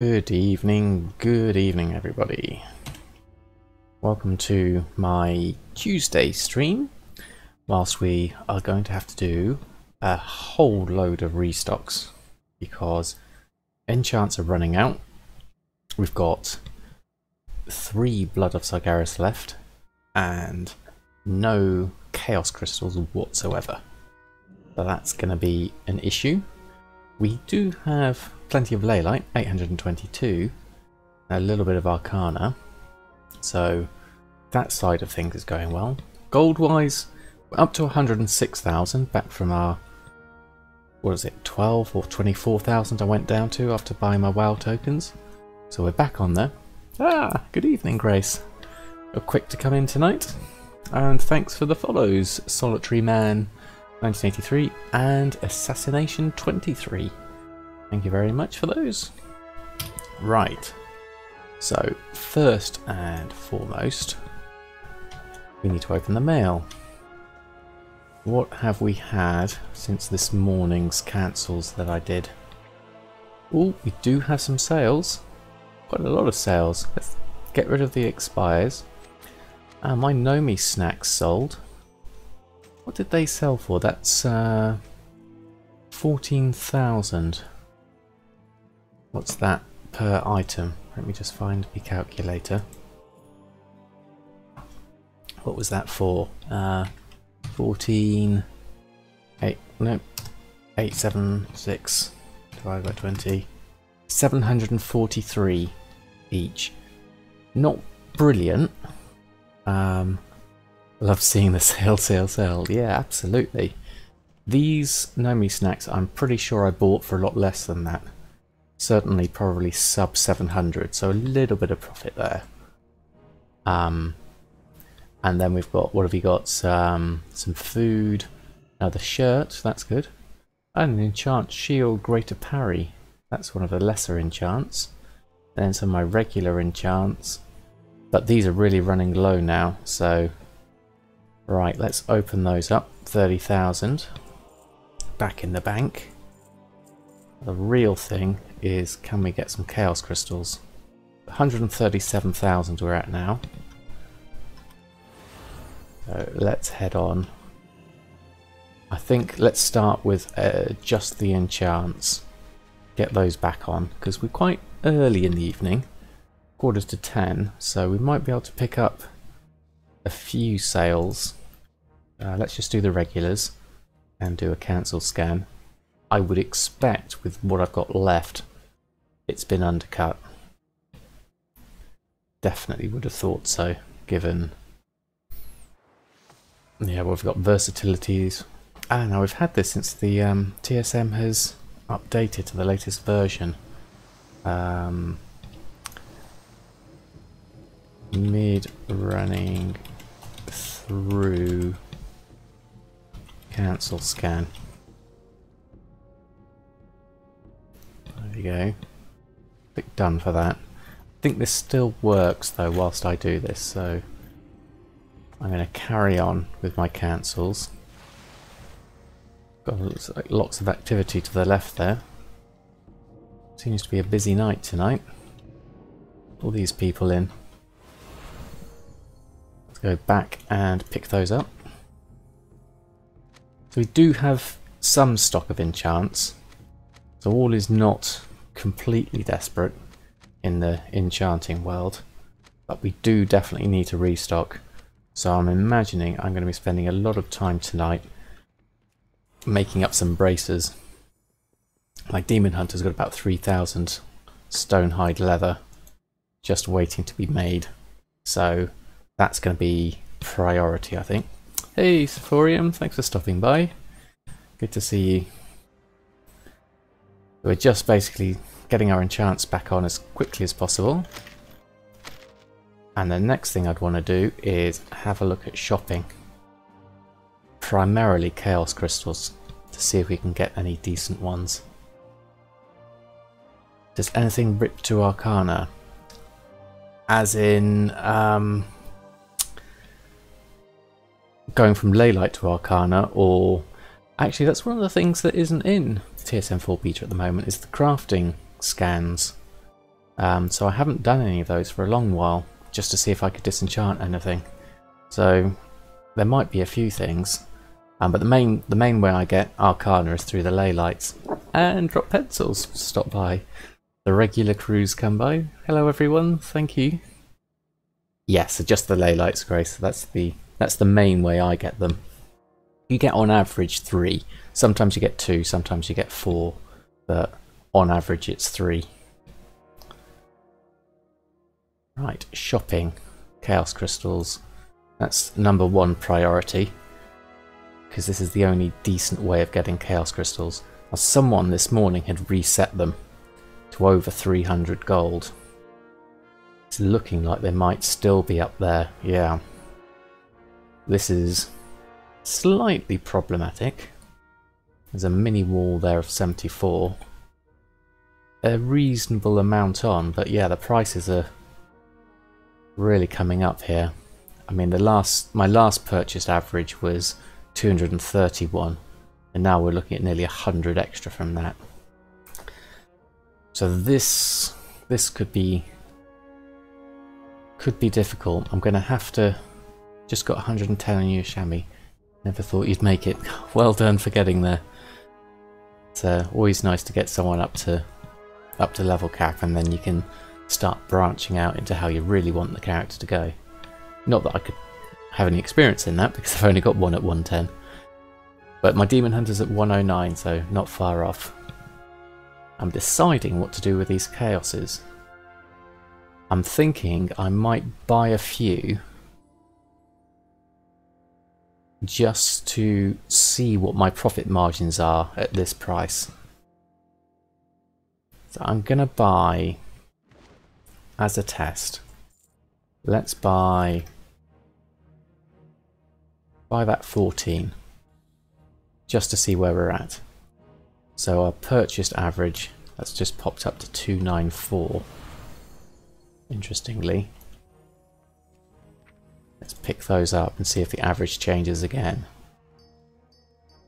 good evening everybody. Welcome to my Tuesday stream, whilst we are going to have to do a whole load of restocks because enchants are running out. We've got 3 Blood of Sargeras left and no Chaos Crystals whatsoever. So that's going to be an issue. We do have plenty of Leylight, 822, a little bit of Arcana, so that side of things is going well. Gold-wise, we're up to 106,000, back from our, what is it, 12 or 24,000 I went down to after buying my WoW tokens. So we're back on there. Ah, good evening, Grace. You're quick to come in tonight, and thanks for the follows, Solitary Man 1983 and Assassination 23. Thank you very much for those. Right, so first and foremost, we need to open the mail. What have we had since this morning's cancels that I did? Oh, we do have some sales. Quite a lot of sales. Let's get rid of the expires. My Nomi snacks sold. What did they sell for? That's 14,000. What's that per item? Let me just find the calculator. What was that for? 876 divided by 20. 743 each. Not brilliant. Love seeing the sale. Yeah, absolutely. These Nomi snacks, I'm pretty sure I bought for a lot less than that. Certainly, probably sub 700, so a little bit of profit there. And then we've got, what have we got? Some food, another shirt, that's good. And an enchant shield, greater parry. That's one of the lesser enchants. Then some of my regular enchants. But these are really running low now, so... Right, let's open those up. 30,000. Back in the bank. The real thing is, can we get some Chaos Crystals? 137,000 we're at now. So let's head on. I think let's start with just the enchants. Get those back on, because we're quite early in the evening. Quarters to 10, so we might be able to pick up a few sales. Let's just do the regulars and do a cancel scan. I would expect with what I've got left, it's been undercut. Definitely would have thought so, given... Yeah, well, we've got versatilities. Now we've had this since the TSM has updated to the latest version. Mid-running through cancel scan. There we go. Click done for that. I think this still works though whilst I do this, so I'm going to carry on with my cancels. Got lots of activity to the left there. Seems to be a busy night tonight. All these people in. Let's go back and pick those up. So we do have some stock of enchants. So all is not completely desperate in the enchanting world. But we do definitely need to restock. So I'm imagining I'm going to be spending a lot of time tonight making up some bracers. My Demon Hunter's got about 3,000 stonehide leather just waiting to be made. So that's going to be priority, I think. Hey Sephorium, thanks for stopping by. Good to see you. We're just basically getting our enchants back on as quickly as possible. And the next thing I'd want to do is have a look at shopping. Primarily Chaos Crystals, to see if we can get any decent ones. Does anything rip to Arcana? As in, going from Leylight to Arcana, or... Actually, that's one of the things that isn't in TSM4 beta at the moment, is the crafting scans. So I haven't done any of those for a long while, just to see if I could disenchant anything. So there might be a few things, but the main way I get Arcana is through the ley lights and drop pencils. Stop by. The regular crews come by. Hello everyone, thank you. Yes, just the ley lights, Grace. That's the main way I get them. You get on average 3. Sometimes you get 2, sometimes you get 4, but on average it's 3. Right, shopping. Chaos crystals. That's number 1 priority, because this is the only decent way of getting chaos crystals. Now, someone this morning had reset them to over 300 gold. It's looking like they might still be up there. Yeah. This is slightly problematic. There's a mini wall there of 74. A reasonable amount on, but yeah, the prices are really coming up here. I mean, my last purchased average was 231, and now we're looking at nearly 100 extra from that. So this could be difficult. I'm going to have to... Just got 110 on you, Shammy. Never thought you'd make it. Well done for getting there. It's always nice to get someone up to level cap, and then you can start branching out into how you really want the character to go. Not that I could have any experience in that, because I've only got one at 110. But my Demon Hunter's at 109, so not far off. I'm deciding what to do with these chaoses. I'm thinking I might buy a few just to see what my profit margins are at this price. So I'm gonna buy, as a test, let's buy that 14 just to see where we're at. So our purchased average, that's just popped up to 294. Interestingly. Let's pick those up and see if the average changes again.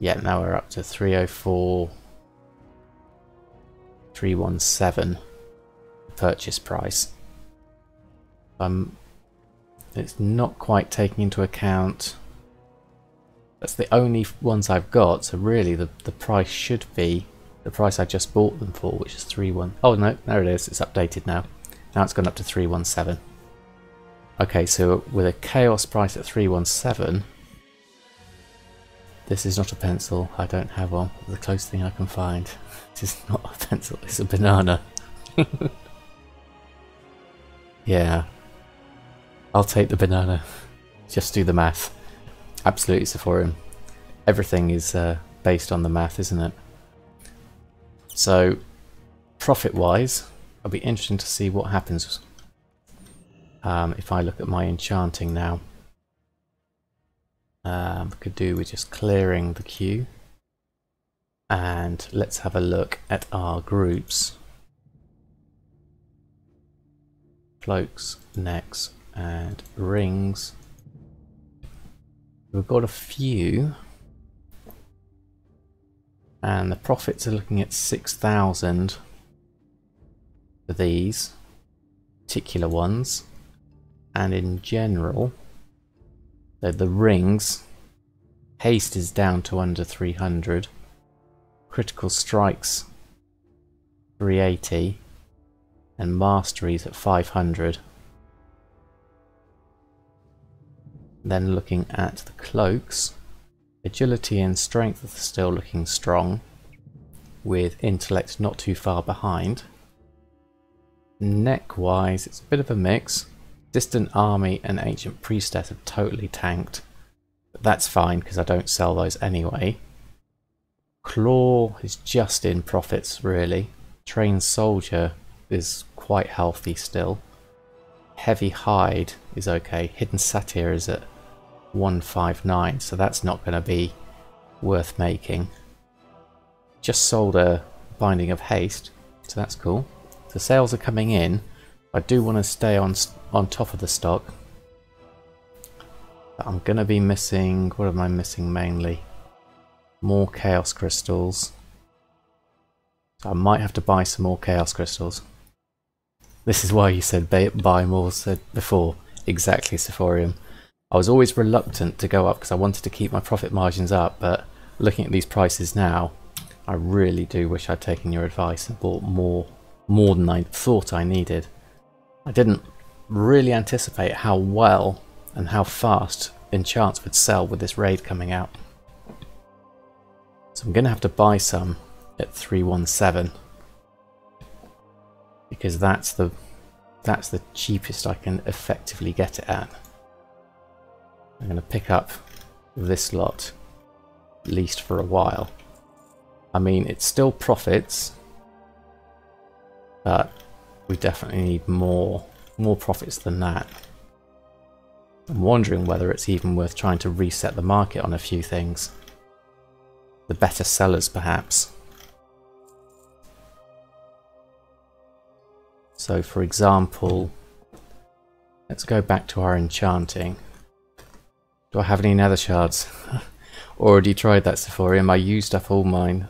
Yeah, now we're up to 304, 317 purchase price. It's not quite taking into account... That's the only ones I've got, so really the price should be the price I just bought them for, which is 3-1. Oh no, there it is, it's updated now. Now it's gone up to 317. Okay, so with a chaos price at 317, this is not a pencil, I don't have one. The closest thing I can find. This is not a pencil, it's a banana. Yeah. I'll take the banana. Just do the math. Absolutely, Sephorium. Everything is based on the math, isn't it? So, profit-wise, it'll be interesting to see what happens if I look at my enchanting now. Could do with just clearing the queue. And let's have a look at our groups. Cloaks, necks, and rings. We've got a few, and the profits are looking at 6,000 for these particular ones, and in general, the rings, haste is down to under 300, critical strikes 380, and masteries at 500. Then looking at the cloaks, agility and strength are still looking strong, with intellect not too far behind. Neck wise, it's a bit of a mix. Distant army and ancient priestess have totally tanked, but that's fine because I don't sell those anyway. Claw is just in profits really. Trained soldier is quite healthy still. Heavy hide is okay. Hidden satyr is at 159, so that's not going to be worth making. Just sold a binding of haste, so that's cool. The sales are coming in. I do want to stay on top of the stock. But I'm going to be missing... What am I missing mainly? More chaos crystals. So I might have to buy some more chaos crystals. This is why you said buy more, said before. Exactly, Sephorium. I was always reluctant to go up because I wanted to keep my profit margins up, but looking at these prices now, I really do wish I'd taken your advice and bought more than I thought I needed. I didn't really anticipate how well and how fast enchants would sell with this raid coming out. So I'm going to have to buy some at 317 because that's the cheapest I can effectively get it at. I'm going to pick up this lot, at least for a while. I mean, it's still profits, but we definitely need more profits than that. I'm wondering whether it's even worth trying to reset the market on a few things. The better sellers, perhaps. So, for example, let's go back to our enchanting. Do I have any nether shards? Already tried that, Sephorium. I used up all mine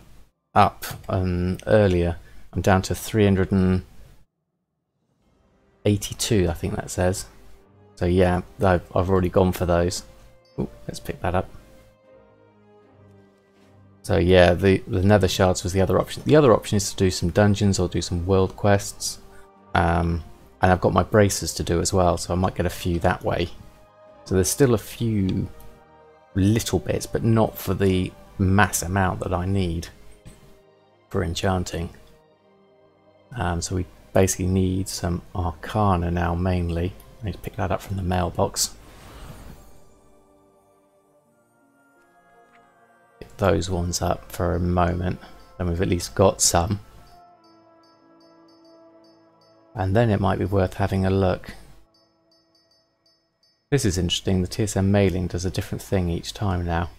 earlier. I'm down to 382, I think that says. So yeah, I've already gone for those. Ooh, let's pick that up. So yeah, the nether shards was the other option. The other option is to do some dungeons or do some world quests. And I've got my braces to do as well, so I might get a few that way. So there's still a few little bits, but not for the mass amount that I need for enchanting. So we basically need some arcana now mainly. I need to pick that up from the mailbox. Pick those ones up for a moment, and we've at least got some. And then it might be worth having a look. This is interesting, the TSM mailing does a different thing each time now.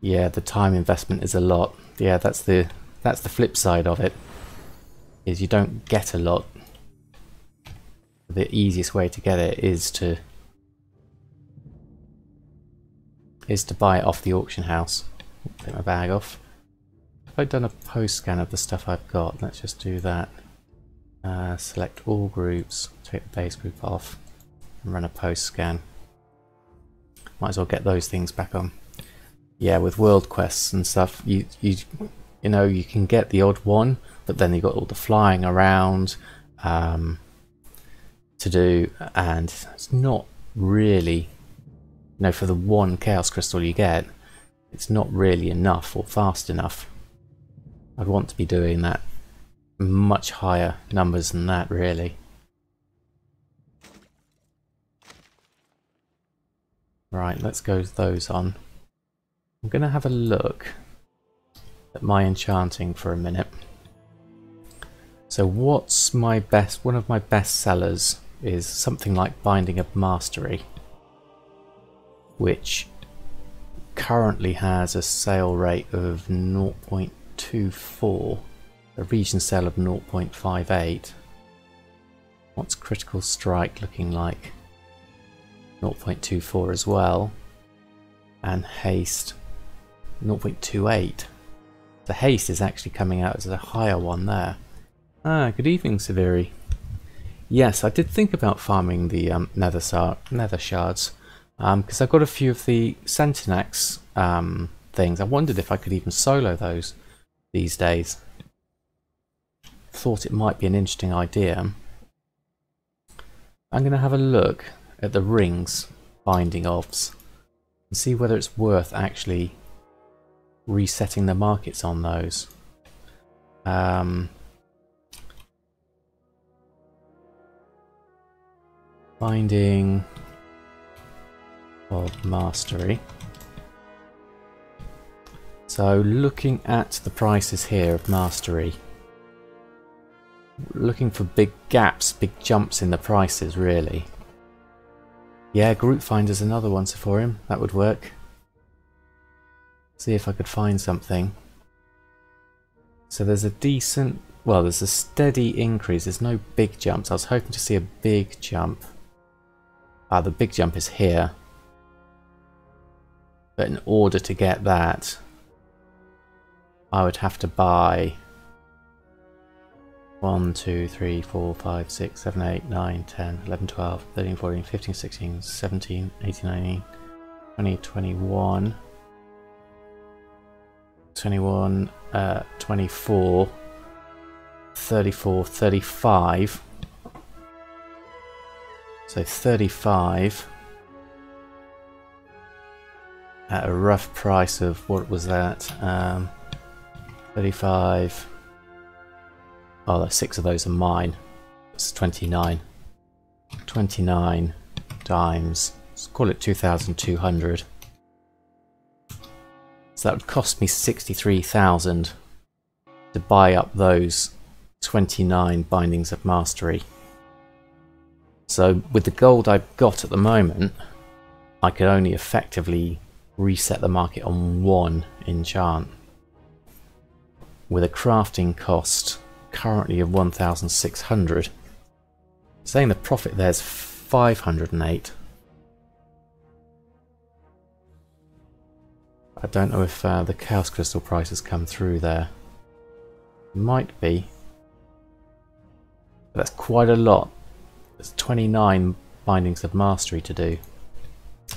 Yeah, the time investment is a lot. Yeah, that's the flip side of it. Is you don't get a lot. The easiest way to get it is to buy it off the auction house. Take my bag off. Have I done a post scan of the stuff I've got? Let's just do that. Select all groups, take the base group off, and run a post scan. Might as well get those things back on. Yeah, with world quests and stuff, you know, you can get the odd one, but then you've got all the flying around to do, and it's not really, you know, for the one chaos crystal you get, it's not really enough or fast enough. I'd want to be doing that much higher numbers than that, really. Right, let's go those on. I'm going to have a look at my enchanting for a minute. So what's my best, one of my best sellers is something like Binding of Mastery, which currently has a sale rate of 0.24, a region sale of 0.58. What's Critical Strike looking like? 0.24 as well. And Haste 0.28. The Haste is actually coming out as a higher one there. Ah, good evening, Severi. Yes, I did think about farming the nether shards, because I've got a few of the Centinax things. I wondered if I could even solo those these days. Thought it might be an interesting idea. I'm going to have a look at the rings binding ofs and see whether it's worth actually resetting the markets on those. Binding of Mastery. So looking at the prices here of Mastery, looking for big gaps, big jumps in the prices really. Yeah, Group Finder's another one for him, that would work. See if I could find something. So there's a decent, well, there's a steady increase, there's no big jumps. I was hoping to see a big jump. Ah, the big jump is here. But in order to get that, I would have to buy 1, 2, 3, 4, 5, 6, 7, 8, 9, 10, 11, 12, 13, 14, 15, 16, 17, 18, 19, 20, 21, 21, 24, 34, 35. So 35 at a rough price of, what was that? 35. Oh, 6 of those are mine. It's 29. 29 times, let's call it 2,200. So that would cost me 63,000 to buy up those 29 bindings of mastery. So with the gold I've got at the moment, I could only effectively reset the market on 1 enchant. With a crafting cost currently of 1,600. Saying the profit there's 508. I don't know if the Chaos Crystal price has come through there. Might be. But that's quite a lot. There's 29 bindings of mastery to do.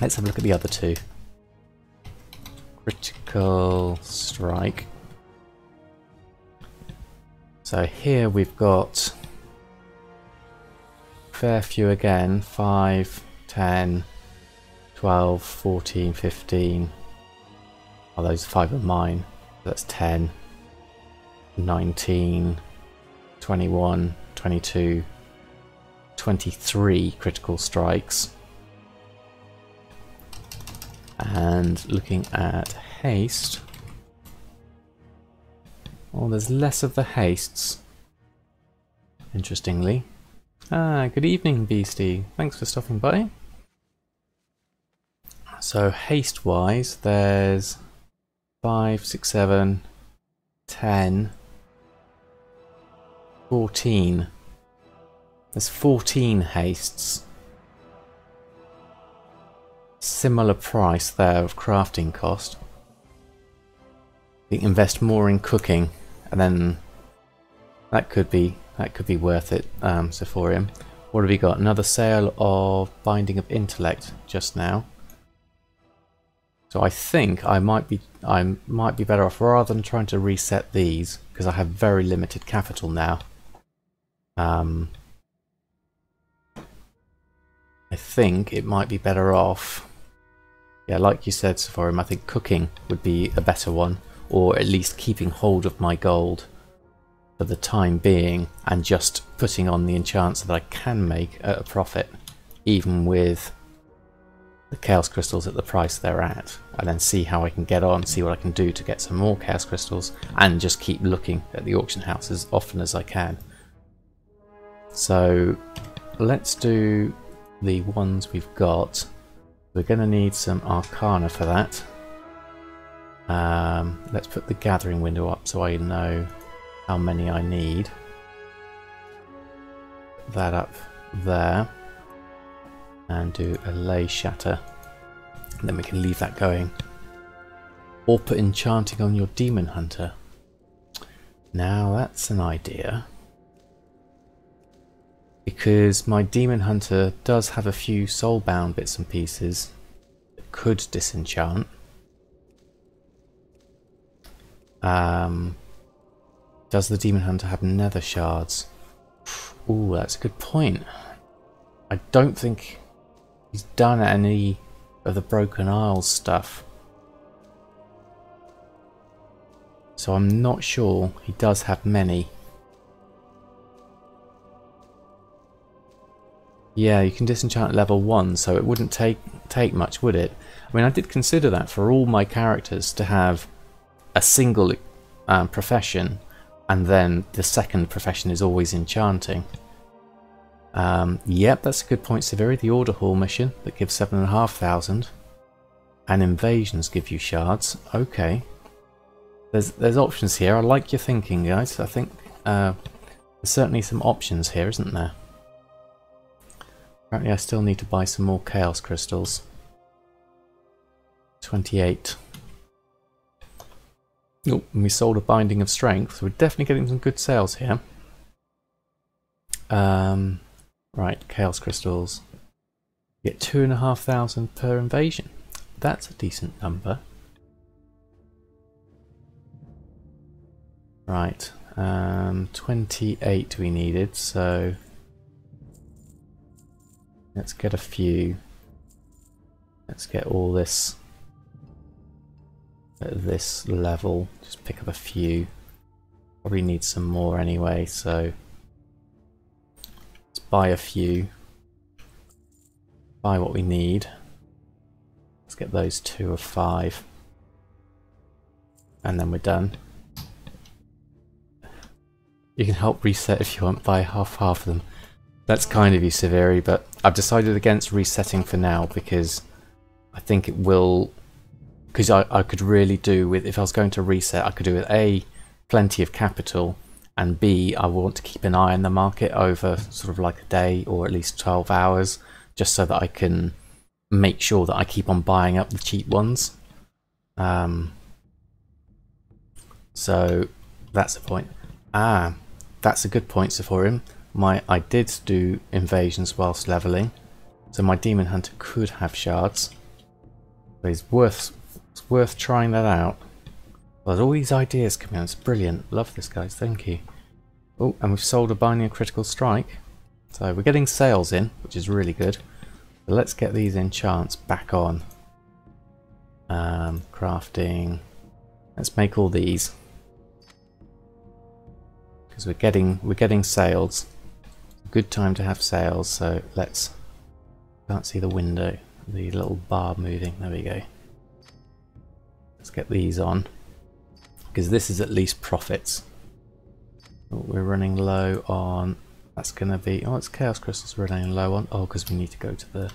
Let's have a look at the other two. Critical strike. So here we've got a fair few again. 5, 10, 12, 14, 15. Oh, those 5 are mine. That's 10, 19, 21, 22, 23 critical strikes. And looking at haste, oh, there's less of the hastes, interestingly. Ah, good evening, Beastie. Thanks for stopping by. So haste-wise, there's 5, 6, 7, 10, 14. There's 14 hastes. Similar price there of crafting cost. You can invest more in cooking, and then that could be worth it. So for him, what have we got? Another sale of Binding of Intellect just now. So I think I might be better off, rather than trying to reset these, because I have very limited capital now. I think it might be better off. Yeah, like you said, Sephorim, I think cooking would be a better one, or at least keeping hold of my gold for the time being, and just putting on the enchants that I can make at a profit, even with the Chaos Crystals at the price they're at, and then see how I can get on, see what I can do to get some more Chaos Crystals, and just keep looking at the auction house as often as I can. So let's do the ones we've got. We're going to need some Arcana for that. Let's put the gathering window up so I know how many I need. Put that up there. And do a lay shatter. And then we can leave that going. Or put enchanting on your demon hunter. Now that's an idea. Because my demon hunter does have a few soulbound bits and pieces that could disenchant. Does the demon hunter have nether shards? Ooh, that's a good point. I don't think he's done any of the Broken Isles stuff. So I'm not sure he does have many. Yeah, you can disenchant at level 1, so it wouldn't take much, would it? I mean, I did consider that for all my characters to have a single profession, and then the second profession is always enchanting. Yep, that's a good point, Severi. The Order Hall mission that gives 7,500, and invasions give you shards. Okay, there's options here. I like your thinking, guys. I think there's certainly some options here, isn't there? Apparently I still need to buy some more Chaos Crystals. 28. Oh, and we sold a Binding of Strength, so we're definitely getting some good sales here. Right, chaos crystals. You get 2,500 per invasion. That's a decent number. Right, 28 we needed, so let's get a few. Let's get all this at this level. Just pick up a few. Probably need some more anyway, so let's buy a few. Buy what we need. Let's get those 2 of 5. And then we're done. You can help reset if you want, buy half of them. That's kind of you, Severi, but I've decided against resetting for now because I think it will... Because I could really do with... If I was going to reset, I could do with A, plenty of capital, and B, I want to keep an eye on the market over sort of like a day or at least 12 hours, just so that I can make sure that I keep on buying up the cheap ones. So that's the point. That's a good point, Sephorim. I did do invasions whilst leveling, so my demon hunter could have shards. But it's worth trying that out. Well, there's all these ideas coming out. It's brilliant. Love this, guys. Thank you. Oh, and we've sold a binding critical strike. So we're getting sales in, which is really good. But let's get these enchants back on. Crafting. Let's make all these. Because we're getting sales. Good time to have sales, so let's... Can't see the window. The little bar moving. There we go. Let's get these on. Because this is at least profits. Oh, we're running low on... That's going to be... Oh, it's chaos crystals we're running low on. Oh, because we need to go to the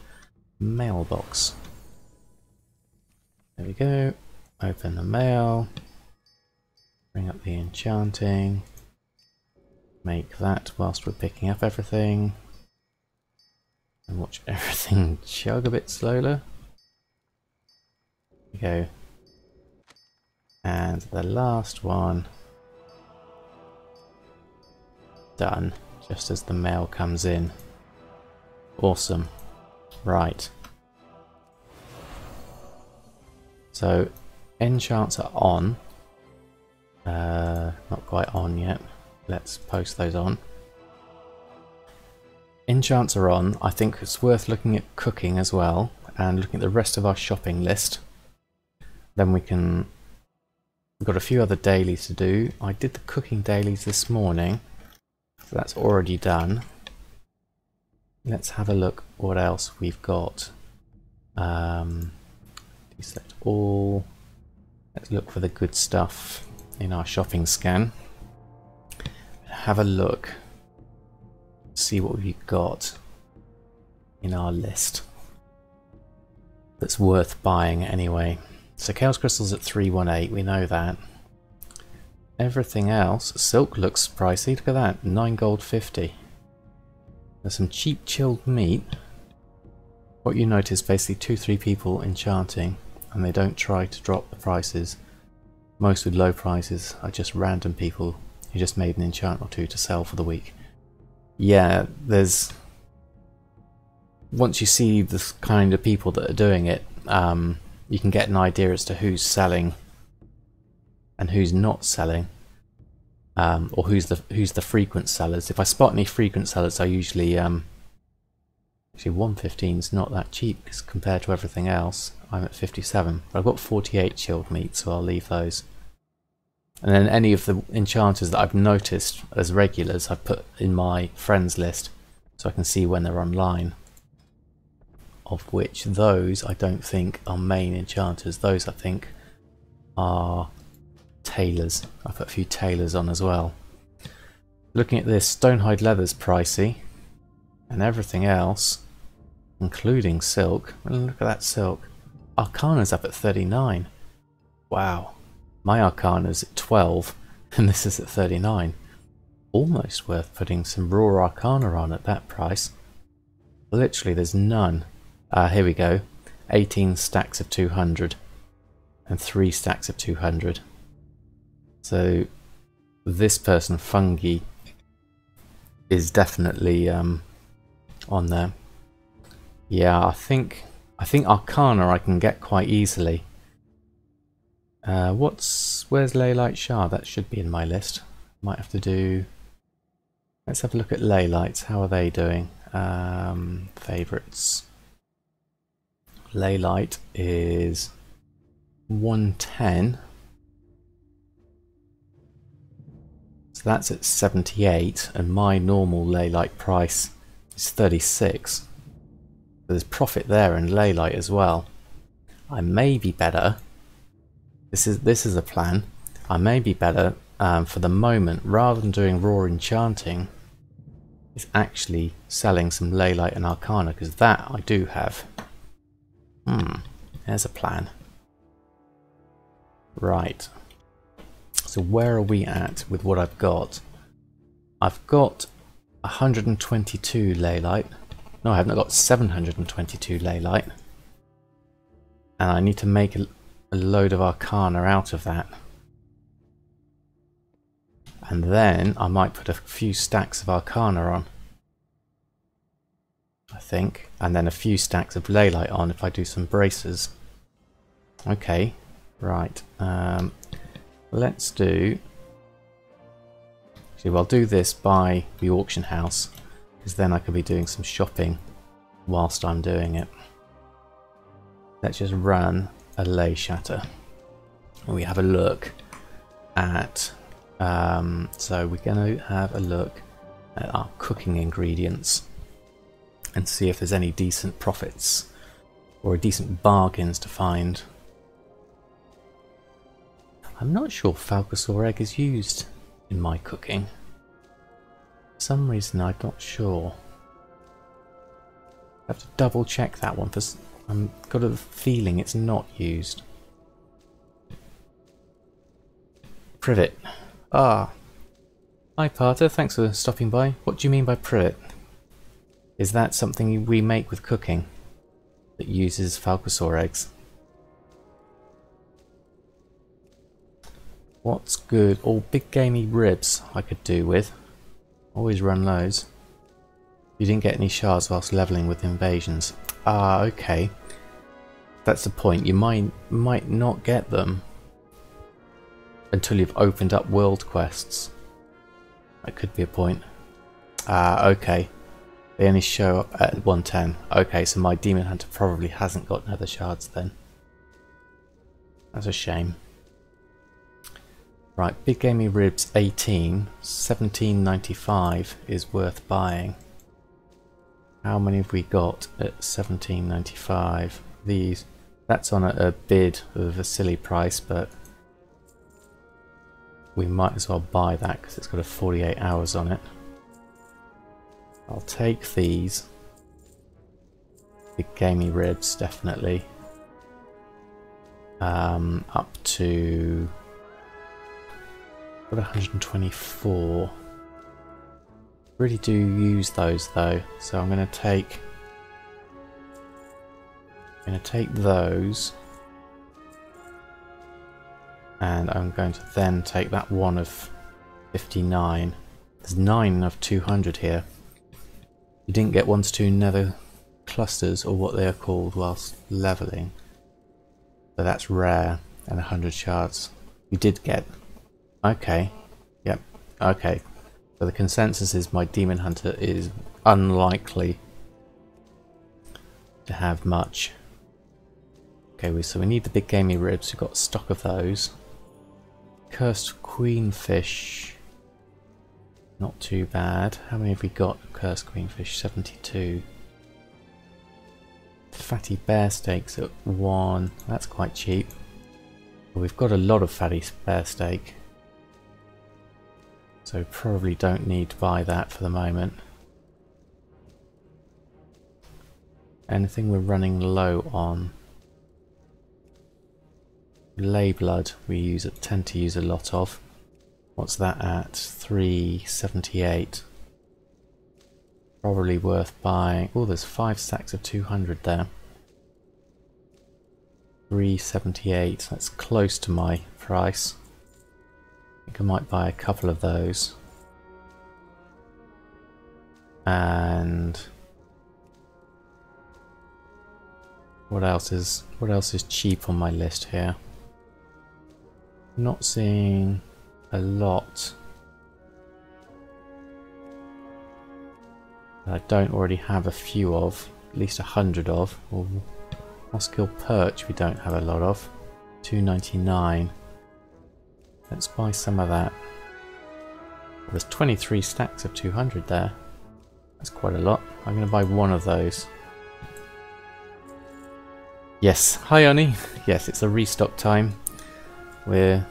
mailbox. There we go. Open the mail. Bring up the enchanting. Make that whilst we're picking up everything. And watch everything chug a bit slower. There we go. And the last one. Done. Just as the mail comes in. Awesome. Right. So, enchants are on. Not quite on yet. Let's post those on. Enchants are on. I think it's worth looking at cooking as well, and looking at the rest of our shopping list. Then we can... We've got a few other dailies to do. I did the cooking dailies this morning, so that's already done. Let's have a look what else we've got. Deselect all. Let's look for the good stuff in our shopping scan. Have a look. See what we've got in our list that's worth buying anyway. So chaos crystals at 318, we know that. Everything else, silk looks pricey. Look at that, 9 gold 50. There's some cheap chilled meat. What you notice, basically 2-3 people enchanting, and they don't try to drop the prices. Most with low prices are just random people who just made an enchant or two to sell for the week. Yeah, there's... Once you see the kind of people that are doing it, you can get an idea as to who's selling and who's not selling, or who's the frequent sellers. If I spot any frequent sellers, I usually actually 115 is not that cheap because compared to everything else. I'm at 57, but I've got 48 chilled meat, so I'll leave those. And then any of the enchanters that I've noticed as regulars, I've put in my friends list so I can see when they're online. Of which those I don't think are main enchanters. Those I think are tailors. I put a few tailors on as well. Looking at this, Stonehide leather's pricey, and everything else, including silk. Look at that silk. Arcana's up at 39. Wow. My Arcana's at 12, and this is at 39. Almost worth putting some raw Arcana on at that price. Literally, there's none. Here we go. 18 stacks of 200. And 3 stacks of 200. So, this person, Fungi, is definitely on there. Yeah, I think Arcana I can get quite easily. Where's Leylight Shard? That should be in my list. Might have to do. Let's have a look at Leylights. How are they doing? Favorites. Leylight is 110. So that's at 78, and my normal Leylight price is 36. So there's profit there in Leylight as well. I may be better. This is a plan. I may be better for the moment, rather than doing raw enchanting, is actually selling some Leylight and Arcana, because that I do have. There's a plan. Right. So where are we at with what I've got? I've got 122 Leylight. No, I haven't. I've got 722 Leylight. And I need to make a load of Arcana out of that. And then I might put a few stacks of Arcana on. I think. And then a few stacks of Leylight on if I do some braces. Okay. Right. Let's do... Actually, I'll do this by the auction house, because then I could be doing some shopping whilst I'm doing it. Let's just run a ley shatter. And we have a look at... so we're going to have a look at our cooking ingredients and see if there's any decent profits or decent bargains to find. I'm not sure Falcosaur egg is used in my cooking. For some reason I'm not sure. I have to double check that one, because I've got a feeling it's not used. Privet. Ah. Hi Parter, thanks for stopping by. What do you mean by privet? Is that something we make with cooking that uses Falcosaur eggs? What's good? Oh, big gamey ribs I could do with. Always run those. You didn't get any shards whilst leveling with invasions. Ah, okay. That's the point. You might not get them until you've opened up world quests. That could be a point. Ah, okay. They only show up at 110. Okay, so my Demon Hunter probably hasn't got nether shards then. That's a shame. Right, big gamey ribs 18, 17.95 is worth buying. How many have we got at 17.95? These, that's on a bid of a silly price, but we might as well buy that because it's got a 48 hours on it. I'll take these. Big gamey ribs, definitely. Up to... got 124. Really do use those though, so I'm going to take those, and I'm going to then take that one of 59. There's 9 of 200 here. You didn't get 1 to 2 nether clusters, or what they are called, whilst leveling, so that's rare, and 100 shards. You did get. Okay. Yep. Okay. So the consensus is my Demon Hunter is unlikely to have much. Okay, so we need the big gamey ribs. We've got stock of those. Cursed Queenfish. Not too bad. How many have we got? Cursed Queenfish, 72. Fatty bear steaks at 1. That's quite cheap. But we've got a lot of fatty bear steak. So probably don't need to buy that for the moment. Anything we're running low on. Ley blood we tend to use a lot of. What's that at? 378. Probably worth buying. Oh, there's 5 stacks of 200 there. 378. That's close to my price. I think I might buy a couple of those. And what else is cheap on my list here? Not seeing a lot that I don't already have a few of, at least 100 of. Or Moskill Perch we don't have a lot of. 299. Let's buy some of that. There's 23 stacks of 200 there. That's quite a lot. I'm going to buy one of those. Yes, hi Oni. Yes, it's a restock time. We're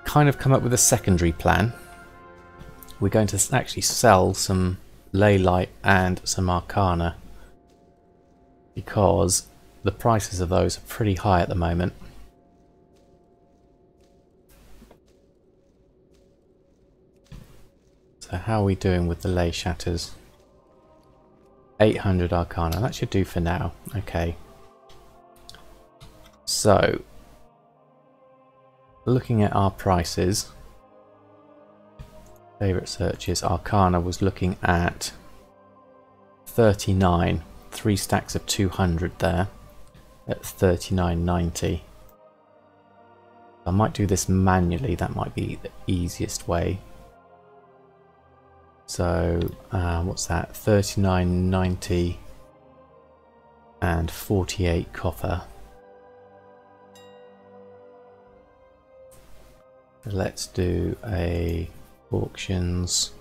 kind of come up with a secondary plan. We're going to actually sell some Ley Light and some Arcana because the prices of those are pretty high at the moment. So how are we doing with the Ley Shatters? 800 Arcana, that should do for now. Okay. So, looking at our prices, favourite searches, Arcana was looking at 39, 3 stacks of 200 there, at 39.90. I might do this manually, that might be the easiest way. So, what's that? 39.90 and 48 copper. Let's do a auctions.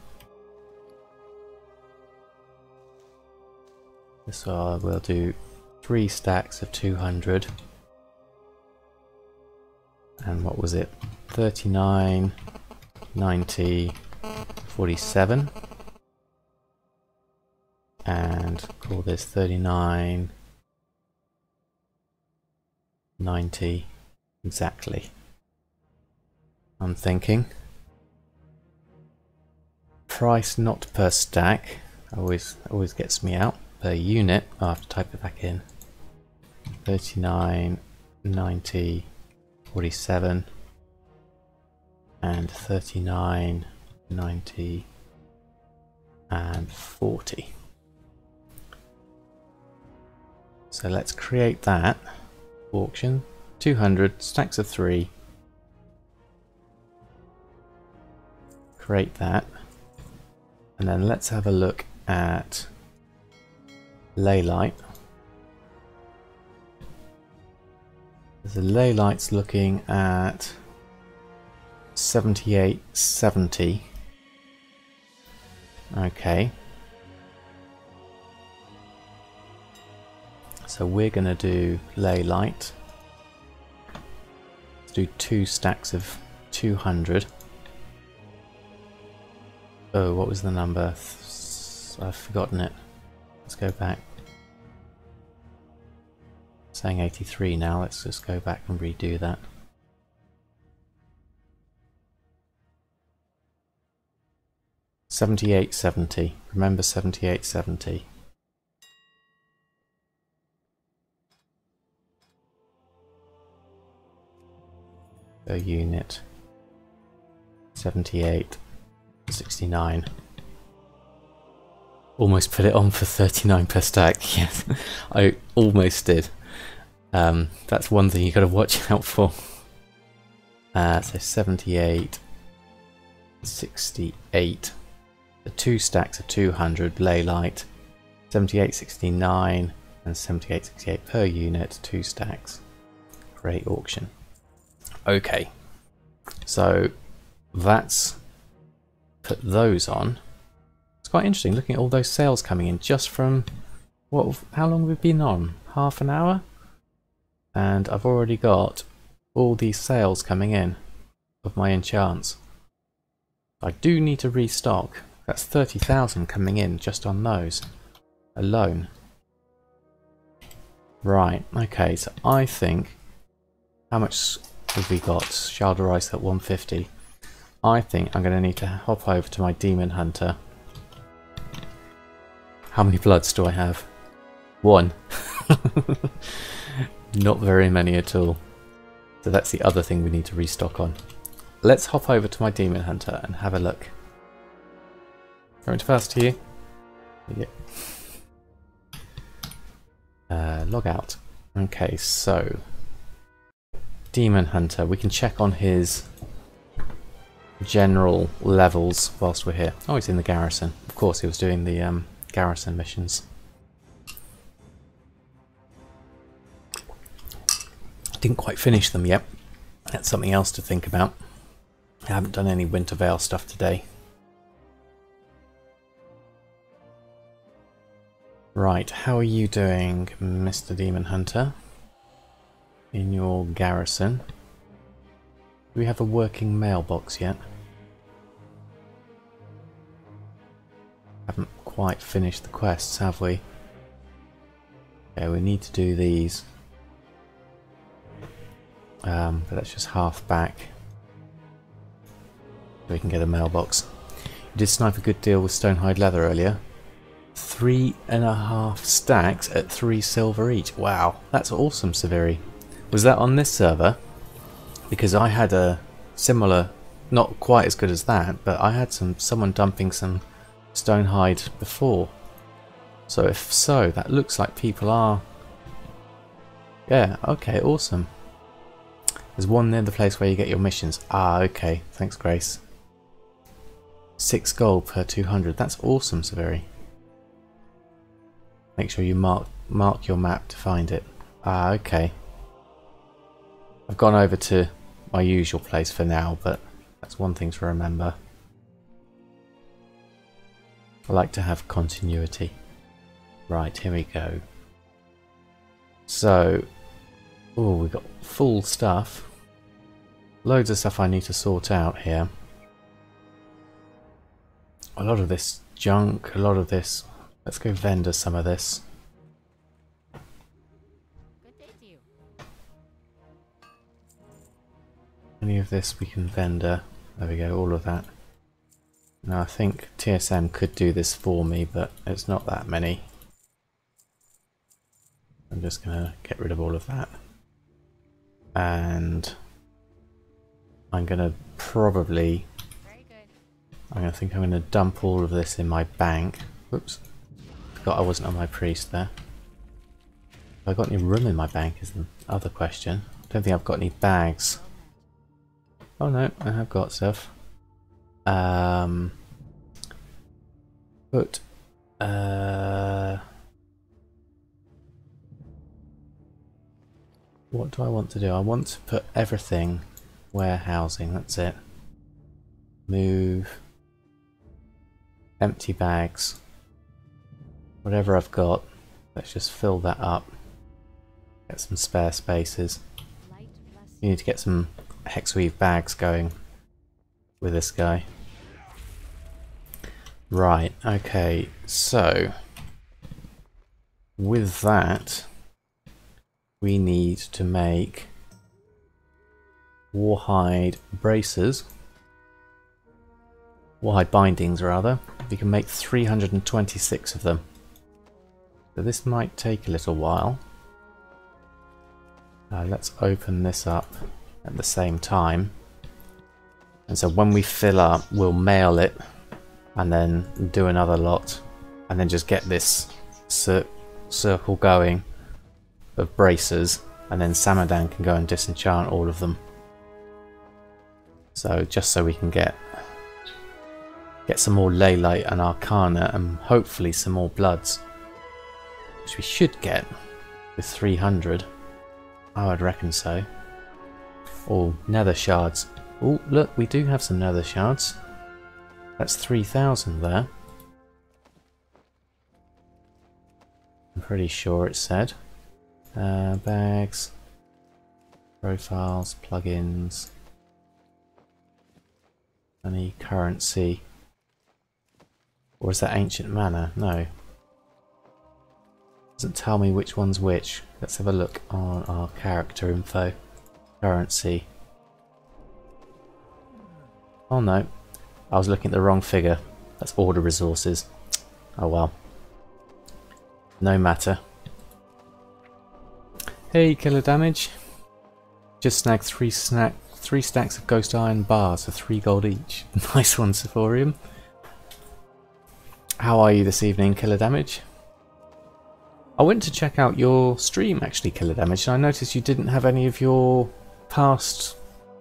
So we'll do 3 stacks of 200. And what was it? 39.90. 47 and call this 39.90 exactly. I'm thinking price not per stack always gets me out, per unit. I have to type it back in. 39.90 47 and 39.90 and 40. So let's create that auction. 200 stacks of 3. Create that, and then let's have a look at Ley Light. The Ley Light's looking at 78.70. Okay. So we're going to do Ley Light. Let's do 2 stacks of 200. Oh, what was the number? I've forgotten it. Let's go back. It's saying 83 now. Let's just go back and redo that. $78.70. Remember 78.70. Per unit. 78.69. Almost put it on for 39 per stack. Yes, I almost did. That's one thing you got to watch out for. So 78.68. The 2 stacks of 200 Ley Light. 78.69 and 78.68 per unit. 2 stacks. Great auction. Okay, so that's put those on. It's quite interesting looking at all those sales coming in just from how long have we been on? Half an hour? And I've already got all these sales coming in of my enchants. I do need to restock. That's 30,000 coming in just on those alone. Right, okay, so I think, how much have we got? Shal'dorei at 150. I think I'm going to need to hop over to my Demon Hunter. How many bloods do I have? 1. Not very many at all. So that's the other thing we need to restock on. Let's hop over to my Demon Hunter and have a look. Going to fast to you. Yep. Log out. Okay, so Demon Hunter. We can check on his general levels whilst we're here. Oh, he's in the garrison. Of course, he was doing the garrison missions. Didn't quite finish them yet. That's something else to think about. I haven't done any Winter Veil stuff today. Right, how are you doing, Mr. Demon Hunter? In your garrison? Do we have a working mailbox yet? Haven't quite finished the quests, have we? Okay, we need to do these. But that's just half back. So we can get a mailbox. You did snipe a good deal with Stonehide Leather earlier. 3.5 stacks at 3 silver each. Wow, that's awesome, Severi. Was that on this server? Because I had a similar, not quite as good as that, but I had someone dumping some Stonehide before. So if so, that looks like people are... Yeah, okay, awesome. There's one near the place where you get your missions. Ah, okay, thanks Grace. 6 gold per 200, that's awesome, Severi. Make sure you mark your map to find it. Ah, okay. I've gone over to my usual place for now, but that's one thing to remember. I like to have continuity. Right, here we go. So, oh, we've got full stuff. Loads of stuff I need to sort out here. A lot of this junk, a lot of this... Let's go vendor some of this. Good day to you. Any of this we can vendor. There we go, all of that. Now I think TSM could do this for me, but it's not that many. I'm just going to get rid of all of that. And I'm going to probably... Very good. I think I'm going to dump all of this in my bank. Whoops. Forgot I wasn't on my priest there. Have I got any room in my bank is the other question. I don't think I've got any bags. Oh no, I have got stuff. But what do I want to do? I want to put everything warehousing, that's it. Move. Empty bags. Whatever I've got, let's just fill that up. Get some spare spaces. You need to get some hexweave bags going with this guy. Right, okay, so with that we need to make warhide braces. Warhide bindings rather. We can make 326 of them. So this might take a little while. Let's open this up at the same time. And so when we fill up, we'll mail it and then do another lot and then just get this circle going of braces, and then Samadan can go and disenchant all of them. So just so we can get some more ley light and arcana and hopefully some more bloods. Which we should get with 300. I would reckon so. Or nether shards. Oh, look, we do have some nether shards. That's 3,000 there. I'm pretty sure it said. Bags. Profiles, plugins. Any currency. Or is that ancient mana? No. Doesn't tell me which one's which. Let's have a look on our character info. Currency. Oh no. I was looking at the wrong figure. That's order resources. Oh well. No matter. Hey, killer damage. Just snagged three stacks of ghost iron bars for 3 gold each. Nice one, Sephorium. How are you this evening, Killer Damage? I went to check out your stream, actually, Killer Damage, and I noticed you didn't have any of your past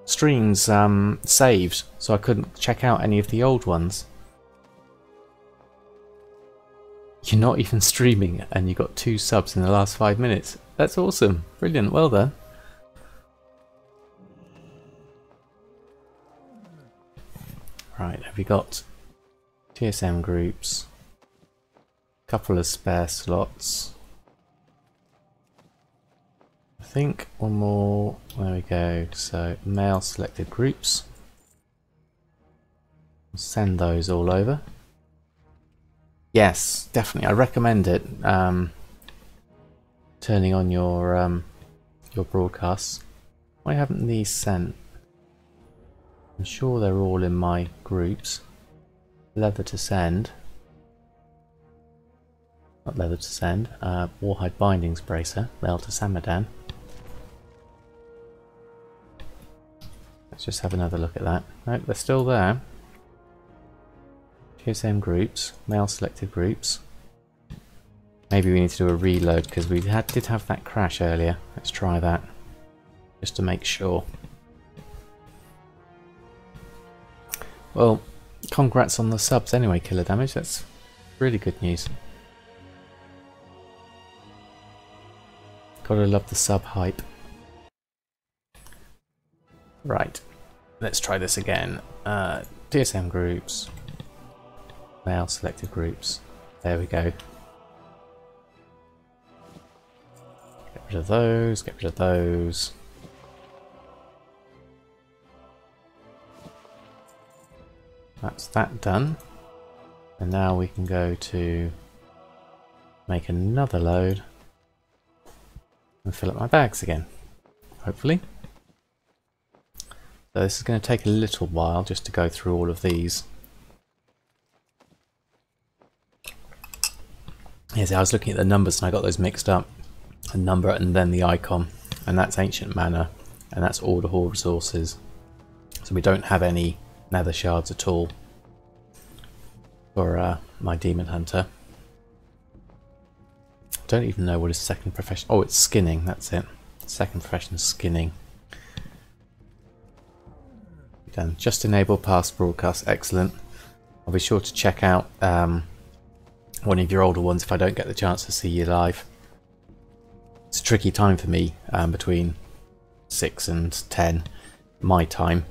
streams saved, so I couldn't check out any of the old ones. You're not even streaming, and you got 2 subs in the last 5 minutes. That's awesome. Brilliant. Well done. Right, have you got TSM groups? Couple of spare slots. I think one more. There we go. So male selected groups. Send those all over. Yes, definitely. I recommend it. Turning on your broadcasts. Why haven't these sent? I'm sure they're all in my groups. Leather to send. Not leather to send. Warhide bindings bracer. Mail to Samadan. Let's just have another look at that. Nope, they're still there. TSM groups. Mail selected groups. Maybe we need to do a reload because we did have that crash earlier. Let's try that. Just to make sure. Well, congrats on the subs anyway, Killer Damage. That's really good news. Gotta love the sub hype. Right, let's try this again. DSM groups, male selected groups. There we go. Get rid of those, get rid of those. That's that done. And now we can go to make another load and fill up my bags again, hopefully. So this is going to take a little while just to go through all of these. Yes, I was looking at the numbers and I got those mixed up. A number and then the icon, and that's ancient mana, and that's order hall resources. So we don't have any nether shards at all for my demon hunter. Don't even know what his second profession. Oh, it's skinning. That's it. Second profession is skinning. Done. Just enable past broadcast. Excellent. I'll be sure to check out one of your older ones if I don't get the chance to see you live. It's a tricky time for me between 6 and 10 my time.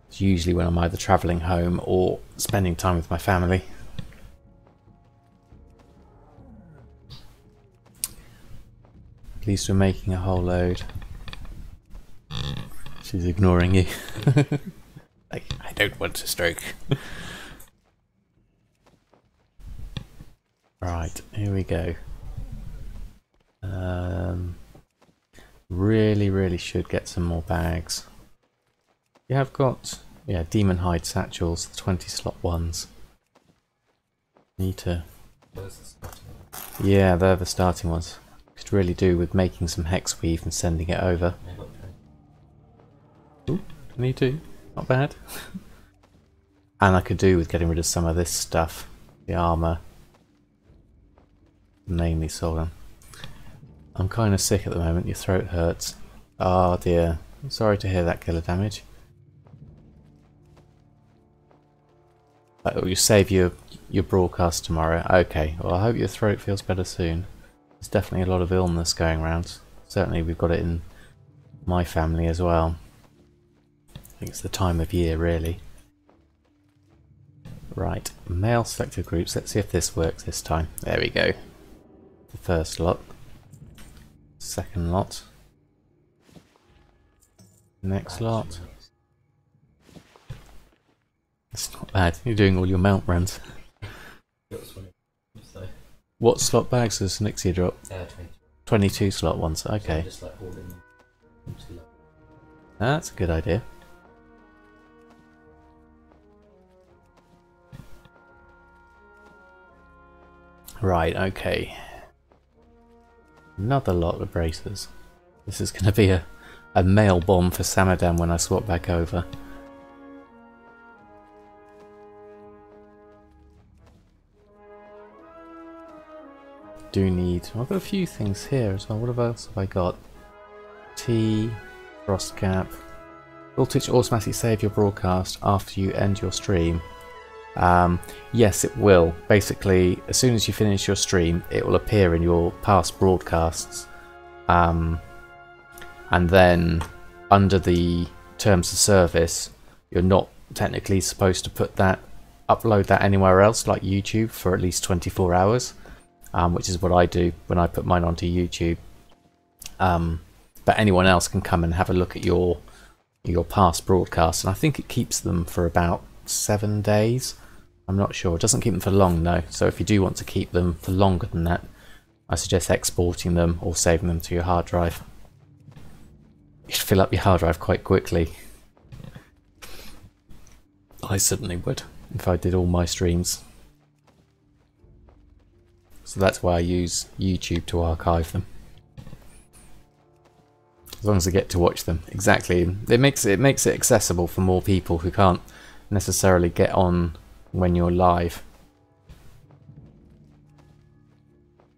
It's usually when I'm either travelling home or spending time with my family. At least we're making a whole load. She's ignoring you. Like, I don't want to stroke. Right, here we go. Really should get some more bags. You have got, yeah, demon hide satchels, the 20 slot ones. Need to. Yeah, they're the starting ones. Could really do with making some hex weave and sending it over. Ooh, 22, not bad. And I could do with getting rid of some of this stuff, the armour, mainly Solon. I'm kind of sick at the moment. Your throat hurts. Oh dear. I'm sorry to hear that, Killer Damage. Oh, you save your broadcast tomorrow. Okay. Well, I hope your throat feels better soon. There's definitely a lot of illness going around. Certainly, we've got it in my family as well. I think it's the time of year, really. Right. Male selected groups. Let's see if this works this time. There we go. The first lot. Second lot. Next lot. It's not bad. You're doing all your mount runs. What slot bags does Nixie drop? 22 slot ones. Okay. That's a good idea. Right, okay. Another lot of bracers. This is going to be a mail bomb for Samadan when I swap back over. do need... I've got a few things here as well. What else have I got? Tea, frost cap. Will Twitch automatically save your broadcast after you end your stream? Yes, it will. Basically, as soon as you finish your stream, it will appear in your past broadcasts. And then, under the terms of service, you're not technically supposed to upload that anywhere else, like YouTube, for at least 24 hours, which is what I do when I put mine onto YouTube. But anyone else can come and have a look at your past broadcasts, and I think it keeps them for about 7 days. I'm not sure. It doesn't keep them for long though, so if you do want to keep them for longer than that, I suggest exporting them or saving them to your hard drive. You should fill up your hard drive quite quickly. I certainly would if I did all my streams. So that's why I use YouTube to archive them. As long as I get to watch them. Exactly. It makes it accessible for more people who can't necessarily get on when you're live.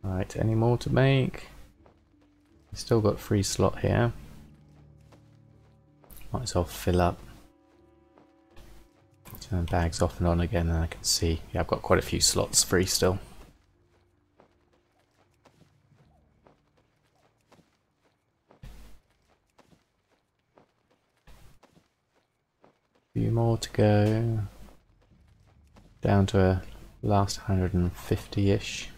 Right, any more to make? Still got free slot here. Might as well fill up. Turn bags off and on again, and I can see. Yeah, I've got quite a few slots free still. A few more to go. Down to a last 150-ish.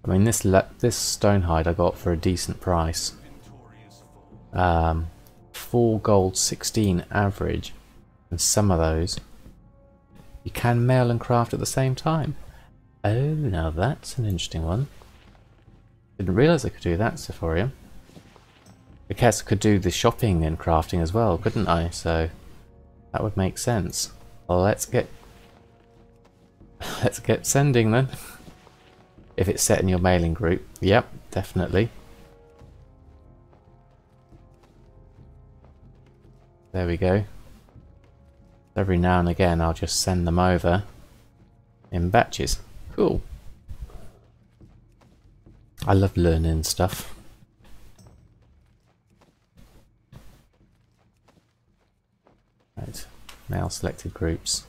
I mean, this stone hide I got for a decent price. 4 gold, 16 average, and some of those you can mail and craft at the same time. Oh, now that's an interesting one. Didn't realise I could do that, Sephorium. I guess I could do the shopping and crafting as well, couldn't I? So that would make sense. Well, let's get sending then. If it's set in your mailing group, yep, definitely. There we go. Every now and again I'll just send them over in batches. Cool. I love learning stuff. Right, now selected groups.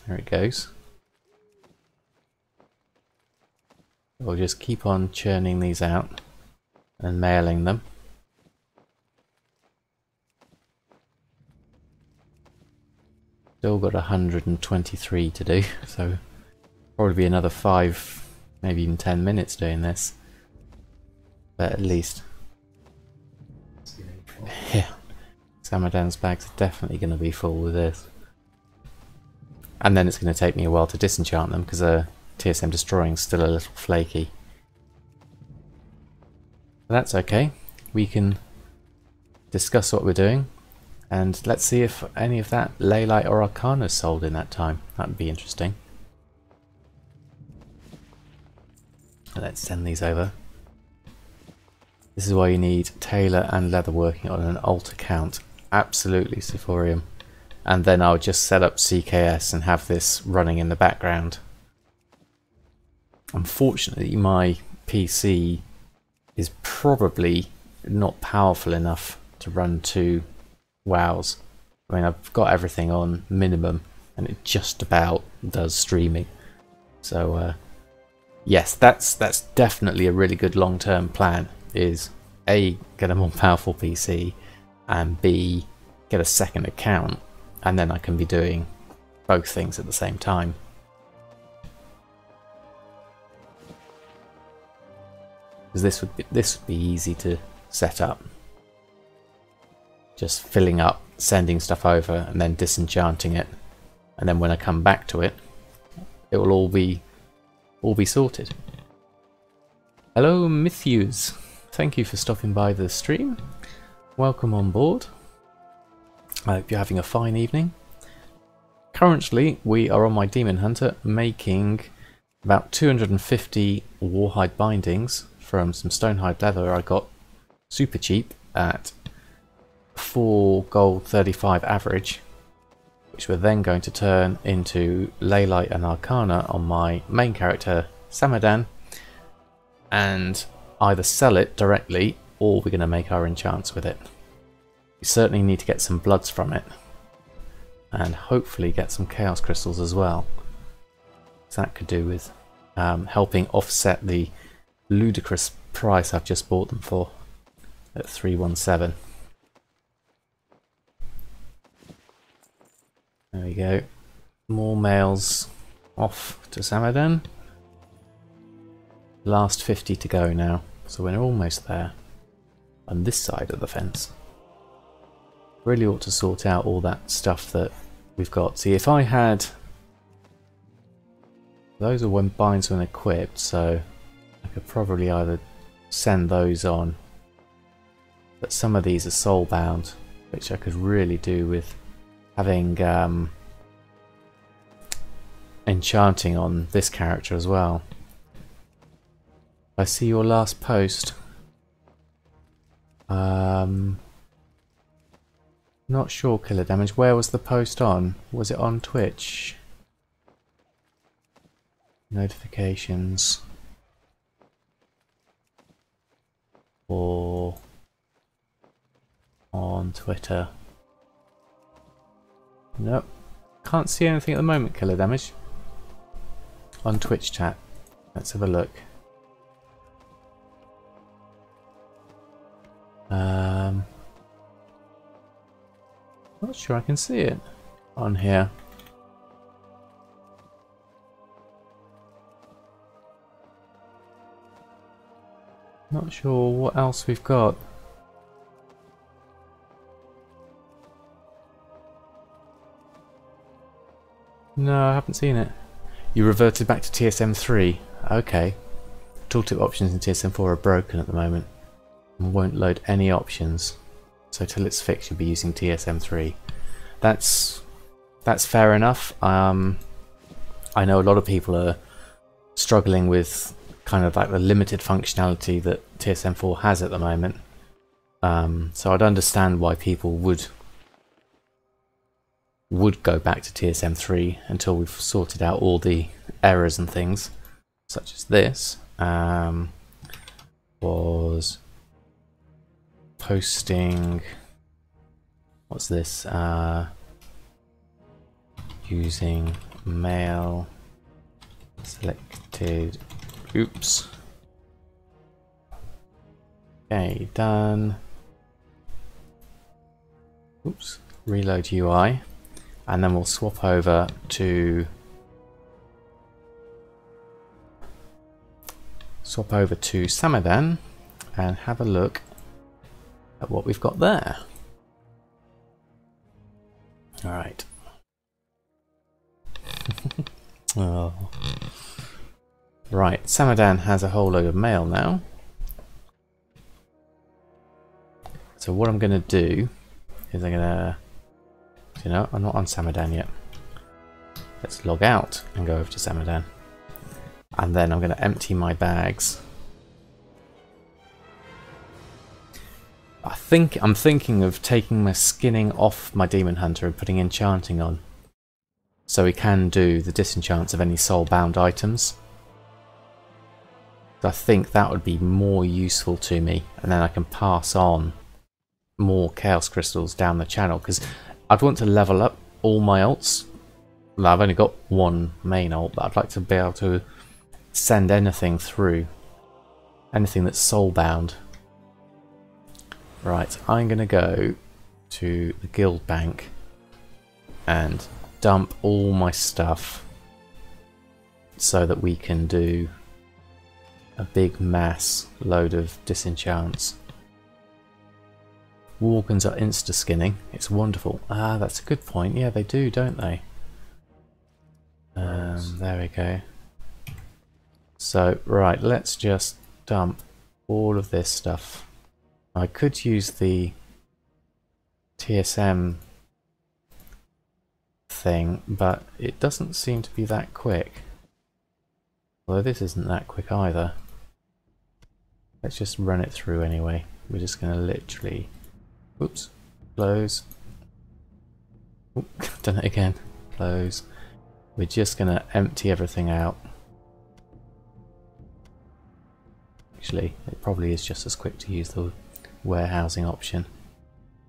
There it goes. We'll just keep on churning these out and mailing them. Still got 123 to do, so probably be another 5, maybe even 10 minutes doing this. But at least, yeah, Samadan's bags are definitely going to be full with this. And then it's going to take me a while to disenchant them because TSM Destroying is still a little flaky. But that's okay. We can discuss what we're doing. And let's see if any of that Leylight or Arcana is sold in that time. That would be interesting. Let's send these over. This is why you need tailor and leatherworking on an alt account. Absolutely, Sephorium. And then I'll just set up CKS and have this running in the background. Unfortunately, my PC is probably not powerful enough to run 2 WoWs. I mean, I've got everything on minimum and it just about does streaming. So yes, that's definitely a really good long-term plan, is A, get a more powerful PC, and B, get a second account, and then I can be doing both things at the same time. Because this would be easy to set up. Just filling up, sending stuff over, and then disenchanting it, and then when I come back to it, it will all be sorted. Hello, Matthews. Thank you for stopping by the stream. Welcome on board. I hope you're having a fine evening. Currently, we are on my Demon Hunter making about 250 Warhide bindings from some Stonehide leather I got super cheap at 4 gold 35 average, which we're then going to turn into Leylight and Arcana on my main character, Samadan, and either sell it directly or we're going to make our enchants with it. We certainly need to get some bloods from it, and hopefully get some chaos crystals as well. So that could do with helping offset the ludicrous price I've just bought them for at 317. There we go. More mails off to Samadan. Last 50 to go now, so we're almost there on this side of the fence. Really ought to sort out all that stuff that we've got. See, if I had... Those are when binds when equipped, so I could probably either send those on. But some of these are soulbound, which I could really do with having enchanting on this character as well. I see your last post. Not sure, Killer Damage. Where was the post on? Was it on Twitch? Notifications. Or on Twitter? Nope. Can't see anything at the moment, Killer Damage. On Twitch chat. Let's have a look. Not sure I can see it on here. Not sure what else we've got. No, I haven't seen it. You reverted back to TSM 3. Okay. Tooltip options in TSM 4 are broken at the moment and won't load any options. So till it's fixed, you'll be using TSM 3. That's fair enough. I know a lot of people are struggling with kind of like the limited functionality that TSM 4 has at the moment. So I'd understand why people would go back to TSM 3 until we've sorted out all the errors and things, such as this. Was posting, what's this, using mail selected, oops, okay, done, oops, reload UI, and then we'll swap over to Samadan and have a look at what we've got there. Alright. Oh. Right, Samadan has a whole load of mail now. So what I'm going to do is I'm going to... You know, I'm not on Samadan yet. Let's log out and go over to Samadan. And then I'm going to empty my bags. I'm thinking of taking my skinning off my Demon Hunter and putting Enchanting on. So we can do the disenchants of any soul-bound items. I think that would be more useful to me, and then I can pass on more Chaos Crystals down the channel, because I'd want to level up all my ults. Well, I've only got one main ult, but I'd like to be able to send anything through. Anything that's soul-bound. Right, I'm going to go to the guild bank and dump all my stuff so that we can do a big mass load of disenchants. Walkens are insta-skinning. It's wonderful. Ah, that's a good point. Yeah, they do, don't they? There we go. So, right, let's just dump all of this stuff. I could use the TSM thing, but it doesn't seem to be that quick. Although this isn't that quick either. Let's just run it through anyway. We're just going to literally... Oops. Close. Oop. done it again. Close. We're just going to empty everything out. Actually, it probably is just as quick to use the warehousing option.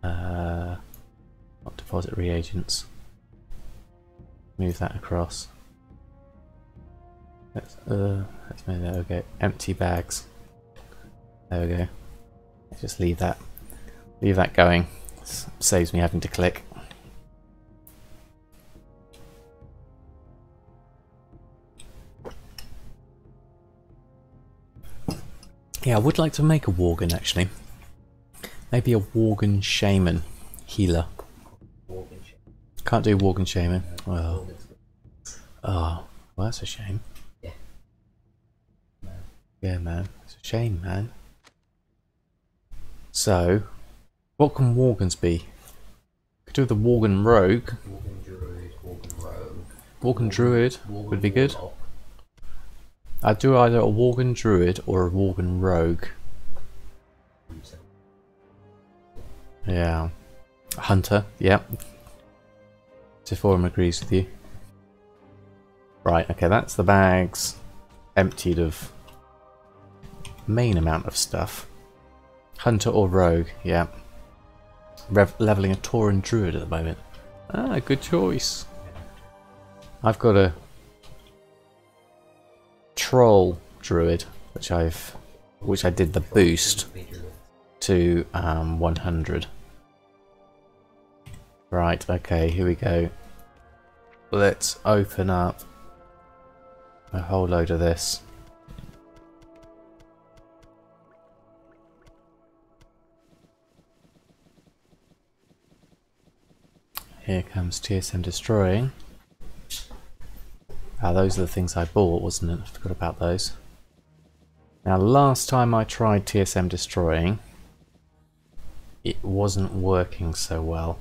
Not deposit reagents. Move that across. Let's move that. Okay, empty bags. There we go. Just leave that going. Saves me having to click. Yeah, I would like to make a Worgen actually. Maybe a Worgen Shaman healer. Can't do Worgen Shaman. Well, oh, well, that's a shame. Yeah, man. It's a shame, man. So, what can Worgens be? Could do the Worgen Rogue. Worgen Druid, Worgen Rogue. Worgen Druid would be good. I'd do either a Worgen Druid or a Worgen Rogue. Yeah. Hunter, yep. Tiphorum agrees with you. Right, okay, that's the bags emptied of main amount of stuff. Hunter or Rogue, yeah. Leveling a Tauren Druid at the moment. Ah, good choice. I've got a Troll Druid, which I did the boost to 100. Right, okay, here we go. Let's open up a whole load of this. Here comes TSM Destroying. Ah, those are the things I bought, wasn't it? I forgot about those. Now, last time I tried TSM Destroying, it wasn't working so well.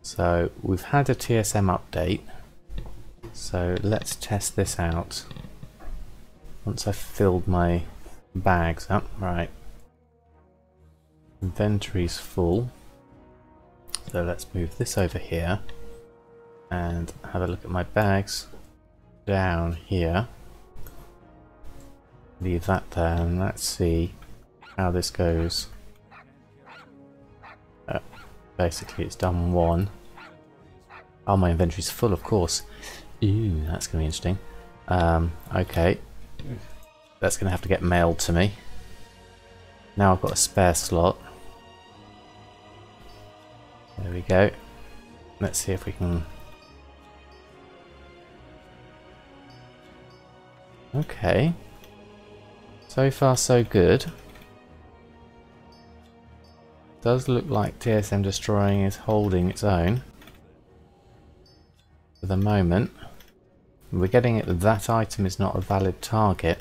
So, we've had a TSM update. So, let's test this out. Once I've filled my bags up. Right. Inventory's full. So, let's move this over here. And have a look at my bags down here. Leave that there and let's see how this goes. Basically it's done one. Oh, my inventory's full, of course. Ooh, that's going to be interesting. Okay. That's going to have to get mailed to me. Now I've got a spare slot. There we go. Let's see if we can... Okay. So far so good. Does look like TSM Destroying is holding its own. For the moment. We're getting it that item is not a valid target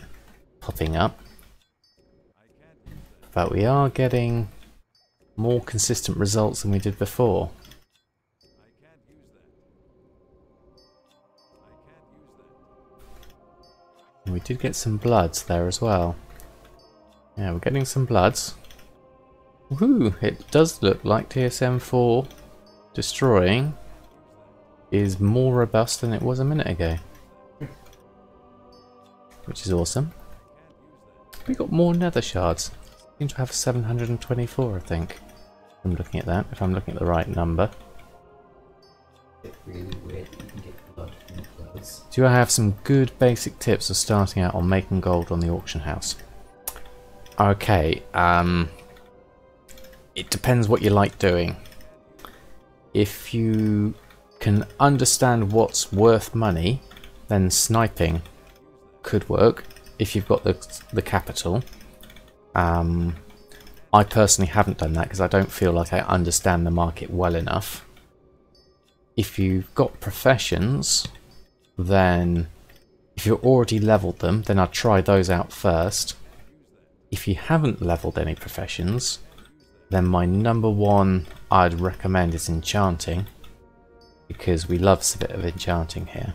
popping up. But we are getting more consistent results than we did before. And we did get some bloods there as well. Yeah, we're getting some bloods. Woohoo! It does look like TSM4 Destroying is more robust than it was a minute ago. Which is awesome. We got more nether shards. Seem to have 724, I think. I'm looking at that, if I'm looking at the right number. It's really weird that you can get blood from clothes. Do I have some good basic tips of starting out on making gold on the auction house? Okay, it depends what you like doing. If you can understand what's worth money, then sniping could work if you've got the capital. I personally haven't done that because I don't feel like I understand the market well enough. If you've got professions, then if you've already leveled them, then I'd try those out first. If you haven't leveled any professions, then my number one I'd recommend is Enchanting, because we love a bit of Enchanting here.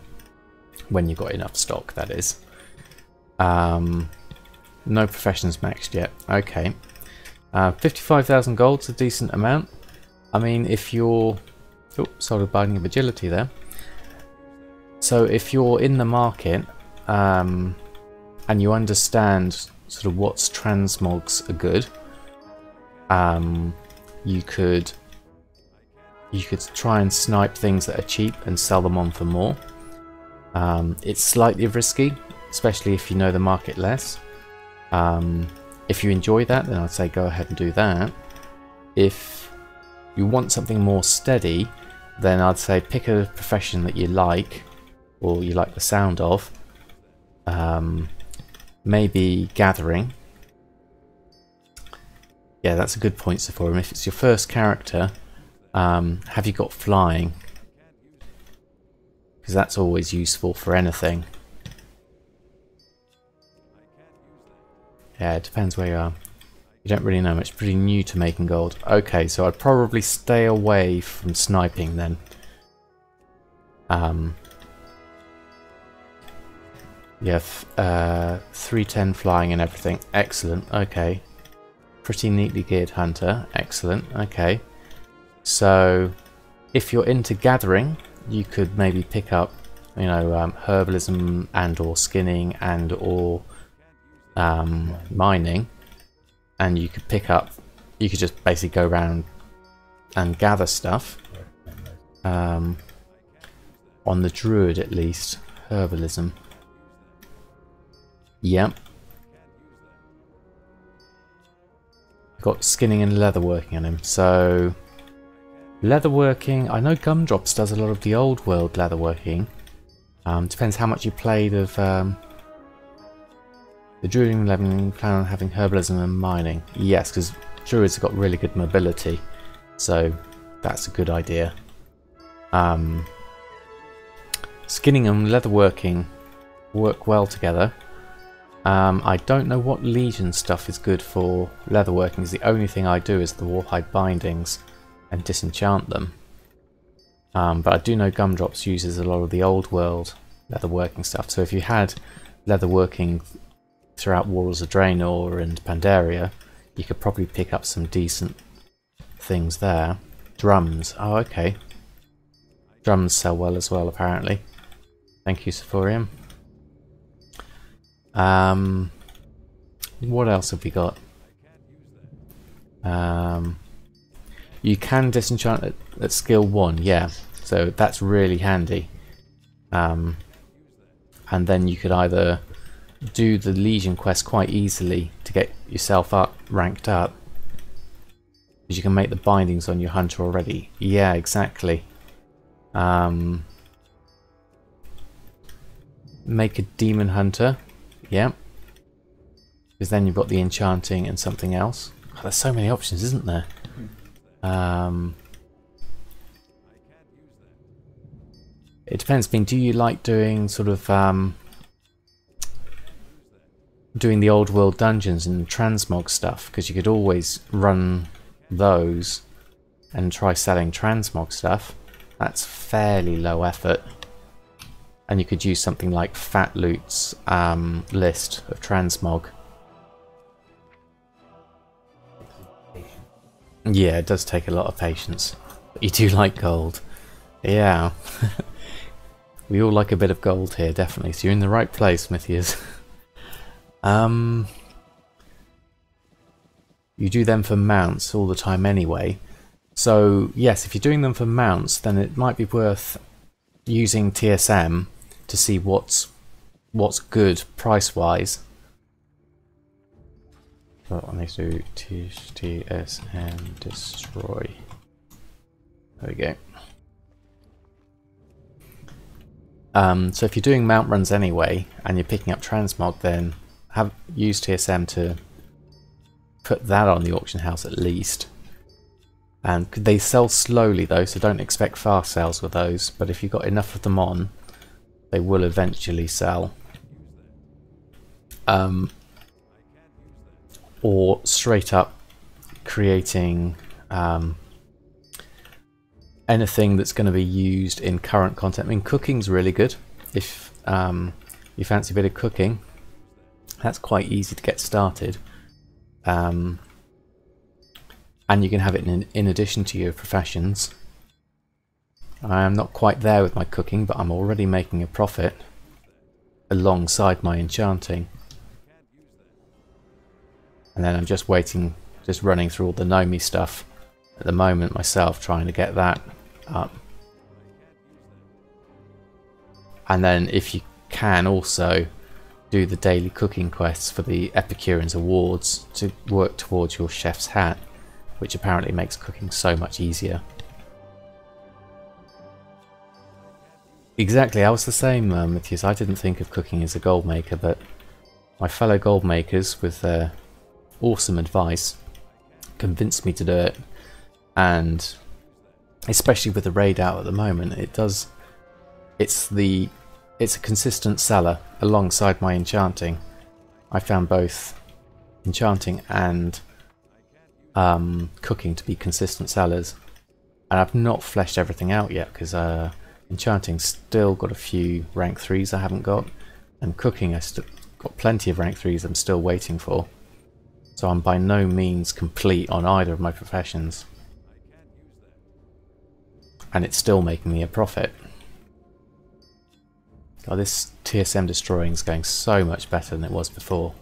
When you've got enough stock, that is. No professions maxed yet. Okay. 55,000 gold's a decent amount. I mean, if you're Oh, solid binding of agility there. So if you're in the market and you understand sort of what's transmogs are good, you could try and snipe things that are cheap and sell them on for more. It's slightly risky, especially if you know the market less. If you enjoy that, then I'd say go ahead and do that. If you want something more steady, then I'd say pick a profession that you like, or you like the sound of. Maybe gathering. Yeah, that's a good point, Sephora. If it's your first character, have you got flying? Because that's always useful for anything. Yeah, it depends where you are. You don't really know much. Pretty new to making gold. Okay, so I'd probably stay away from sniping then. You have 310 flying and everything. Excellent. Okay. Pretty neatly geared hunter. Excellent. Okay. So if you're into gathering, you could maybe pick up, you know, herbalism and or skinning and or mining, and you could pick up, you could just basically go around and gather stuff. On the druid at least, herbalism. Yep. Got skinning and leatherworking on him, so leatherworking, I know Gumdrops does a lot of the old world leatherworking. Depends how much you played of the druid and leveling, plan on having herbalism and mining. Yes, because druids have got really good mobility, so that's a good idea. Skinning and leatherworking work well together. I don't know what legion stuff is good for leatherworking, because the only thing I do is the warhide bindings and disenchant them. But I do know Gumdrops uses a lot of the old world leatherworking stuff, so if you had leatherworking throughout Warriors of Draenor and Pandaria, you could probably pick up some decent things there. Drums. Oh, okay. Drums sell well as well, apparently. Thank you, Sephorium. What else have we got? You can disenchant at skill 1, yeah. So that's really handy. And then you could either do the Legion quest quite easily to get yourself up, ranked up, because you can make the bindings on your hunter already. Yeah, exactly. Make a demon hunter. Yeah. Because then you've got the enchanting and something else. Oh, there's so many options, isn't there? It depends. I mean, do you like doing sort of doing the old world dungeons and transmog stuff? Because you could always run those and try selling transmog stuff. That's fairly low effort. And you could use something like Fat Loot's list of transmog. Yeah, it does take a lot of patience. But you do like gold. Yeah. We all like a bit of gold here, definitely. So you're in the right place, Mythias. You do them for mounts all the time anyway. So yes, if you're doing them for mounts, then it might be worth using TSM to see what's good price-wise. So I need to do TSM destroy. There we go. So if you're doing mount runs anyway, and you're picking up transmog, then use TSM to put that on the auction house at least. And they sell slowly though, so don't expect fast sales with those. But if you've got enough of them on, they will eventually sell. Or straight up creating anything that's going to be used in current content. I mean, cooking's really good. If you fancy a bit of cooking, that's quite easy to get started. And you can have it in addition to your professions. I am not quite there with my cooking, but I'm already making a profit alongside my enchanting. And then I'm just waiting, just running through all the Nomi stuff at the moment myself, trying to get that up. And then if you can also do the daily cooking quests for the Epicureans Awards to work towards your chef's hat, which apparently makes cooking so much easier. Exactly, I was the same, Matthias. I didn't think of cooking as a gold maker, but my fellow gold makers, with their awesome advice, convinced me to do it. And especially with the raid out at the moment, it's a consistent seller alongside my enchanting. I found both enchanting and cooking to be consistent sellers, and I've not fleshed everything out yet because enchanting's still got a few rank 3s I haven't got, and cooking I still got plenty of rank 3s I'm still waiting for. So I'm by no means complete on either of my professions, and it's still making me a profit. God, this TSM destroying is going so much better than it was before.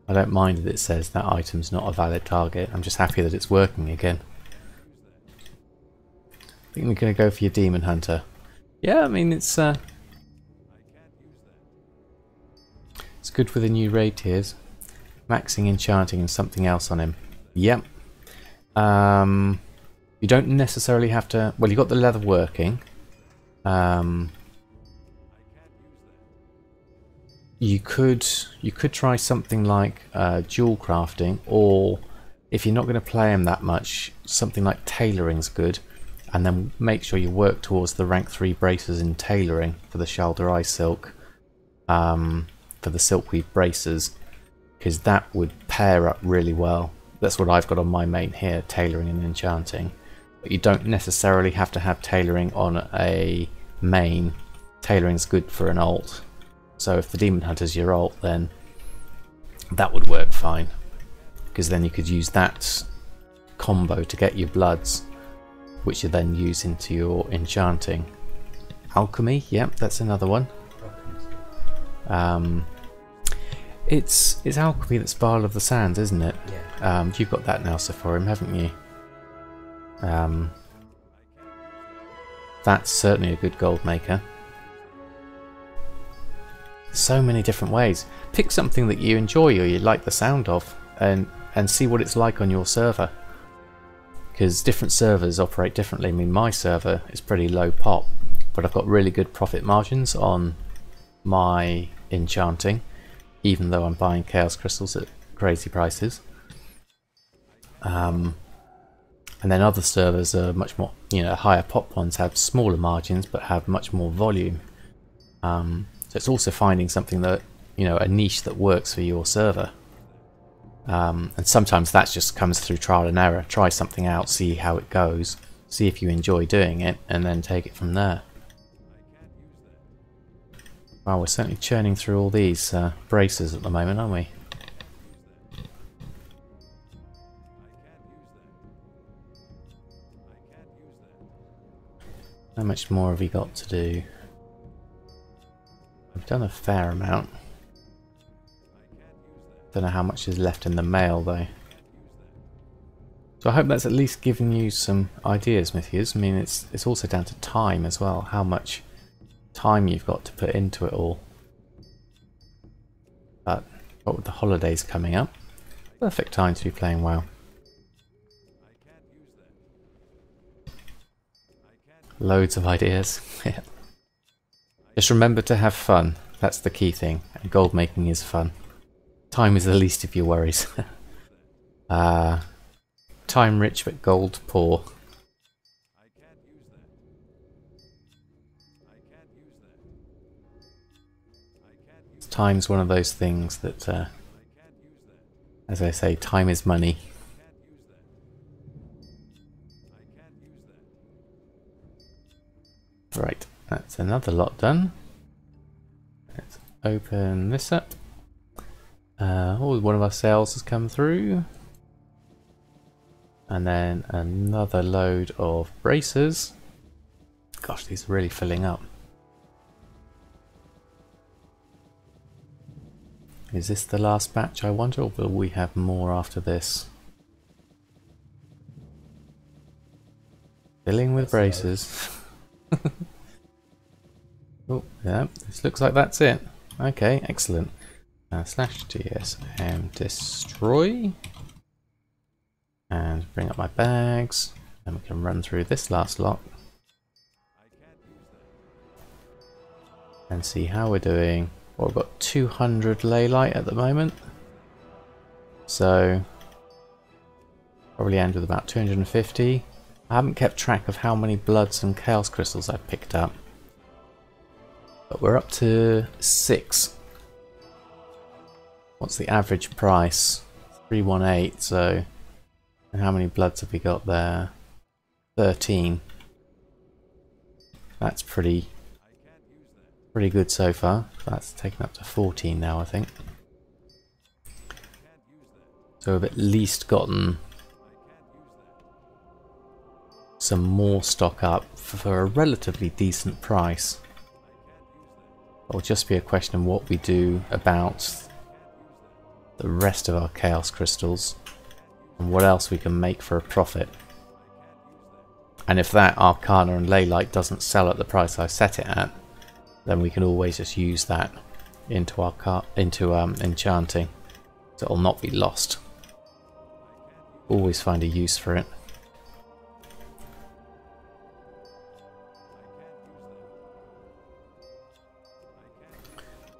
I don't mind that it says that item's not a valid target. I'm just happy that it's working again. I think we're going to go for your Demon Hunter. Yeah, I mean it's good with the new raid tiers. Maxing enchanting and something else on him. Yep. You don't necessarily have to. Well, you got the leather working. You could try something like jewel crafting, or if you're not going to play him that much, something like tailoring's good, and then make sure you work towards the rank 3 braces in tailoring for the shal'dorei silk, for the silkweave braces, because that would pair up really well. That's what I've got on my main here, tailoring and enchanting. But you don't necessarily have to have tailoring on a main. Tailoring's good for an alt. So if the Demon Hunter's your ult, then that would work fine, because then you could use that combo to get your bloods, which you then use into your enchanting. Alchemy, yep, that's another one. It's alchemy that's Bile of the Sands, isn't it? Yeah. You've got that now, Sephorim, haven't you? That's certainly a good gold maker. So many different ways. Pick something that you enjoy or you like the sound of, and see what it's like on your server, because different servers operate differently. I mean, my server is pretty low pop, but I've got really good profit margins on my enchanting, even though I'm buying chaos crystals at crazy prices. And then other servers are much more, higher pop ones have smaller margins but have much more volume. So it's also finding something that, a niche that works for your server. And sometimes that just comes through trial and error. Try something out, see how it goes, see if you enjoy doing it, and then take it from there. Well, we're certainly churning through all these braces at the moment, aren't we? How much more have we got to do? I've done a fair amount. Don't know how much is left in the mail though. So I hope that's at least given you some ideas, Matthias. I mean, it's also down to time as well. How much time you've got to put into it all. But what with the holidays coming up, perfect time to be playing WoW. Loads of ideas. Just remember to have fun. That's the key thing. And gold making is fun. Time is the least of your worries. Time rich but gold poor. Time's one of those things that, as I say, time is money. Right, that's another lot done. Let's open this up. Oh, one of our sales has come through. And then another load of bracers. Gosh, these are really filling up. Is this the last batch, I wonder, or will we have more after this? Filling with braces. Oh, yeah, this looks like that's it. Okay, excellent. Slash DSM destroy. And bring up my bags. And we can run through this last lot. And see how we're doing. Well, we've got 200 leylight at the moment. So, probably end with about 250. I haven't kept track of how many bloods and chaos crystals I've picked up. But we're up to 6. What's the average price? 318, so... And how many bloods have we got there? 13. That's pretty good so far. That's taken up to 14 now, I think. So we've at least gotten some more stock up for a relatively decent price. It'll just be a question of what we do about the rest of our chaos crystals and what else we can make for a profit. And if that Arcana and Leylight doesn't sell at the price I set it at, then we can always just use that into Enchanting, so it'll not be lost. Always find a use for it.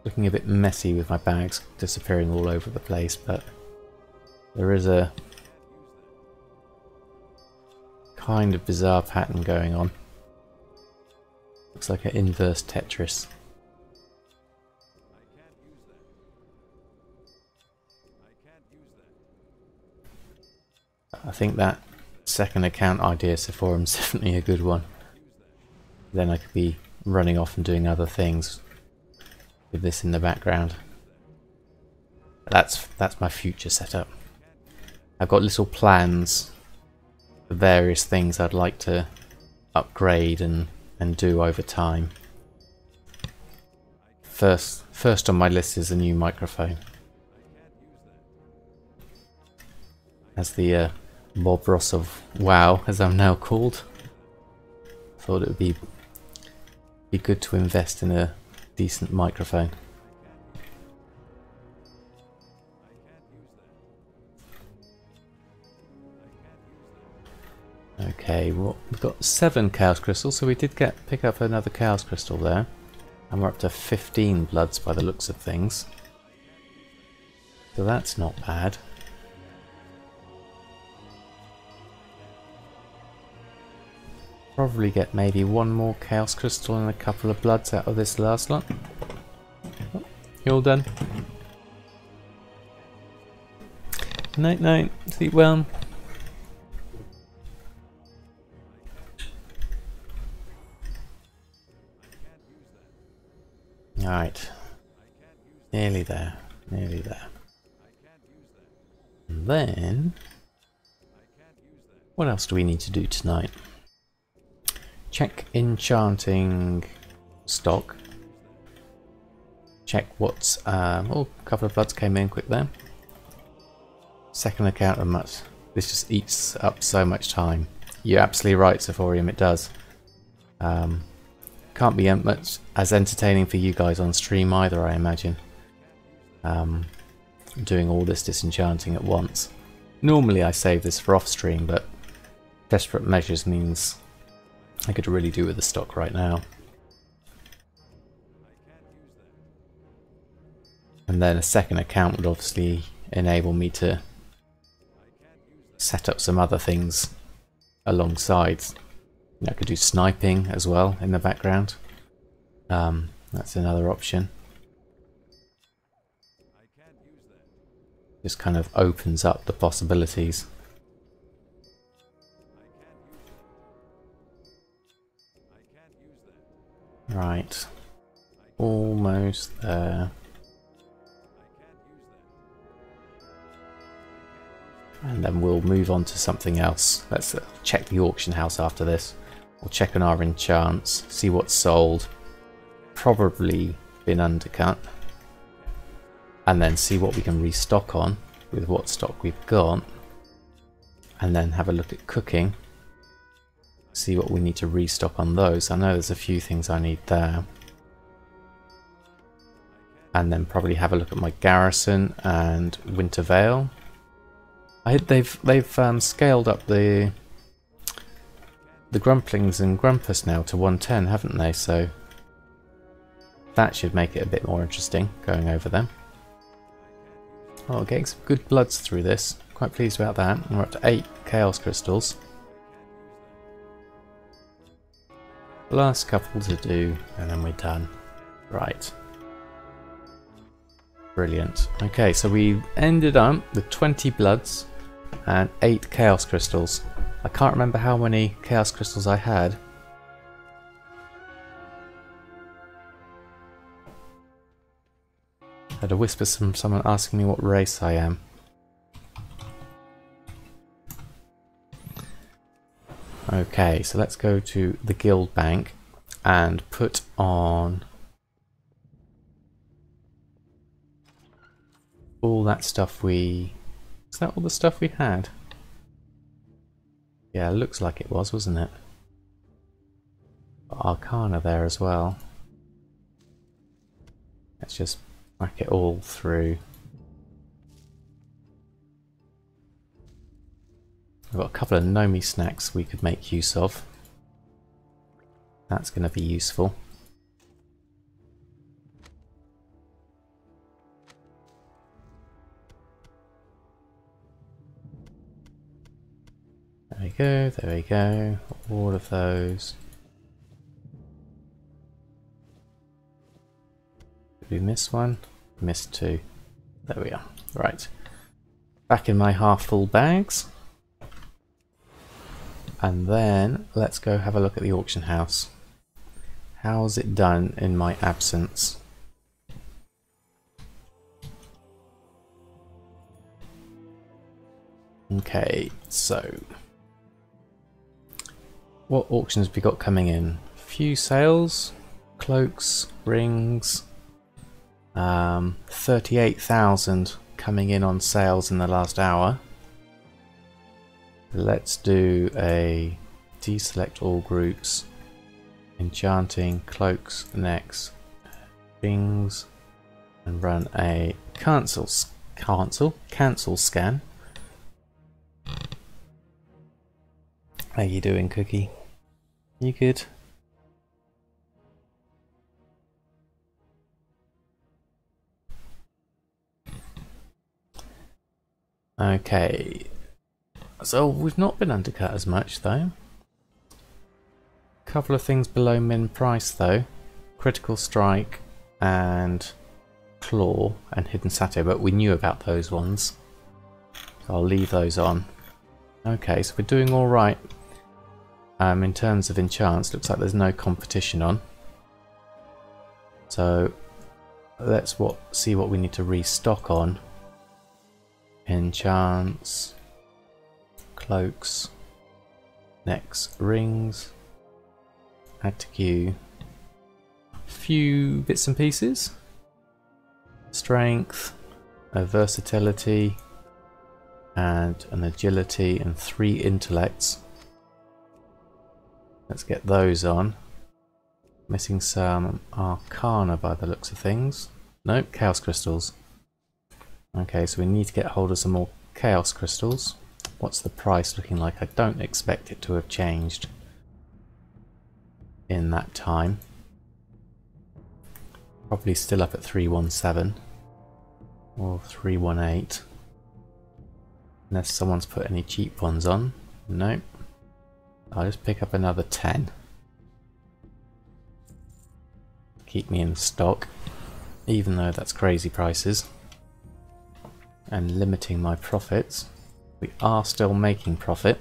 Looking a bit messy with my bags disappearing all over the place, but there is a kind of bizarre pattern going on. Looks like an inverse Tetris. I think that second account idea Sephora is definitely a good one. Then I could be running off and doing other things with this in the background. That's my future setup. I've got little plans for various things I'd like to upgrade and do over time. First on my list is a new microphone. As the Bob Ross of WoW, as I'm now called, thought it would be good to invest in a decent microphone. Okay, well, we've got 7 chaos crystals, so we did pick up another chaos crystal there, and we're up to 15 bloods by the looks of things. So that's not bad. Probably get maybe 1 more chaos crystal and a couple of bloods out of this last lot. Oh, you all done? Night night, sleep well. Alright, nearly there, nearly there. And then, what else do we need to do tonight? Check Enchanting stock. Check what's, oh, a couple of bloods came in quick there. Second account of much. This just eats up so much time. You're absolutely right, Sephorium, it does. Can't be much as entertaining for you guys on stream either, I imagine. Doing all this disenchanting at once. Normally I save this for off stream, but desperate measures means I could really do with the stock right now. And then a second account would obviously enable me to set up some other things alongside. I could do sniping as well in the background. That's another option. Just kind of opens up the possibilities. Right. Almost there. And then we'll move on to something else. Let's check the auction house after this. We'll check on our enchants, see what's sold, probably been undercut, and then see what we can restock on with what stock we've got, and then have a look at cooking, see what we need to restock on those. I know there's a few things I need there. And then probably have a look at my garrison and Winter Vale. They've scaled up the Grumplings and Grumpus now to 110, haven't they? So that should make it a bit more interesting going over them. Oh, getting some good bloods through this. Quite pleased about that. We're up to 8 Chaos Crystals. Last couple to do, and then we're done. Right. Brilliant. Okay, so we ended up with 20 bloods and 8 Chaos Crystals. I can't remember how many Chaos Crystals I had. I had a whisper from someone asking me what race I am. Okay, so let's go to the guild bank and put on all that stuff we... Is that all the stuff we had? Yeah, looks like it was, wasn't it? Got Arcana there as well. Let's just whack it all through. We've got a couple of Nomi snacks we could make use of. That's going to be useful. There we go, there we go. All of those. Did we miss one? Missed 2. There we are. Right. Back in my half full bags. And then let's go have a look at the auction house. How's it done in my absence? Okay, so what auctions have we got coming in? Few sales, cloaks, rings, 38,000 coming in on sales in the last hour. Let's do a deselect all groups, enchanting, cloaks next, rings, and run a cancel scan. How you doing, Cookie? You good? Okay. So we've not been undercut as much though. Couple of things below min price though. Critical Strike and Claw and Hidden Satire, but we knew about those ones. So I'll leave those on. Okay, so we're doing alright. In terms of enchants, looks like there's no competition on. So let's see what we need to restock on. Enchants, cloaks, next rings, add to queue, few bits and pieces, strength, a versatility, and an agility, and 3 intellects. Let's get those on. Missing some Arcana by the looks of things. Nope, Chaos Crystals. Okay, so we need to get hold of some more Chaos Crystals. What's the price looking like? I don't expect it to have changed in that time. Probably still up at 317 or 318. Unless someone's put any cheap ones on. Nope. I'll just pick up another 10. Keep me in stock, even though that's crazy prices. And limiting my profits. We are still making profit.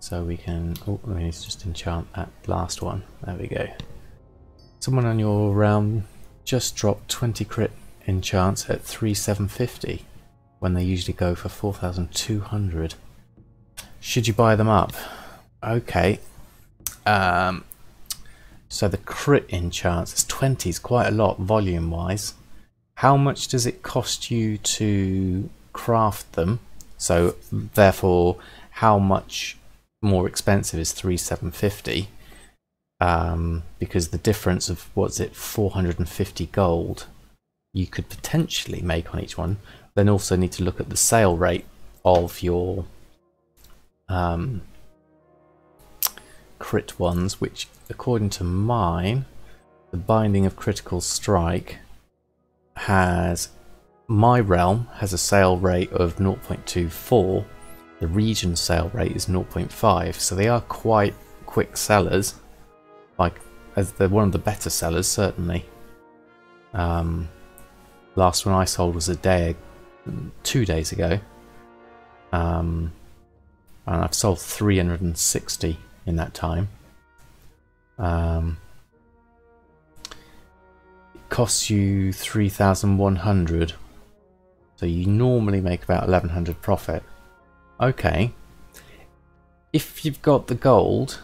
So we can... Oh, let me just enchant that last one. There we go. Someone on your realm just dropped 20 crit enchants at 3,750 when they usually go for 4,200. Should you buy them up? Okay. So the crit enchants, it's 20 is quite a lot volume wise. How much does it cost you to craft them? So therefore, how much more expensive is 3750? Because the difference of, what's it, 450 gold you could potentially make on each one. Then also need to look at the sale rate of your crit ones, which according to mine, the Binding of Critical Strike has, my realm has a sale rate of 0.24, the region sale rate is 0.5, so they are quite quick sellers, like, as they're one of the better sellers certainly. Last one I sold was 2 days ago, and I've sold 360 in that time. It costs you 3,100, so you normally make about 1,100 profit. Okay, if you've got the gold,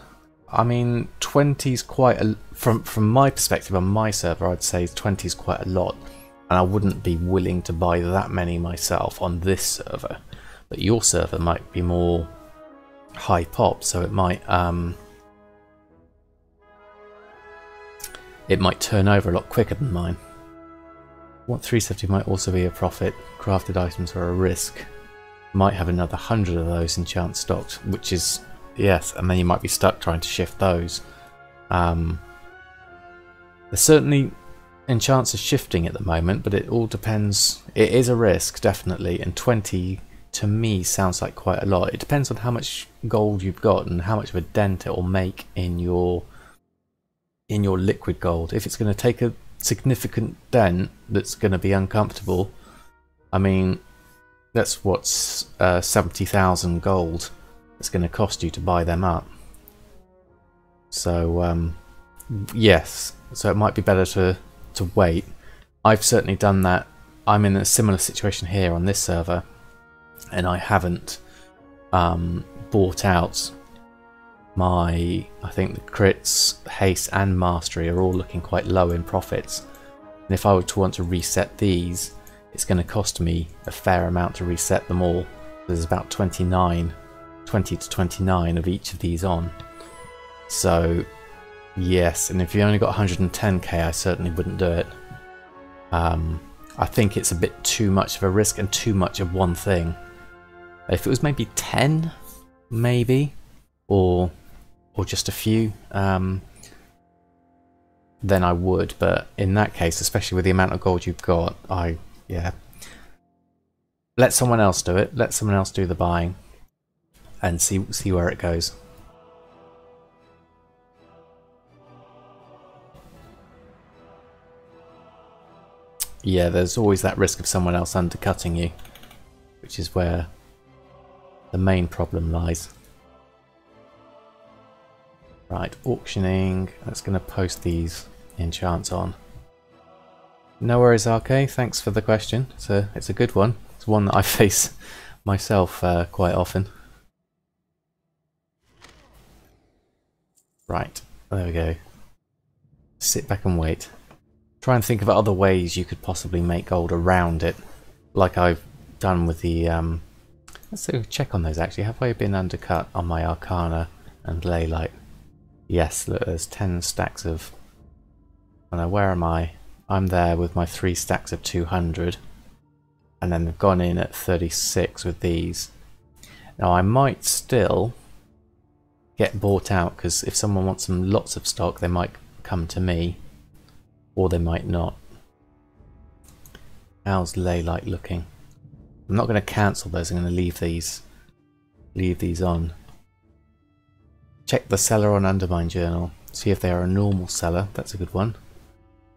I mean 20's quite a, from my perspective on my server, I'd say 20's quite a lot, and I wouldn't be willing to buy that many myself on this server. But your server might be more high pop, so it might turn over a lot quicker than mine. What 370 might also be a profit. Crafted items are a risk. Might have another 100 of those enchant stocked, which is, yes, and then you might be stuck trying to shift those. There's certainly enchants are shifting at the moment, but it all depends. It is a risk, definitely, and 20 to me sounds like quite a lot. It depends on how much gold you've got and how much of a dent it will make in your liquid gold. If it's going to take a significant dent that's going to be uncomfortable, I mean, that's what's 70,000 gold it's going to cost you to buy them up. So yes, so it might be better to wait. I've certainly done that. I'm in a similar situation here on this server, and I haven't bought out my, I think the crits, haste and mastery are all looking quite low in profits, and if I were to want to reset these, it's going to cost me a fair amount to reset them all. There's about 20 to 29 of each of these on, so yes, and if you only got 110k, I certainly wouldn't do it. I think it's a bit too much of a risk and too much of one thing. If it was maybe 10, maybe, or just a few, then I would. But in that case, especially with the amount of gold you've got, yeah, let someone else do it. Let someone else do the buying, and see where it goes. Yeah, there's always that risk of someone else undercutting you, which is where the main problem lies. Right, auctioning. That's going to post these enchants on. No worries, RK. Thanks for the question. It's a good one. It's one that I face myself quite often. Right, there we go. Sit back and wait. Try and think of other ways you could possibly make gold around it, like I've done with the let's do a check on those actually. Have I been undercut on my Arcana and Leylight? Yes, look, there's 10 stacks of, oh no, where am I? I'm there with my 3 stacks of 200, and then they've gone in at 36 with these. Now I might still get bought out, because if someone wants some lots of stock, they might come to me, or they might not. How's Leylight looking? I'm not going to cancel those. I'm going to leave these on. Check the seller on Undermine Journal. See if they are a normal seller. That's a good one.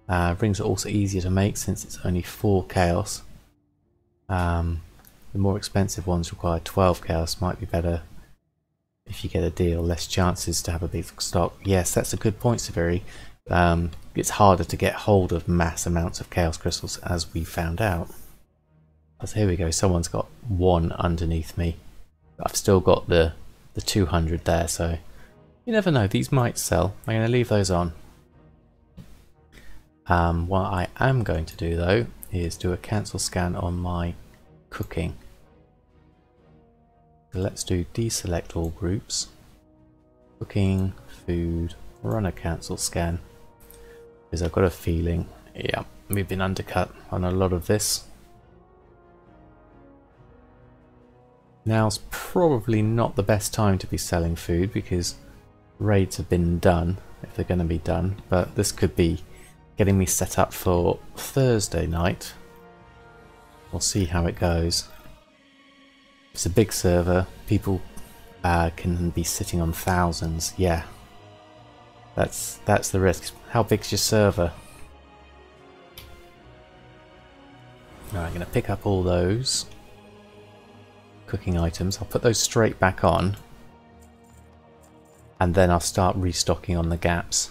Rings are also easier to make since it's only 4 chaos. The more expensive ones require 12 chaos. Might be better if you get a deal. Less chances to have a big stock. Yes, that's a good point, Severi. It's harder to get hold of mass amounts of chaos crystals, as we found out. So here we go, someone's got 1 underneath me. I've still got the the 200 there, so you never know, these might sell. I'm going to leave those on. What I am going to do though is do a cancel scan on my cooking. So let's do deselect all groups, cooking, food, run a cancel scan, because I've got a feeling, yeah, we've been undercut on a lot of this. Now's probably not the best time to be selling food because raids have been done, if they're going to be done, but this could be getting me set up for Thursday night. We'll see how it goes. It's a big server, people can be sitting on thousands, yeah. That's the risk. How big's your server? Now I'm going to pick up all those cooking items. I'll put those straight back on and then I'll start restocking on the gaps.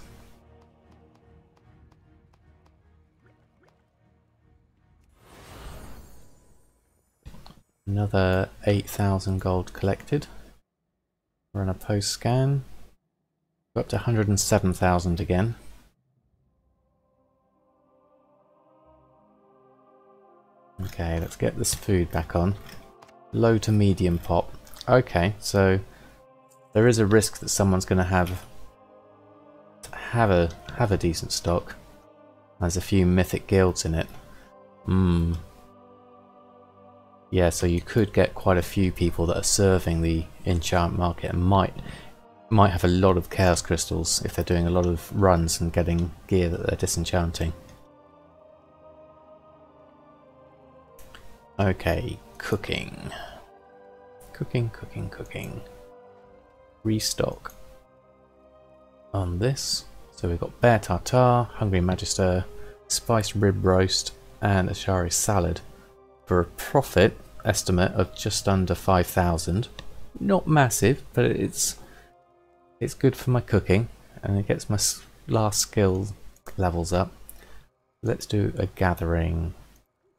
Another 8,000 gold collected. Run a post scan. Go up to 107,000 again. Okay, let's get this food back on. Low to medium pop. Okay, so there is a risk that someone's going to have a decent stock. There's a few mythic guilds in it. Yeah, so you could get quite a few people that are serving the enchant market and might have a lot of chaos crystals if they're doing a lot of runs and getting gear that they're disenchanting. Okay, cooking. Cooking. Restock on this. So we've got bear tartare, hungry magister, spiced rib roast, and a shari salad for a profit estimate of just under 5,000. Not massive, but it's good for my cooking and it gets my last skill levels up. Let's do a gathering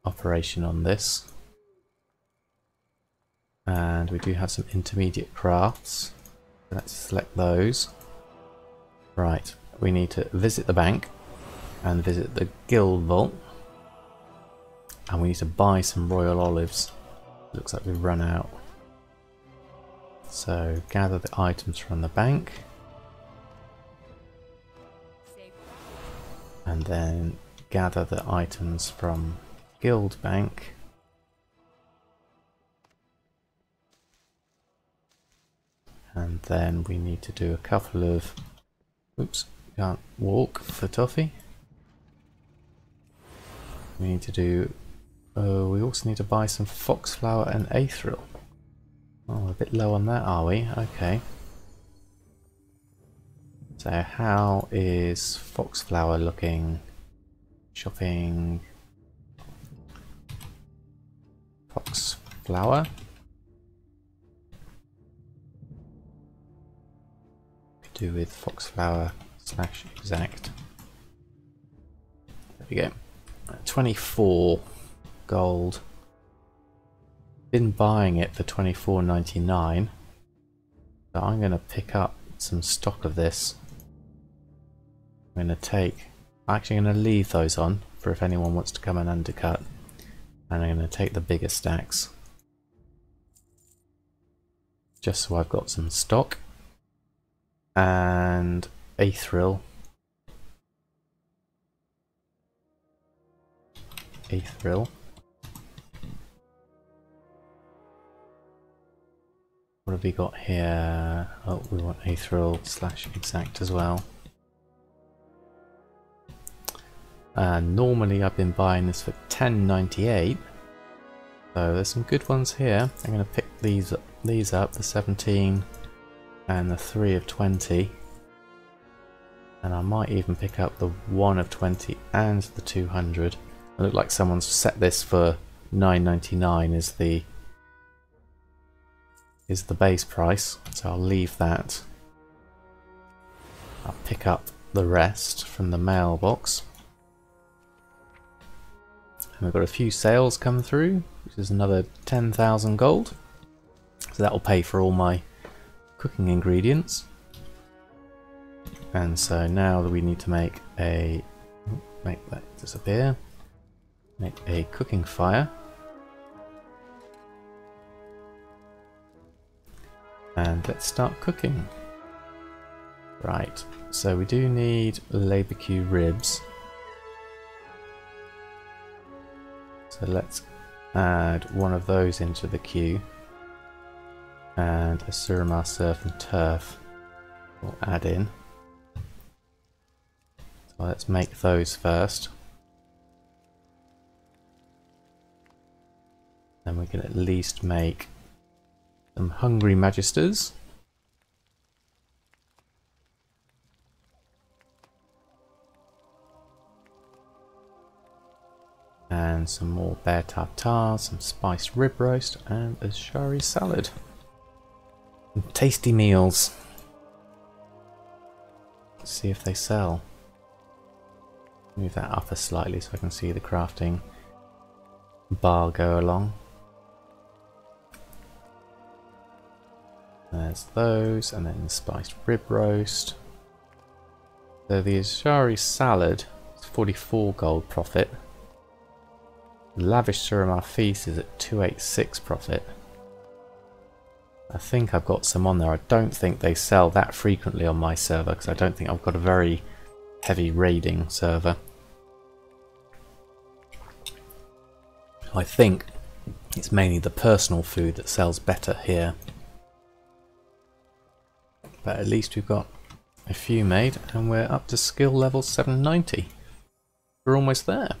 operation on this. And we do have some intermediate crafts. Let's select those. Right, we need to visit the bank and visit the guild vault. And we need to buy some royal olives. Looks like we've run out. So gather the items from the bank. And then gather the items from guild bank. And then we need to do a couple of... Oops, can't walk for toffee. We need to do... we also need to buy some foxflower and aethril. Oh, a bit low on that, are we? Okay. So how is foxflower looking? Shopping... Foxflower. Do with foxflower / exact. There we go. 24 gold. Been buying it for 24.99. So I'm going to pick up some stock of this. I'm going to take... I'm actually going to leave those on for if anyone wants to come and undercut. And I'm going to take the bigger stacks. Just so I've got some stock. And aethril. What have we got here? Oh, we want aethril / exact as well. Normally I've been buying this for 10.98. So there's some good ones here. I'm going to pick these up, the 17 and the 3 of 20. And I might even pick up the 1 of 20 and the 200. It looks like someone's set this for 9.99 is the base price. So I'll leave that. I'll pick up the rest from the mailbox. And we've got a few sales come through, which is another 10,000 gold. So that will pay for all my cooking ingredients. And so now we need to make that disappear. Make a cooking fire. And let's start cooking. Right, so we do need labour queue ribs. So let's add one of those into the queue. And a Suramar surf and turf we'll add in. So let's make those first. Then we can at least make some hungry magisters. And some more bear tartare, some spiced rib roast, and a shal'dorei salad. Some tasty meals. Let's see if they sell. Move that up slightly so I can see the crafting bar go along. There's those, and then the spiced rib roast. So the shal'dorei salad is 44 gold profit. Lavish Suramar feast is at 286 profit. I think I've got some on there. I don't think they sell that frequently on my server because I don't think I've got a very heavy raiding server. I think it's mainly the personal food that sells better here. But at least we've got a few made and we're up to skill level 790. We're almost there.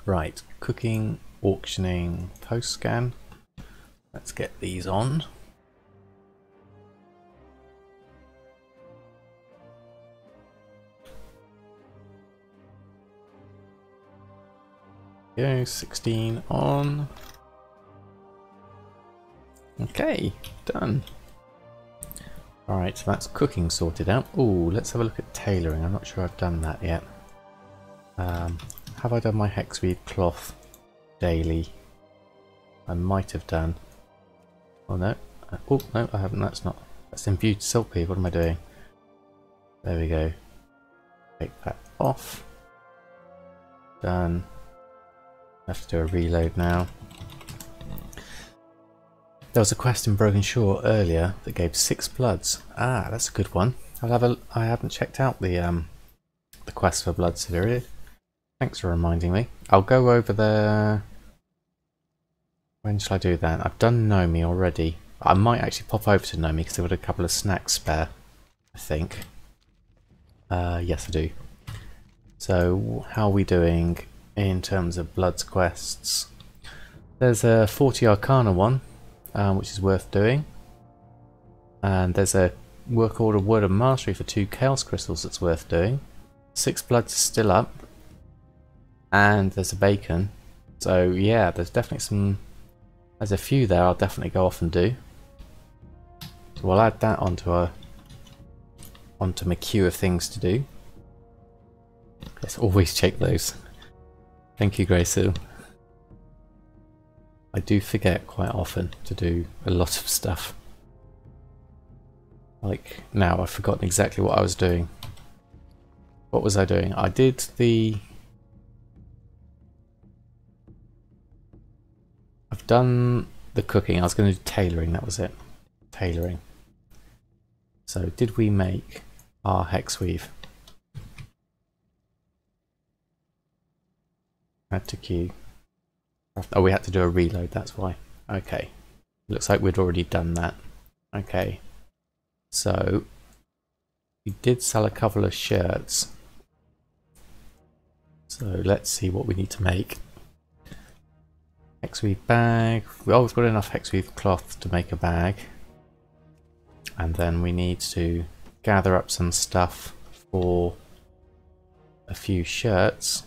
Right, cooking, auctioning, post scan. Let's get these on. Go, 16 on. Okay, done. Alright, so that's cooking sorted out. Ooh, let's have a look at tailoring. I'm not sure I've done that yet. Have I done my hexweave cloth daily? I might have done. Oh no. Oh no, I haven't. That's imbued silk weave. What am I doing? There we go. Take that off. Done. I have to do a reload now. There was a quest in Broken Shore earlier that gave 6 bloods. Ah, that's a good one. I haven't checked out the quest for blood severity. Thanks for reminding me. I'll go over there. When shall I do that? I've done Nomi already. I might actually pop over to Nomi because they've got a couple of snacks spare, I think. Yes, I do. So, how are we doing in terms of Bloods quests? There's a 40 Arcana one, which is worth doing. And there's a work order Word of Mastery for 2 Chaos Crystals that's worth doing. 6 Bloods is still up. And there's a bacon. So yeah, there's definitely there's a few there I'll definitely go off and do. So we'll add that onto my queue of things to do. Let's always check those. Thank you, Gracehill. I do forget quite often to do a lot of stuff. Like now I've forgotten exactly what I was doing. What was I doing? I did the... I've done the cooking. I was going to do tailoring, that was it. Tailoring. So did we make our hex weave? Add to queue. Oh, we had to do a reload, that's why. Okay. Looks like we'd already done that. Okay. So we did sell a couple of shirts. So let's see what we need to make. Hexweave bag. Well, we've got enough hexweave cloth to make a bag. And then we need to gather up some stuff for a few shirts,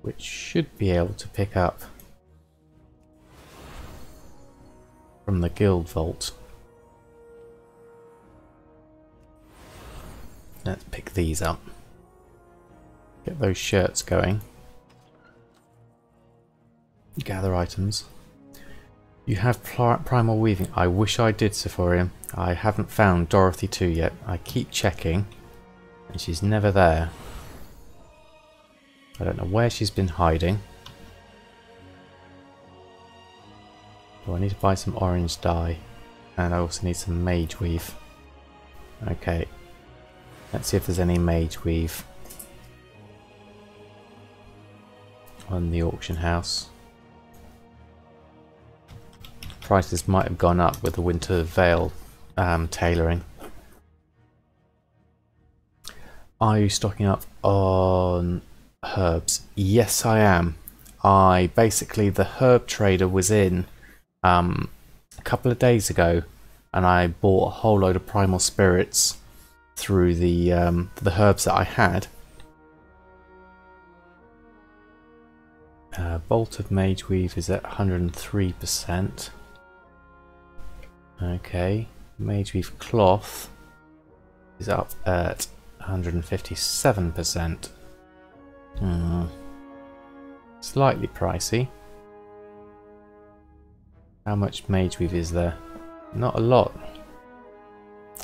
which should be able to pick up from the guild vault. Let's pick these up. Get those shirts going. Gather items. You have primal weaving. I wish I did, Sephorium. I haven't found Dorothy 2 yet. I keep checking and she's never there. I don't know where she's been hiding. Oh, I need to buy some orange dye. And I also need some mage weave. Okay. Let's see if there's any mage weave on the auction house. Prices might have gone up with the Winter Veil tailoring. Are you stocking up on herbs? Yes, I am. Basically, the herb trader was in a couple of days ago, and I bought a whole load of primal spirits through the herbs that I had. Bolt of Mage Weave is at 103%. Okay, Mage Weave Cloth is up at 157%. Slightly pricey. How much Mage Weave is there? Not a lot.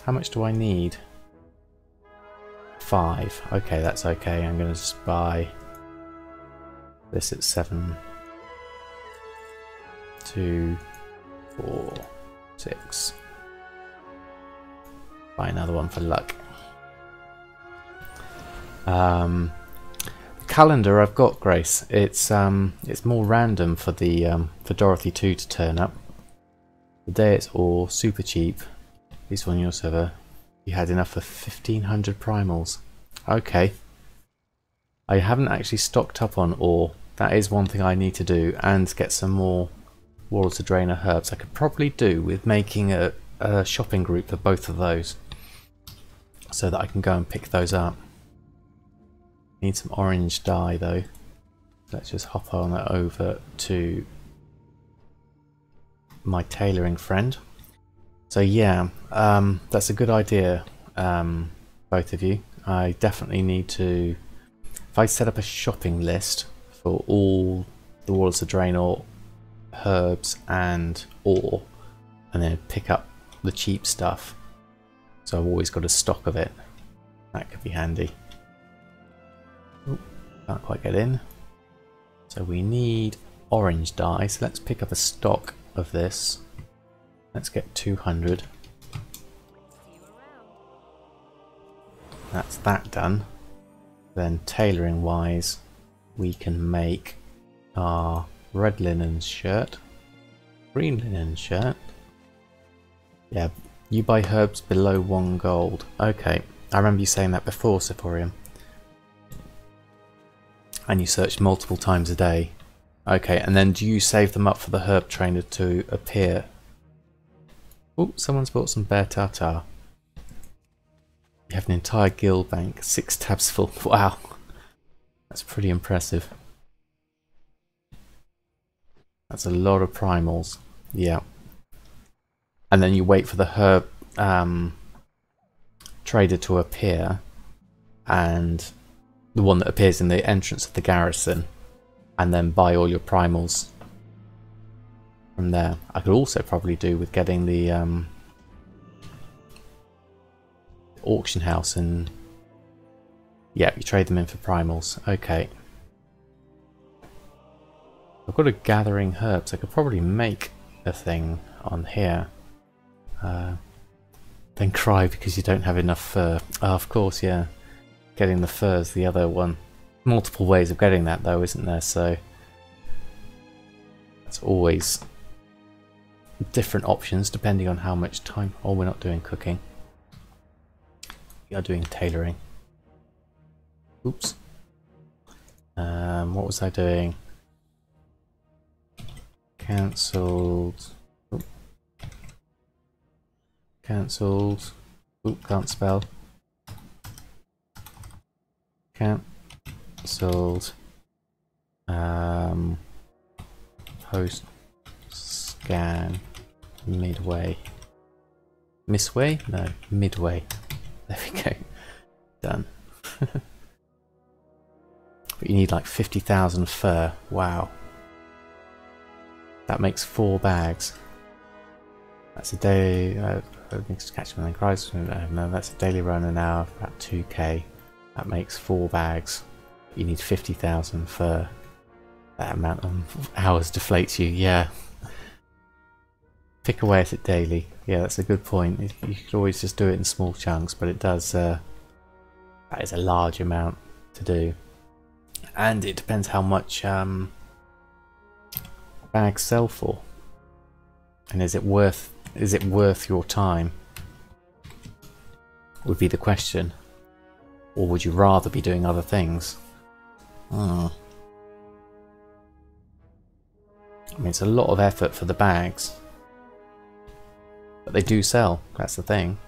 How much do I need? 5. Okay, that's okay. I'm going to just buy this at 7. 2, 4, 6. Buy another one for luck. The calendar I've got, Grace. It's more random for the for Dorothy 2 to turn up. The day it's all super cheap. At least on your server, you had enough for 1500 primals. Okay. I haven't actually stocked up on ore. That is one thing I need to do, and get some more Warlords of Draenor herbs. I could probably do with making a shopping group for both of those, so that I can go and pick those up. Need some orange dye though. Let's just hop on it over to my tailoring friend. So yeah, that's a good idea, both of you. I definitely need to, if I set up a shopping list for all the Warlords of Draenor herbs and ore, and then pick up the cheap stuff, so I've always got a stock of it. That could be handy. Ooh, can't quite get in. So we need orange dye, so let's pick up a stock of this. Let's get 200. That's that done. Then tailoring wise, we can make our red linen shirt, green linen shirt. Yeah, you buy herbs below 1 gold. Okay, I remember you saying that before, Sephorium. And you search multiple times a day. Okay, and then do you save them up for the herb trainer to appear? Oh, someone's bought some bear tartar. You have an entire guild bank, 6 tabs full. Wow, that's pretty impressive. That's a lot of primals. Yeah. And then you wait for the herb trader to appear, and the one that appears in the entrance of the garrison, and then buy all your primals from there. I could also probably do with getting the auction house, and yeah, you trade them in for primals. Okay. I've got a gathering herbs. I could probably make a thing on here. Then cry because you don't have enough fur. Oh, of course, yeah. Getting the fur is the other one. Multiple ways of getting that though, isn't there? So that's always different options depending on how much time. Oh, we're not doing cooking. We are doing tailoring. Oops. What was I doing? Cancelled. Oop. Cancelled. Oop, can't spell. Cancelled. Post scan midway. Missway? No, midway. There we go. Done. But you need like 50,000 fur. Wow. That makes 4 bags. That's a day. Next catchment and cries. No, that's a daily run an hour, about 2k. That makes 4 bags. You need 50,000 for that amount of hours. Deflates you. Yeah. Pick away at it daily. Yeah, that's a good point. You could always just do it in small chunks, but it does. That is a large amount to do, and it depends how much bags sell for, and is it worth your time? Would be the question, or would you rather be doing other things? I mean, it's a lot of effort for the bags. But they do sell, that's the thing.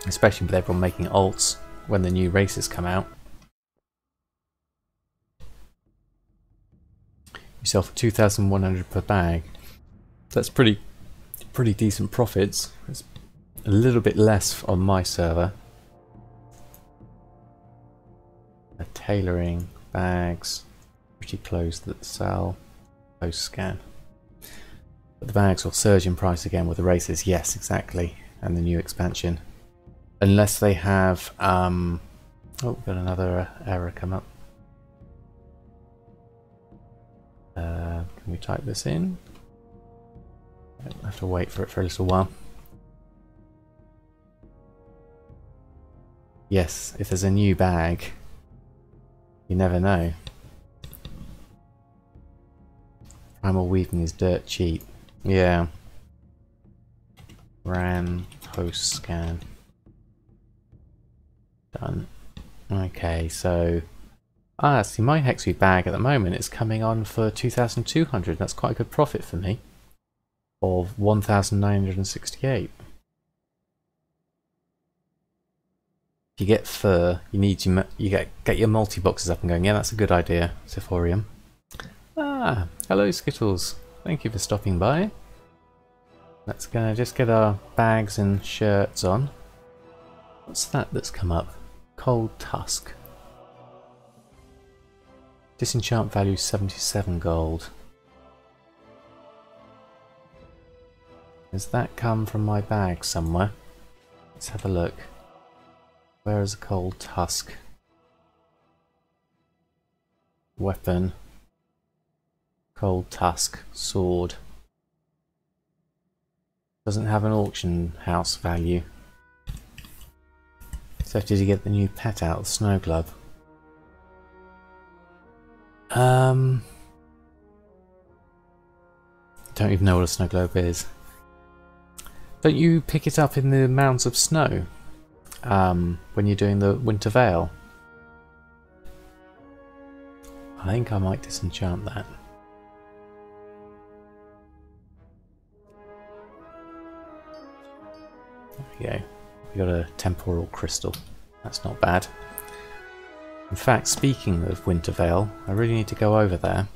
Especially with everyone making alts when the new races come out. You sell for 2,100 per bag. That's pretty decent profits. It's a little bit less on my server. Tailoring, bags, pretty clothes that sell, post scan. But the bags will surge in price again with the races, yes, exactly, and the new expansion. Unless they have, oh, we've got another error come up. Can we type this in? I'll have to wait for it for a little while. Yes, if there's a new bag, you never know. Primal weaving is dirt cheap. Yeah. Ran, post scan. Done. Okay, so see, my Hexweed bag at the moment is coming on for 2,200. That's quite a good profit for me. Of 1,968. If you get fur, you need to get your multi boxes up and going. Yeah, that's a good idea, Sephorium. Hello Skittles. Thank you for stopping by. Let's just get our bags and shirts on. What's that that's come up? Cold Tusk. Disenchant value 77 gold. Does that come from my bag somewhere? Let's have a look. Where is a Cold Tusk? Weapon. Cold Tusk. Sword. Doesn't have an auction house value. So did you get the new pet out, the Snow Glove? Don't even know what a snow globe is. Don't you pick it up in the mounds of snow when you're doing the Winter Veil? I think I might disenchant that. There we go. We got a temporal crystal. That's not bad. In fact, speaking of Winter Veil, I really need to go over there.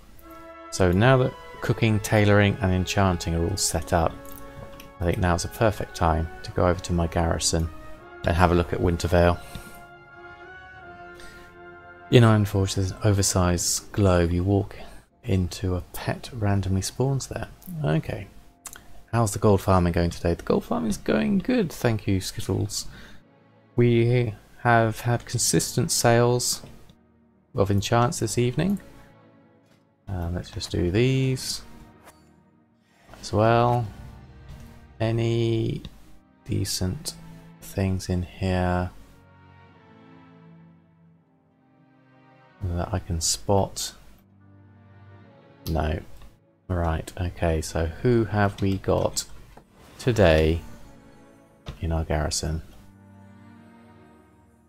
So now that cooking, tailoring and enchanting are all set up, I think now's a perfect time to go over to my garrison and have a look at Winter Veil. In Ironforge there's an oversized globe. You walk into a pet randomly spawns there. Okay. How's the gold farming going today? The gold farming is going good, thank you Skittles. We have had consistent sales of enchants this evening. Let's just do these as well. Any decent things in here that I can spot? No. Right, okay, so who have we got today in our garrison?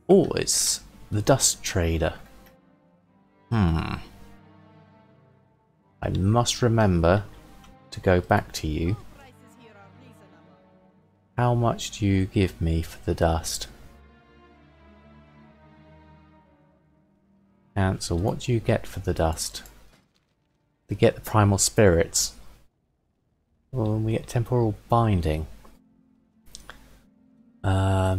Oh, it's the Dust Trader. I must remember to go back to you. How much do you give me for the dust? Cancel. What do you get for the dust? We get the primal spirits. Well, we get temporal binding.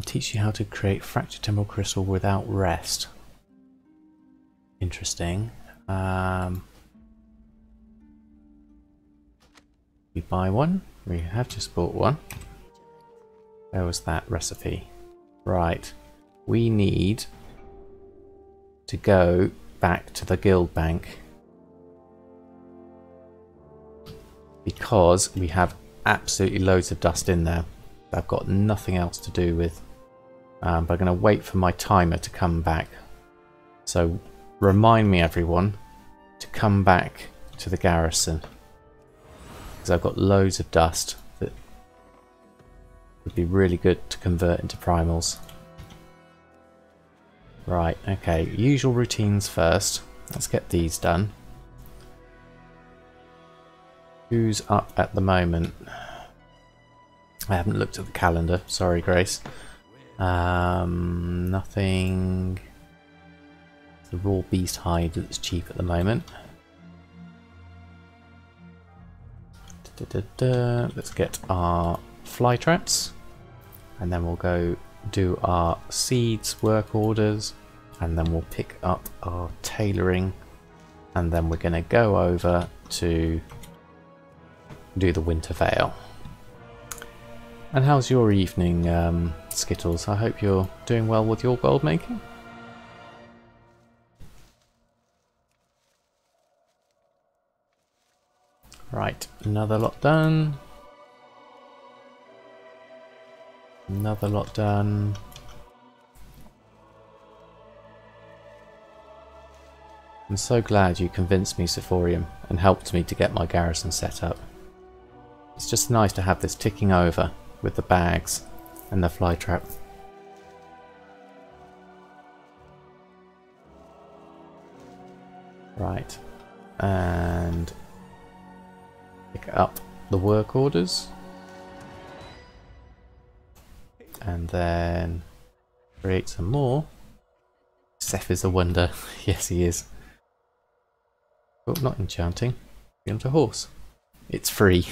Teach you how to create fractured temporal crystal without rest. Interesting. We buy one. We have just bought one. Where was that recipe? Right. We need to go back to the guild bank because we have absolutely loads of dust in there. I've got nothing else to do with. But I'm going to wait for my timer to come back. So remind me, everyone, to come back to the garrison because I've got loads of dust that would be really good to convert into primals. Right, okay, usual routines first. Let's get these done. Who's up at the moment? I haven't looked at the calendar. Sorry, Grace. Nothing. The raw beast hide that's cheap at the moment. Let's get our fly traps, and then we'll go do our seeds work orders, and then we'll pick up our tailoring, and then we're going to go over to do the winter veil. And how's your evening, Skittles? I hope you're doing well with your gold making. Right, another lot done. Another lot done. I'm so glad you convinced me, Sephorium, and helped me to get my garrison set up. It's just nice to have this ticking over with the bags and the fly trap. Right, and pick up the work orders, and then create some more. Seth is a wonder. Yes, he is. Oh, not enchanting. Get onto a horse. It's free.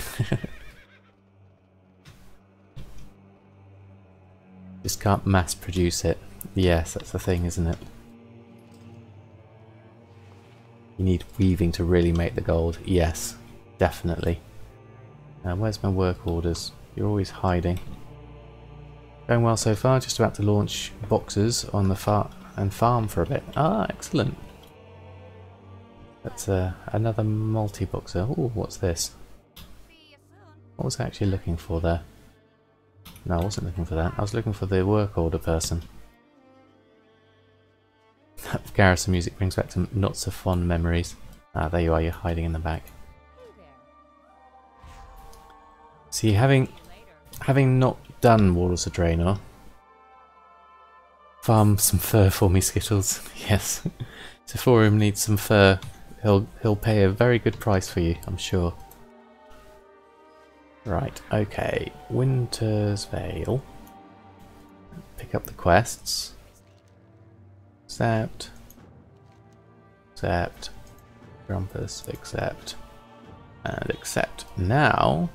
Just can't mass produce it. Yes, that's the thing, isn't it? You need weaving to really make the gold. Yes, definitely. Where's my work orders? You're always hiding. Going well so far. Just about to launch boxes on the farm for a bit. Ah, excellent. That's another multi-boxer. Oh, what's this? What was I actually looking for there? No, I wasn't looking for that. I was looking for the work order person. That garrison music brings back some not so fond memories. Ah, there you are. You're hiding in the back. See, having not done Warlords of Draenor, farm some fur for me, Skittles. Yes, Sephorium needs some fur. He'll pay a very good price for you, I'm sure. Right, okay. Winter's Veil. Pick up the quests. Accept. Accept. Grumpus, accept. And accept. Now,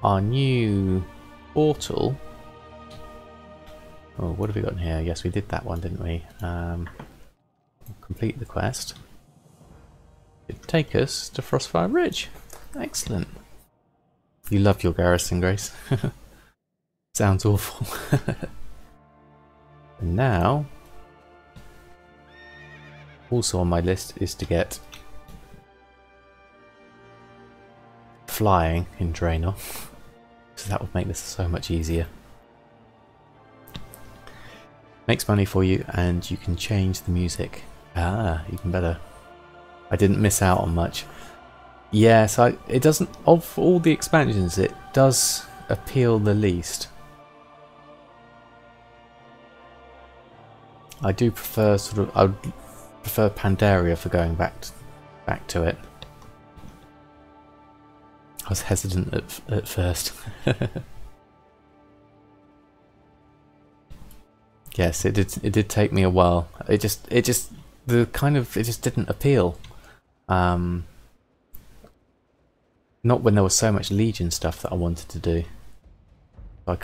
our new portal. Oh, what have we got in here? Yes, we did that one, didn't we? Complete the quest. It'd take us to Frostfire Ridge. Excellent. You love your garrison, Grace. Sounds awful. And now, also on my list is to get flying in Draenor. So that would make this so much easier. Makes money for you and you can change the music. Ah, even better. I didn't miss out on much. Yes, it doesn't, of all the expansions, it does appeal the least. I do prefer I would prefer Pandaria for going back to it. I was hesitant at first. Yes, it did take me a while. It just didn't appeal. Not when there was so much Legion stuff that I wanted to do. I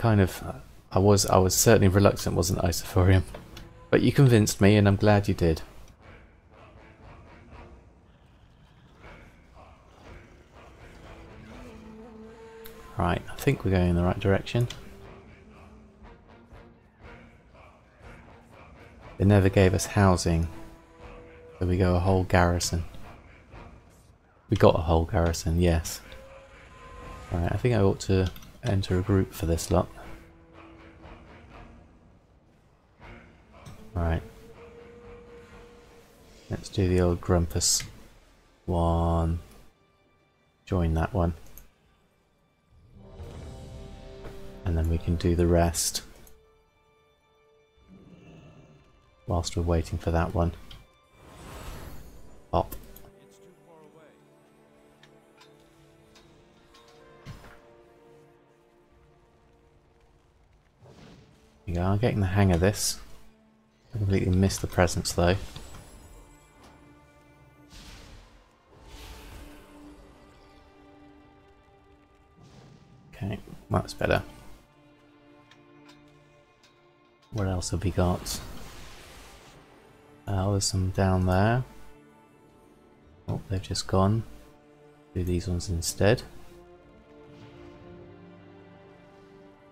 was certainly reluctant, wasn't I, Sephorium? But you convinced me, and I'm glad you did. think we're going in the right direction. They never gave us housing, so we go a whole garrison. We got a whole garrison, yes. Alright, I think I ought to enter a group for this lot. Alright. Let's do the old Grumpus one. Join that one. And then we can do the rest whilst we're waiting for that one. Pop. There you go, I'm getting the hang of this. I completely missed the presents though. Okay, that's better. What else have we got? There's some down there. Oh, they've just gone. Do these ones instead.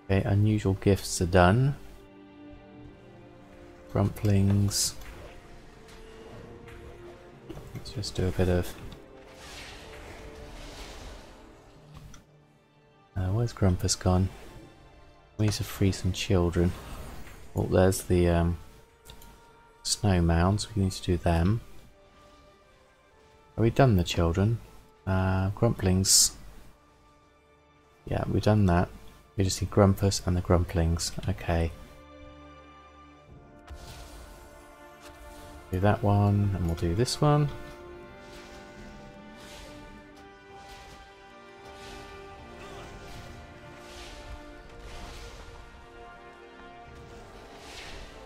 Okay, unusual gifts are done. Grumplings. Let's just do a bit of... where's Grumpus gone? We need to free some children. Oh, there's the snow mounds. We need to do them. Have we done the children? Grumplings. Yeah, we've done that. We just need Grumpus and the Grumplings. Okay. Do that one, and we'll do this one.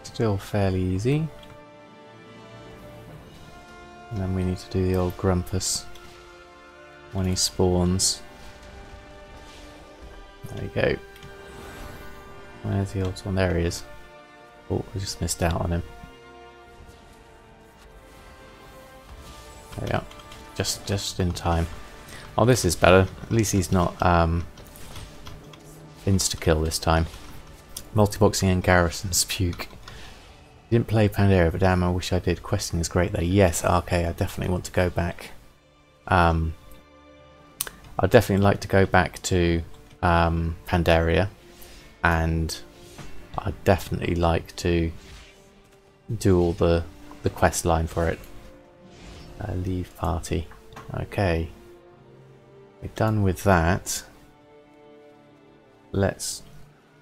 Still fairly easy. And then we need to do the old Grumpus when he spawns. There we go. Where's the old one? There he is. Oh, we just missed out on him. There we are. Just in time. Oh, this is better. At least he's not insta-kill this time. Multiboxing and garrisons puke. Didn't play Pandaria, but damn, I wish I did. Questing is great though. Yes, okay, I definitely want to go back. I'd definitely like to go back to Pandaria, and I'd definitely like to do all the quest line for it. Leave party. Okay, we're done with that. Let's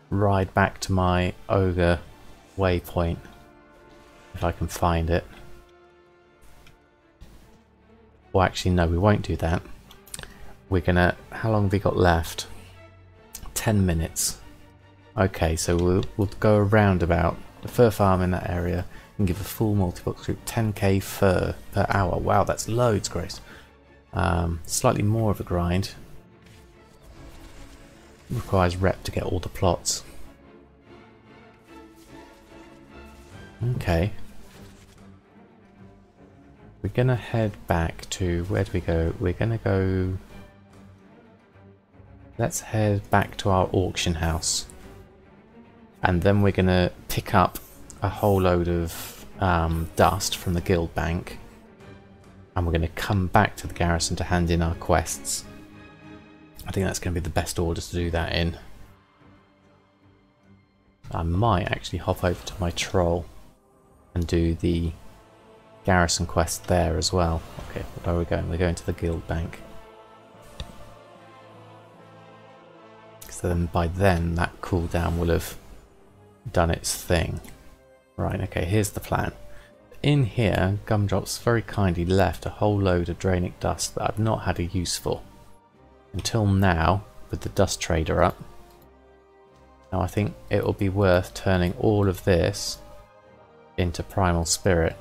ride back to my ogre waypoint. If I can find it. Well, actually, no, we won't do that. We're gonna... How long have we got left? 10 minutes. Okay, so we'll go around about the fur farm in that area and give a full multi-box group 10k fur per hour. Wow, that's loads, Grace. Slightly more of a grind. Requires rep to get all the plots. Okay. We're gonna head back to, where do we go? We're gonna go, let's head back to our auction house. And then we're gonna pick up a whole load of dust from the guild bank. And we're gonna come back to the garrison to hand in our quests. I think that's gonna be the best order to do that in. I might actually hop over to my troll and do the garrison quest there as well. Okay, where are we going? We're going to the guild bank. So then by then that cooldown will have done its thing. Right, okay, here's the plan. In here, Gumdrops very kindly left a whole load of Drainic dust that I've not had a use for. Until now, with the dust trader up. Now I think it will be worth turning all of this into Primal Spirit.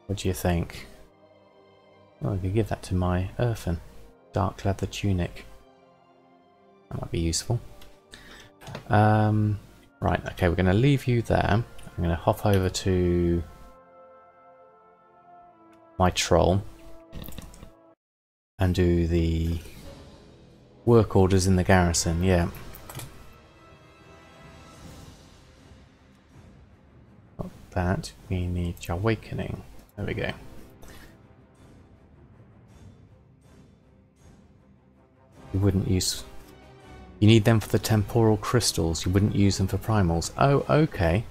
What do you think? Well, I could give that to my Earthen. Dark leather tunic. That might be useful. Right, okay, we're going to leave you there. I'm going to hop over to my troll. and do the work orders in the garrison, yeah. Not that, we need awakening. There we go. You wouldn't use... You need them for the temporal crystals, you wouldn't use them for primals. Oh, okay.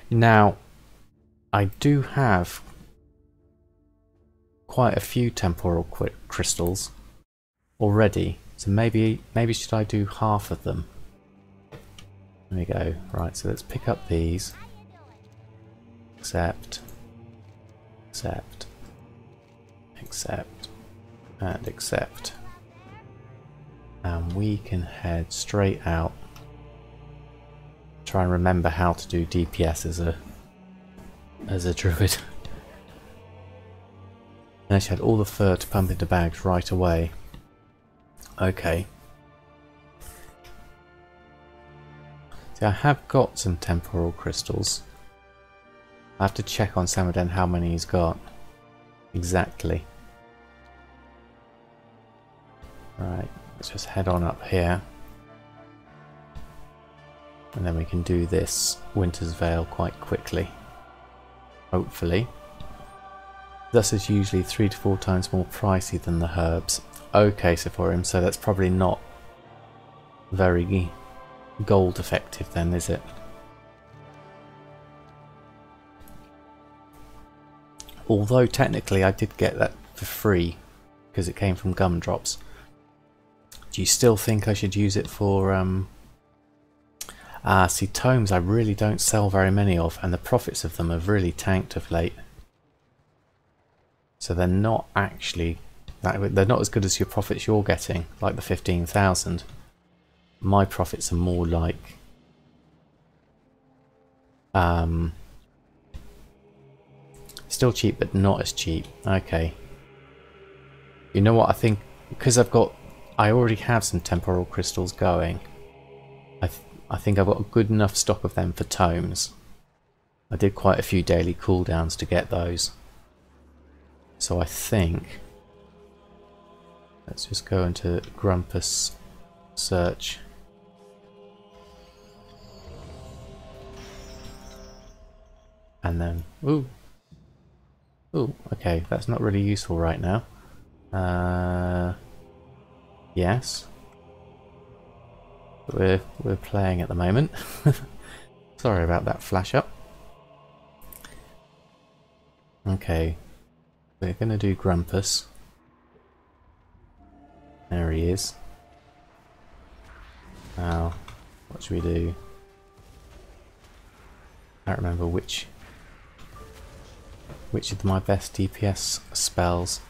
Now, I do have quite a few temporal crystals already, so maybe should I do half of them? There we go. Right, so let's pick up these. Accept. Accept. Accept. And accept. And we can head straight out. Try and remember how to do DPS as a druid. And she had all the fur to pump into bags right away. Okay. See, I have got some temporal crystals. I have to check on Samadan how many he's got. Exactly. Right, let's just head on up here. And then we can do this Winter's Veil quite quickly. Hopefully. This is usually 3 to 4 times more pricey than the herbs. Okay, so for him, so that's probably not very gold effective then, is it? Although technically I did get that for free because it came from gumdrops. Do you still think I should use it for see, tomes I really don't sell very many of, and the profits of them have really tanked of late. So they're not actually they're not as good as your profits you're getting, like the 15,000. My profits are more like still cheap but not as cheap. Okay. You know what, I think because I already have some temporal crystals going. I think I've got a good enough stock of them for tomes. I did quite a few daily cooldowns to get those. So I think... Let's just go into Grumpus search. And then... Ooh! Ooh, okay, that's not really useful right now. Yes. We're playing at the moment. Sorry about that flash up. Okay, we're gonna do Grumpus. There he is. Now, what should we do? I don't remember which of my best DPS spells.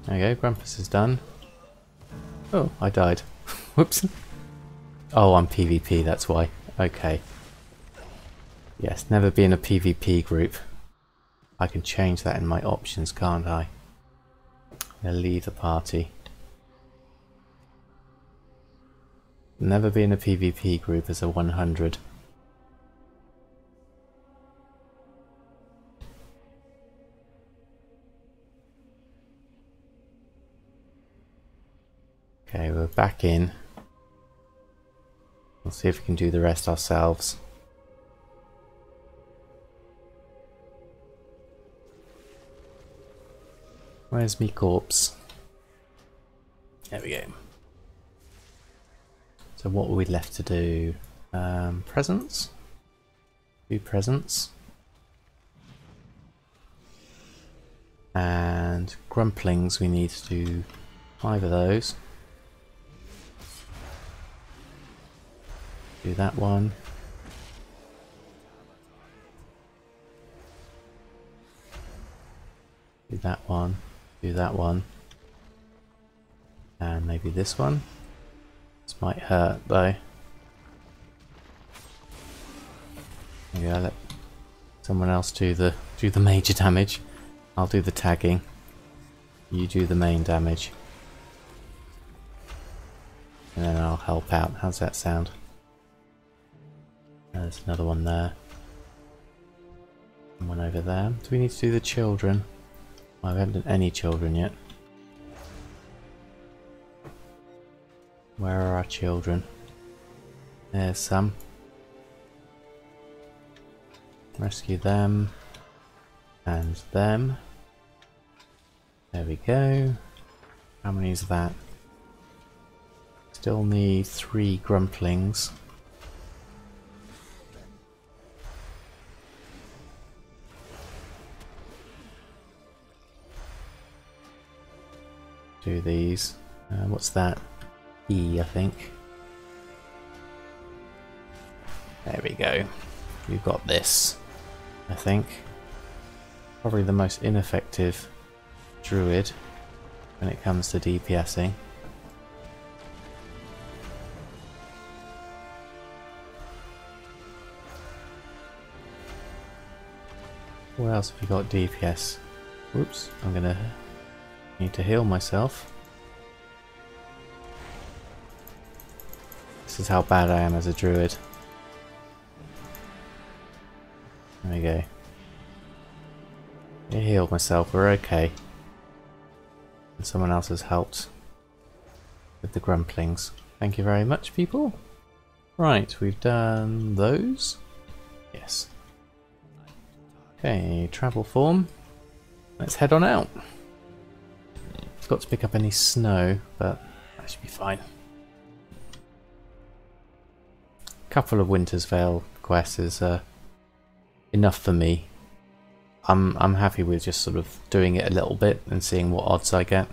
There we go, Grumpus is done. Oh, I died. Whoops. Oh, I'm PvP, that's why. Okay. Yes, never been a PvP group. I can change that in my options, can't I? I'm gonna leave the party. Never been a PvP group as a 100. Okay, we're back in. We'll see if we can do the rest ourselves. Where's me corpse? There we go. So what were we left to do? Presents? Do presents. And grumplings, we need to do 5 of those. Do that one. Do that one. Do that one. And maybe this one. This might hurt though. Maybe I'll let someone else do the major damage. I'll do the tagging. You do the main damage. And then I'll help out. How's that sound? There's another one there. one over there. Do we need to do the children? I haven't done any children yet. Where are our children? There's some. Rescue them. And them. There we go. How many is that? Still need 3 grumplings. Do these. What's that? E, I think. There we go. We've got this, I think. Probably the most ineffective druid when it comes to DPSing. What else have we got DPS? Whoops, I'm gonna need to heal myself. This is how bad I am as a druid. There we go. I healed myself, we're okay. And someone else has helped with the grumplings. Thank you very much, people. Right, we've done those. Yes. Okay, travel form. Let's head on out. Got to pick up any snow, but that should be fine. Couple of Winter's Veil quests is enough for me. I'm happy with just sort of doing it a little bit and seeing what odds I get.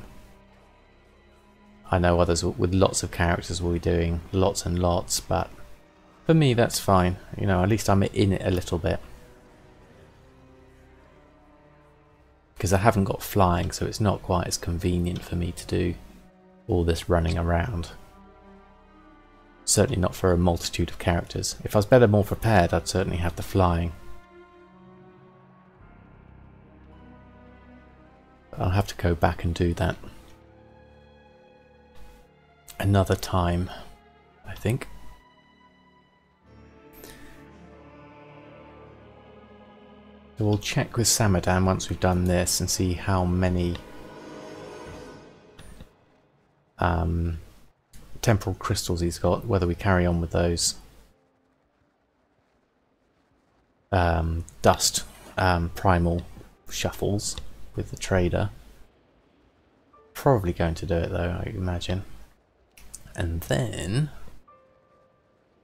I know others with lots of characters will be doing lots and lots, but for me that's fine. You know, at least I'm in it a little bit. Because I haven't got flying, so it's not quite as convenient for me to do all this running around. Certainly not for a multitude of characters. If I was better, more prepared, I'd certainly have the flying. I'll have to go back and do that another time, I think. So we'll check with Samadan once we've done this and see how many temporal crystals he's got, whether we carry on with those dust primal shuffles with the trader. Probably going to do it though, I imagine. And then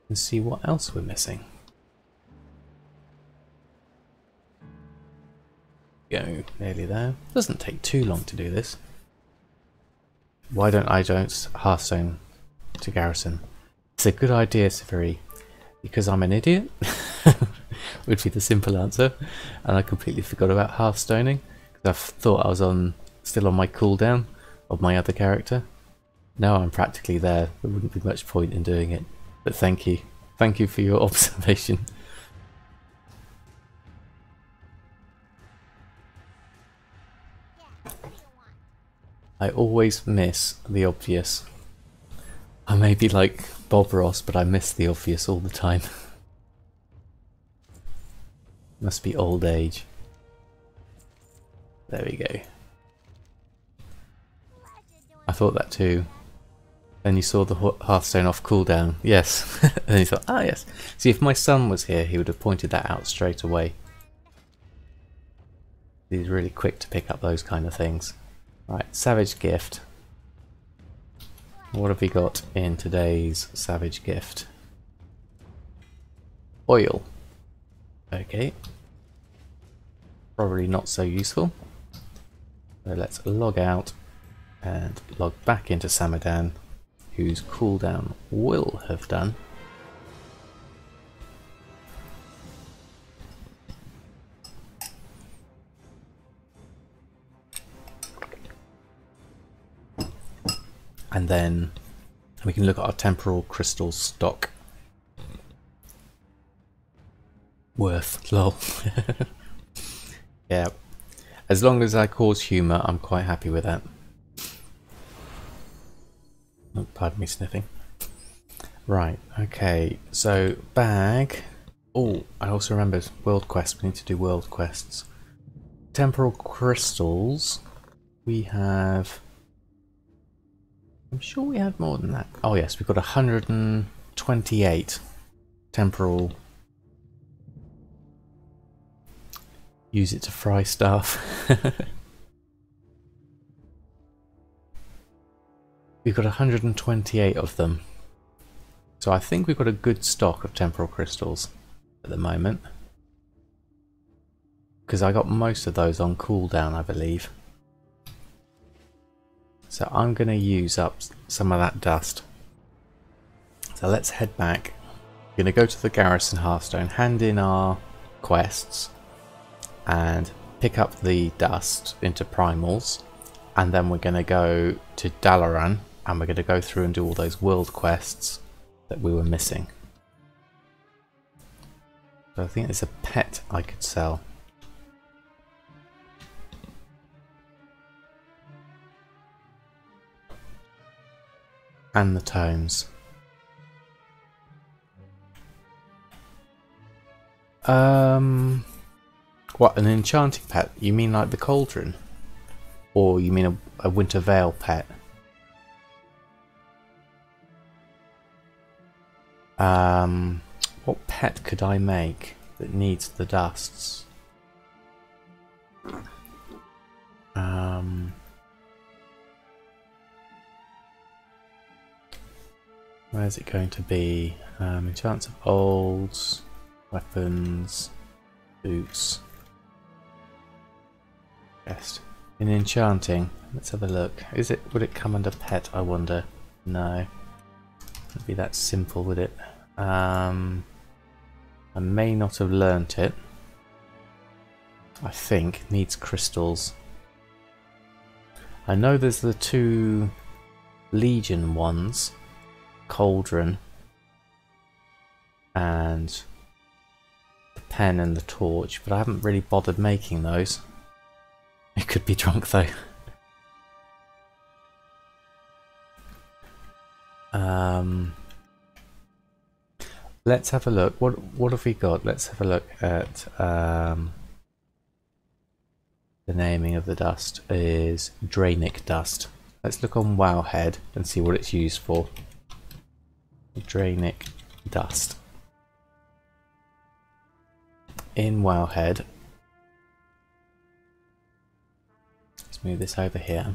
let's see what else we're missing. Go, nearly there. Doesn't take too long to do this. Why don't I Hearthstone to Garrison? It's a good idea, Siviri. Because I'm an idiot would be the simple answer, and I completely forgot about Hearthstoning because I thought I was still on my cooldown of my other character. Now I'm practically there. There wouldn't be much point in doing it. But thank you for your observation. I always miss the obvious. I may be like Bob Ross, but I miss the obvious all the time. Must be old age. There we go. I thought that too. Then you saw the Hearthstone off cooldown. Yes. And you thought, ah yes. See, if my son was here, he would have pointed that out straight away. He's really quick to pick up those kind of things. Right, Savage Gift. What have we got in today's Savage Gift? Oil. Okay. Probably not so useful. So let's log out and log back into Samadan, whose cooldown will have done. And then we can look at our temporal crystal stock. Worth, lol. Yeah. As long as I cause humour, I'm quite happy with that. Oh, pardon me sniffing. Right, okay, so bag. Oh, I also remembered world quests. We need to do world quests. Temporal crystals. We have... I'm sure we have more than that. Oh yes, we've got 128 temporal. Use it to fry stuff. We've got 128 of them. So I think we've got a good stock of temporal crystals at the moment. Because I got most of those on cooldown, I believe. So I'm going to use up some of that dust. So let's head back. We're going to go to the garrison Hearthstone, hand in our quests, and pick up the dust into primals. And then we're going to go to Dalaran, and we're going to go through and do all those world quests that we were missing. So I think there's a pet I could sell. And the tomes. What, an enchanting pet? You mean like the cauldron? Or you mean a winter veil pet? What pet could I make that needs the dusts? Where's it going to be? Enchants of olds, weapons, boots. Best. In enchanting, let's have a look. Would it come under pet, I wonder? No. Wouldn't be that simple, would it? I may not have learnt it. I think it needs crystals. I know there's the 2 Legion ones, Cauldron and the pen and the torch, but I haven't really bothered making those. It could be drunk though. Let's have a look. What have we got? Let's have a look at the naming of the dust is Drainic dust. Let's look on Wowhead and see what it's used for. Drainic dust. In Wowhead. Let's move this over here.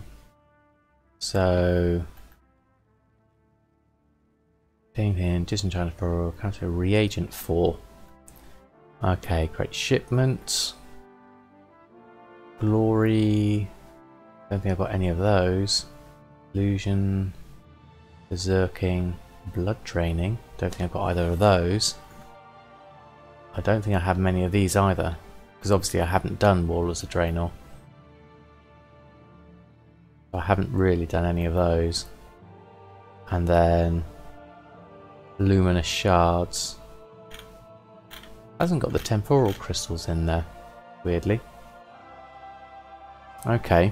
So came in, disenchanted for counter reagent 4. Okay, great shipment. Glory. Don't think I've got any of those. Illusion. Berserking. Blood draining. Don't think I've got either of those. I don't think I have many of these either, because obviously I haven't done Warlords of Draenor. I haven't really done any of those. And then Luminous Shards. Hasn't got the temporal crystals in there, weirdly. Okay.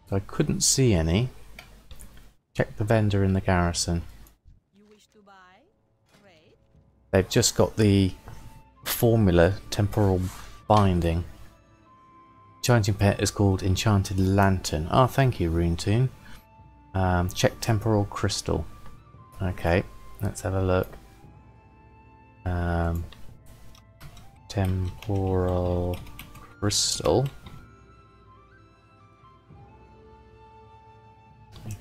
So I couldn't see any. Check the vendor in the garrison. You wish to buy? Great. They've just got the formula temporal binding. Enchanting pet is called Enchanted Lantern. Oh, thank you, Runetoon. Check temporal crystal. Okay, let's have a look. Temporal crystal.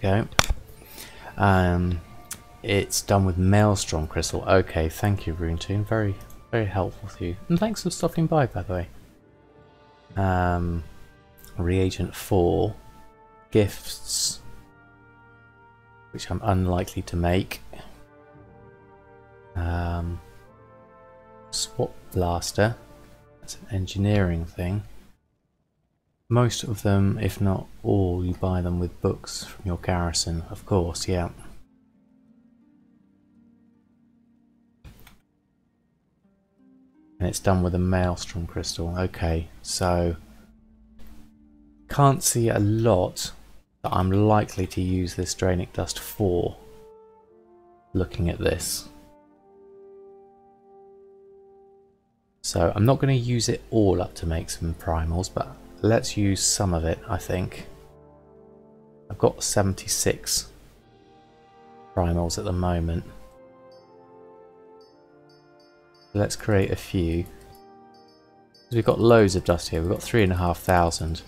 There you go. It's done with Maelstrom crystal. Okay, thank you, Runetoon. Very, very helpful to you. And thanks for stopping by the way. Reagent 4. Gifts, which I'm unlikely to make. Swap Blaster. That's an engineering thing. Most of them, if not all, you buy them with books from your garrison, of course, yeah. And it's done with a Maelstrom crystal. Okay, so can't see a lot that I'm likely to use this Drainic Dust for, looking at this. So I'm not going to use it all up to make some primals, but let's use some of it, I think. I've got 76 primals at the moment. Let's create a few. We've got loads of dust here. We've got 3,500.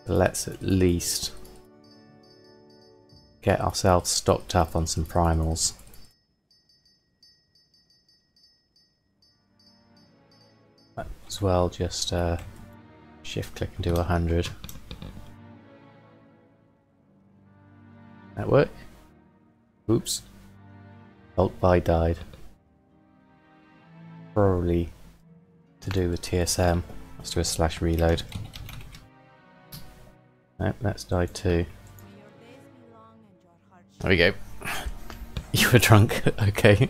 Let's at least get ourselves stocked up on some primals. Might as well just shift click and do 100. That work? Oops. Bulk buy died. Probably to do with TSM. Let's do a slash reload. Nope, that's died too. There we go. You were drunk. Okay.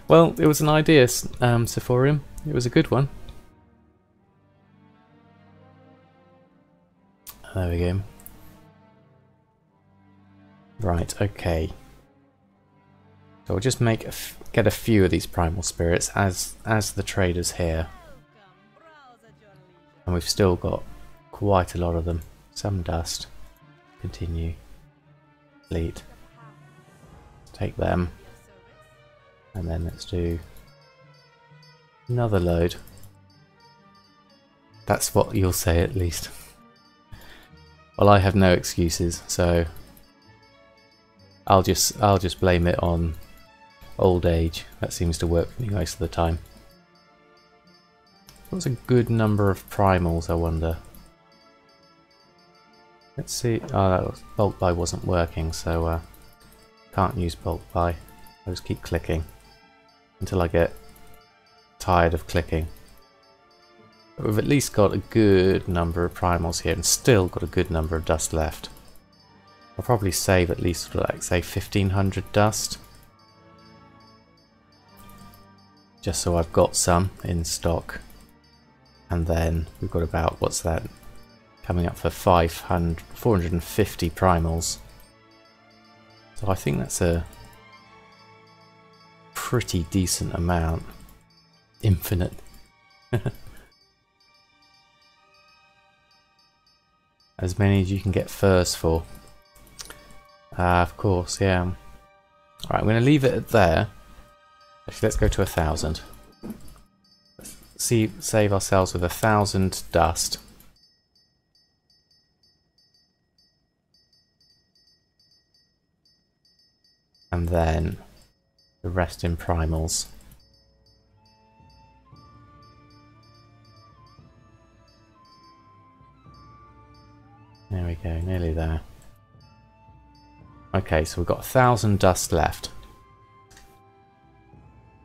Well, it was an idea, Sephorium. It was a good one. There we go. Right, okay. So we'll just get a few of these primal spirits as the traders here. And we've still got quite a lot of them. Some dust. Continue. Delete. Take them. And then let's do another load. That's what you'll say at least. Well, I have no excuses, so I'll just blame it on old age. That seems to work for me most of the time. What's a good number of primals, I wonder? Let's see. Oh, that was, bulk buy wasn't working, so can't use bulk buy. I'll just keep clicking until I get tired of clicking. But we've at least got a good number of primals here and still got a good number of dust left. I'll probably save at least, like, say 1,500 dust. Just so I've got some in stock. And then we've got about, what's that? Coming up for 450 primals. So I think that's a pretty decent amount. Infinite. As many as you can get furs for. Of course, yeah. Alright, I'm going to leave it at there. Actually, let's go to 1,000. Save ourselves with 1,000 dust. And then the rest in primals. There we go, nearly there. Okay, so we've got 1,000 dust left.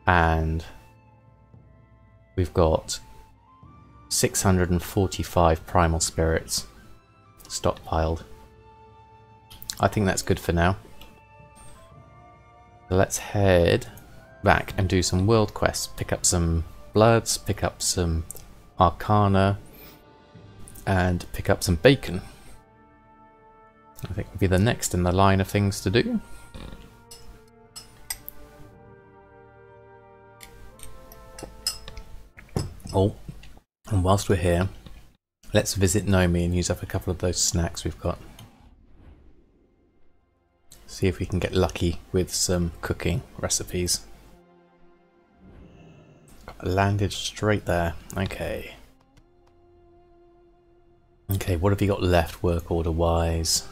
And we've got 645 primal spirits stockpiled. I think that's good for now. Let's head back and do some world quests. Pick up some bloods, pick up some arcana, and pick up some bacon. I think would be the next in the line of things to do. Oh, and whilst we're here, let's visit Nomi and use up a couple of those snacks we've got. See if we can get lucky with some cooking recipes. Landed straight there. Okay. Okay, what have you got left work order wise?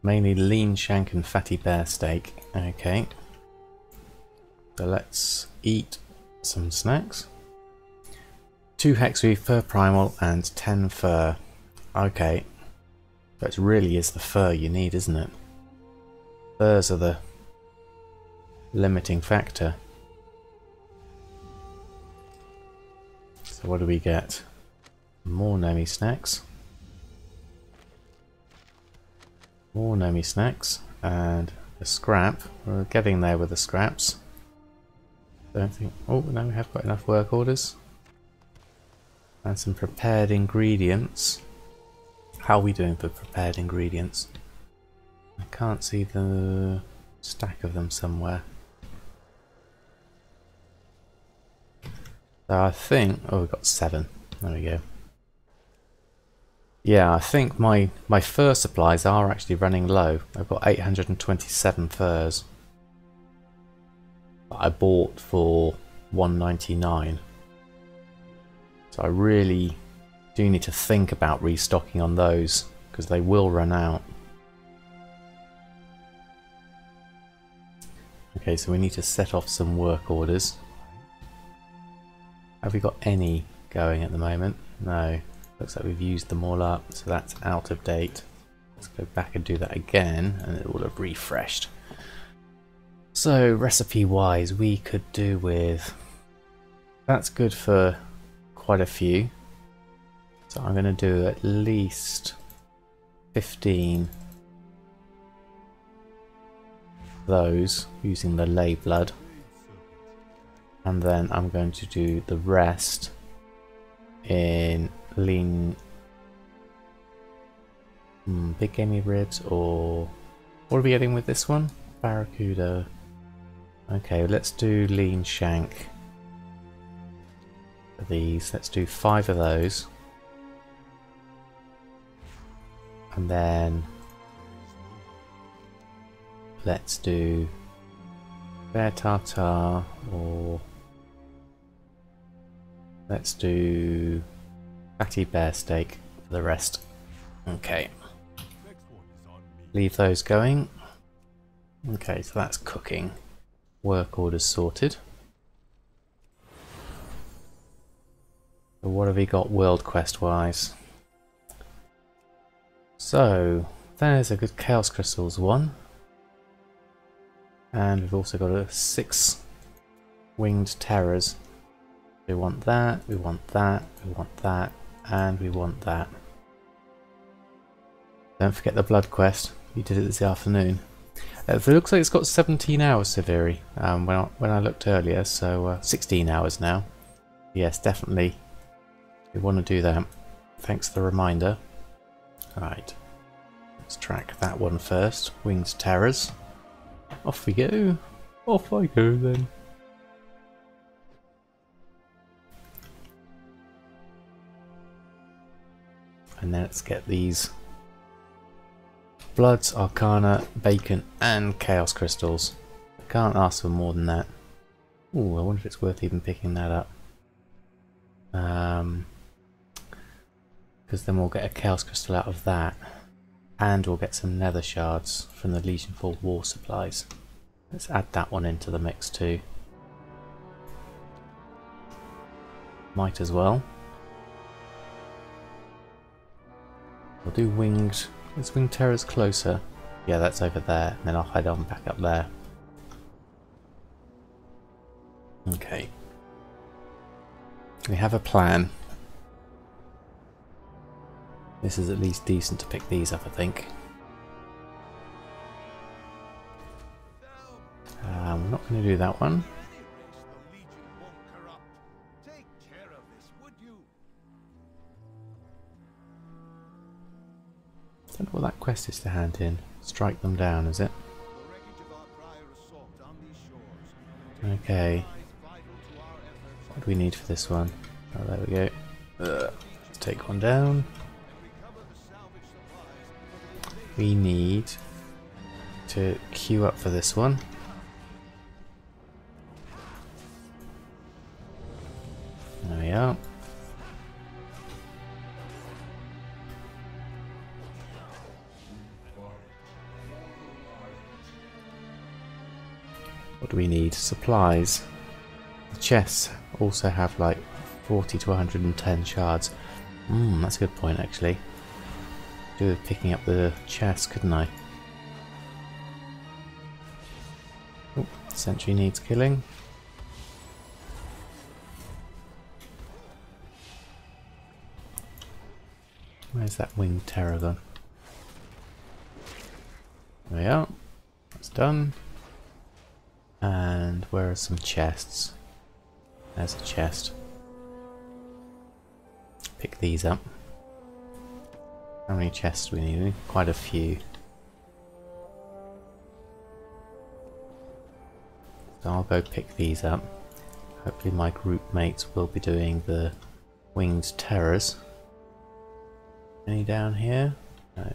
Mainly lean shank and fatty bear steak. Okay. So let's eat some snacks. 2 hexweave per primal and 10 fur. Okay. That really is the fur you need, isn't it? Furs are the limiting factor. So what do we get? More Nomi snacks. More Nomi snacks. And a scrap. We're getting there with the scraps. Don't think... Oh, no, we have got enough work orders. And some prepared ingredients. How are we doing for prepared ingredients? I can't see the stack of them somewhere. So I think, oh, we've got 7. There we go. Yeah, I think my fur supplies are actually running low. I've got 827 furs that I bought for 199. So I really do need to think about restocking on those because they will run out. Okay, so we need to set off some work orders. Have we got any going at the moment? No. Looks like we've used them all up, so that's out of date. Let's go back and do that again, and it will have refreshed. So, recipe-wise, we could do with... That's good for quite a few. So I'm going to do at least 15 of those using the ley blood. And then I'm going to do the rest in lean big gamey ribs, or what are we getting with this one? Barracuda. Okay, let's do lean shank for these. Let's do 5 of those. And then let's do bear tartare, or let's do fatty bear steak for the rest. Okay. Leave those going. Okay, so that's cooking. Work orders sorted. So what have we got world quest wise? So there's a good chaos crystals one. And we've also got a 6 winged terrors. We want that, we want that, we want that, and we want that. Don't forget the blood quest. You did it this afternoon. It looks like it's got 17 hours, Shal'dorei, when I looked earlier, so 16 hours now. Yes, definitely. We want to do that. Thanks for the reminder. Alright. Let's track that one first. Winged terrors. Off we go. Off I go then. And then let's get these Bloods, Arcana, Bacon and Chaos Crystals. I can't ask for more than that. Ooh, I wonder if it's worth even picking that up. Because then we'll get a Chaos Crystal out of that. And we'll get some Nether Shards from the Legion for War Supplies. Let's add that one into the mix too. Might as well. We'll do winged. Is winged terrors closer? Yeah, that's over there. And then I'll head on back up there. Okay. We have a plan. This is at least decent to pick these up, I think. I'm not going to do that one. I don't know what that quest is to hand in. Strike them down, is it? Okay. What do we need for this one? Oh, there we go. Let's take one down. We need to queue up for this one. There we are. What do we need? Supplies. The chests also have like 40 to 110 shards. That's a good point actually. Do with picking up the chest, couldn't I? Oh, sentry needs killing. Where's that winged terror gone? There we are. That's done. And where are some chests? There's a chest. Pick these up. How many chests do we need? We need quite a few. So I'll go pick these up. Hopefully my group mates will be doing the winged terrors. Any down here? No.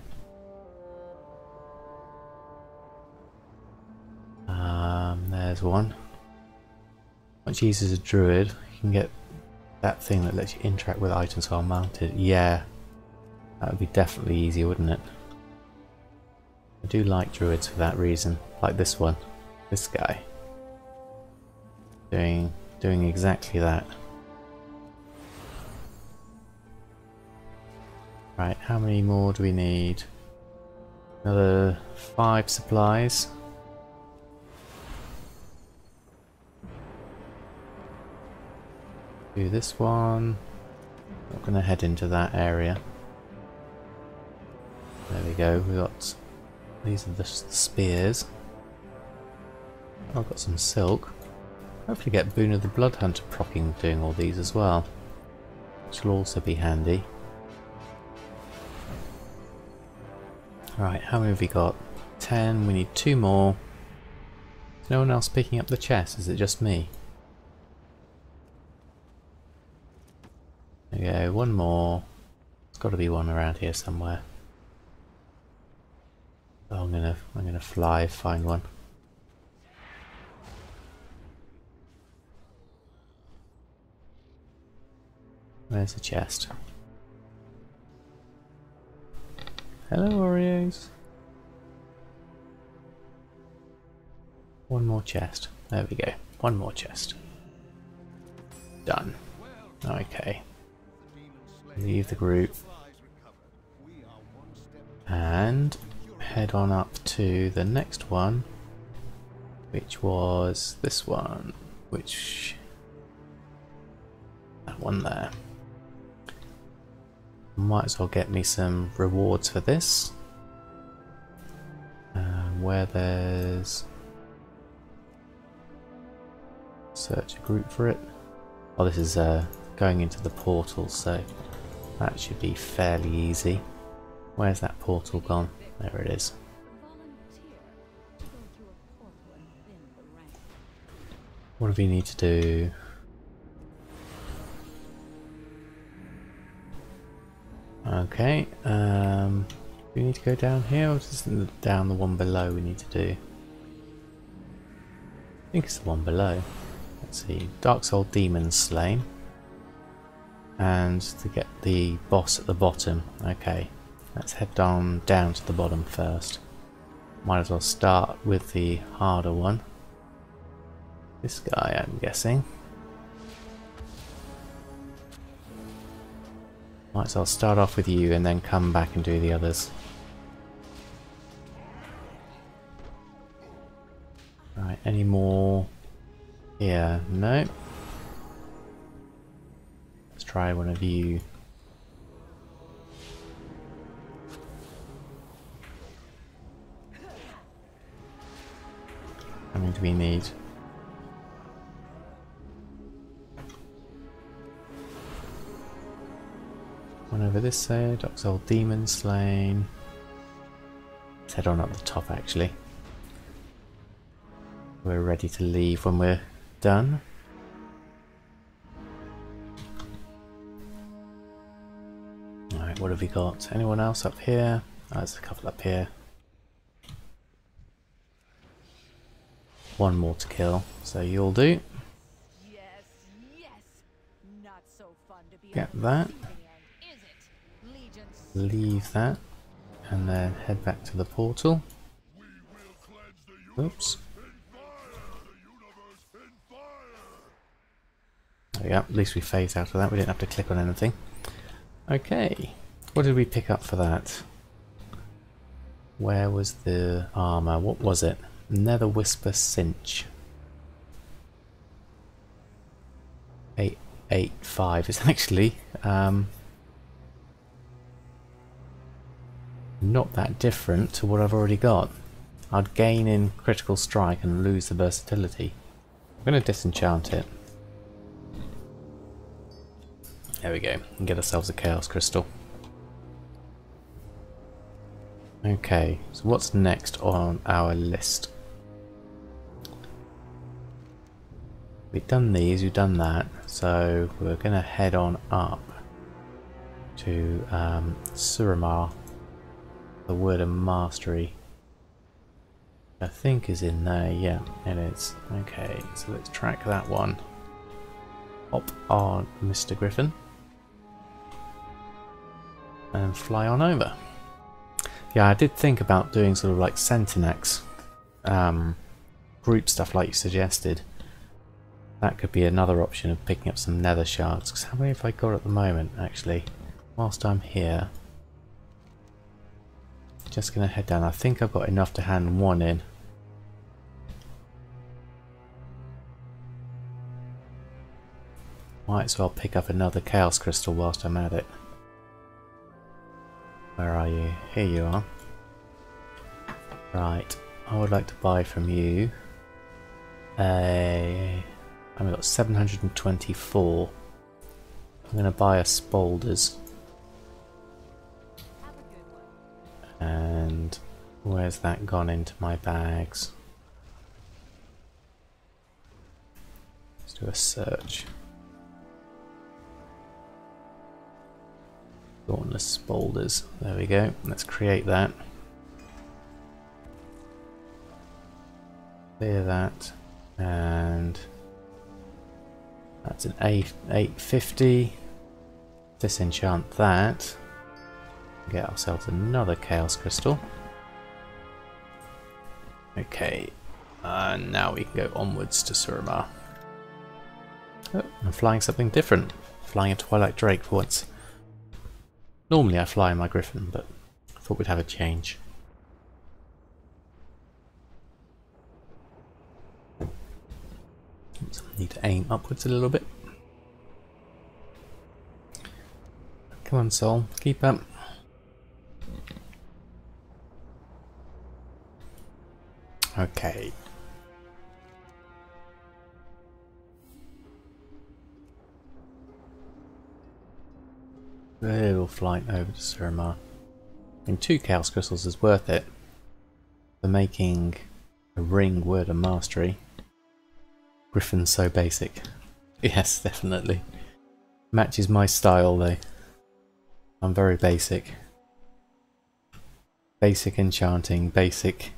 There's one. Once you use as a druid, you can get that thing that lets you interact with items while mounted. Yeah, that would be definitely easier, wouldn't it? I do like druids for that reason. Like this one. This guy. Doing exactly that. Right, how many more do we need? Another 5 supplies. Do this one. Not going to head into that area. There we go. We got these are the spears. I've got some silk. Hopefully get Boon of the Blood Hunter proccing doing all these as well. Which will also be handy. Right, how many have we got? 10. We need 2 more. Is no one else picking up the chest? Is it just me? There we go, 1 more. There's got to be one around here somewhere. Oh, I'm gonna fly, find one. Where's the chest? Hello, Oreos. 1 more chest. There we go. 1 more chest. Done. Okay. Leave the group. And head on up to the next one, which was this one. That one there. Might as well get me some rewards for this. Where there's... Search a group for it. Oh, this is going into the portal, so that should be fairly easy. Where's that portal gone? There it is. What do we need to do? Okay, do we need to go down here, or is it down the one below we need to do? I think it's the one below. Let's see, Dark Soul Demon Slain. And to get the boss at the bottom. Okay, let's head down to the bottom first. Might as well start with the harder one. This guy, I'm guessing. Might as well start off with you and then come back and do the others. Right, any more here? No. Let's try one of you. How many do we need? One over this side, Dark Soul Demon Slain. Let's head on up the top actually. We're ready to leave when we're done. Alright, what have we got? Anyone else up here? Oh, there's a couple up here. 1 more to kill, so you'll do. Yes, yes. Not so fun to be Get that. is it? Legions. Leave that. And then head back to the portal. Oops. There we go. At least we phased out of that. We didn't have to click on anything. Okay. What did we pick up for that? Where was the armor? What was it? Nether Whisper Cinch. 885 is actually not that different to what I've already got. I'd gain in critical strike and lose the versatility. I'm going to disenchant it. There we go, and get ourselves a Chaos Crystal. Okay, so what's next on our list? We've done these, we've done that, so we're going to head on up to Suramar, the Word of Mastery. I think is in there, yeah, it is. Okay, so let's track that one. Hop on Mr. Griffin. And fly on over. Yeah, I did think about doing sort of like Centenax group stuff like you suggested. That could be another option of picking up some nether shards. Because how many have I got at the moment, actually? Whilst I'm here. Just going to head down. I think I've got enough to hand one in. Might as well pick up another Chaos Crystal whilst I'm at it. Where are you? Here you are. Right. I would like to buy from you I've got 724. I'm going to buy a Spaulders. And where's that gone into my bags? Let's do a search. Dauntless Spaulders. There we go. Let's create that. Clear that. And that's an 850. Disenchant that. Get ourselves another Chaos Crystal. Okay, and now we can go onwards to Suramar. Oh, I'm flying something different. Flying a Twilight Drake for once. Normally I fly my Griffin, but I thought we'd have a change. Oops, need to aim upwards a little bit. Come on, Soul, keep up. Okay. Little flight over to Suramar. I mean, 2 Chaos Crystals is worth it for making a ring Word of Mastery. Griffin's so basic. Yes, definitely. Matches my style though. I'm very basic. Basic enchanting, basic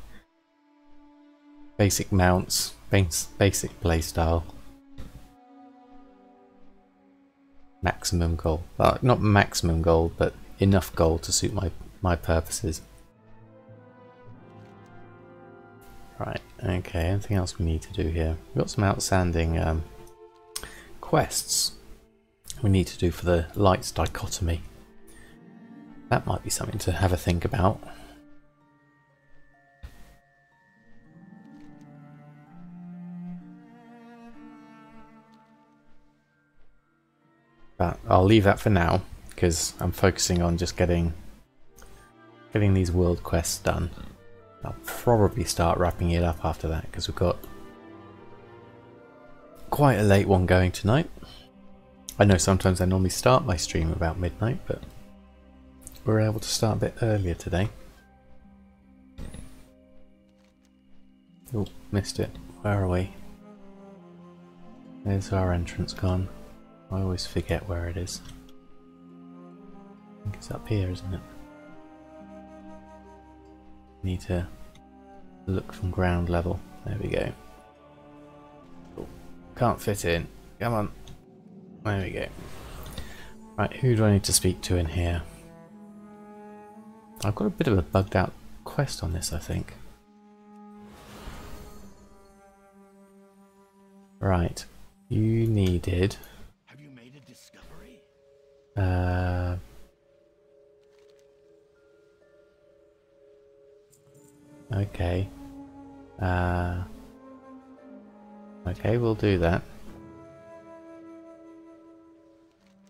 mounts, basic playstyle. Maximum gold. Well, not maximum gold, but enough gold to suit my purposes. Right, okay, anything else we need to do here? We've got some outstanding quests we need to do for the lights dichotomy. That might be something to have a think about. But I'll leave that for now, because I'm focusing on just getting these world quests done. I'll probably start wrapping it up after that, because we've got quite a late one going tonight. I know sometimes I normally start my stream about midnight, but we're able to start a bit earlier today. Oh, missed it. Where are we? There's our entrance gone. I always forget where it is. I think it's up here, isn't it? Need to look from ground level. There we go. Oh, can't fit in. Come on. There we go. Right, who do I need to speak to in here? I've got a bit of a bugged out quest on this, I think. Right. You needed... okay. Okay, we'll do that.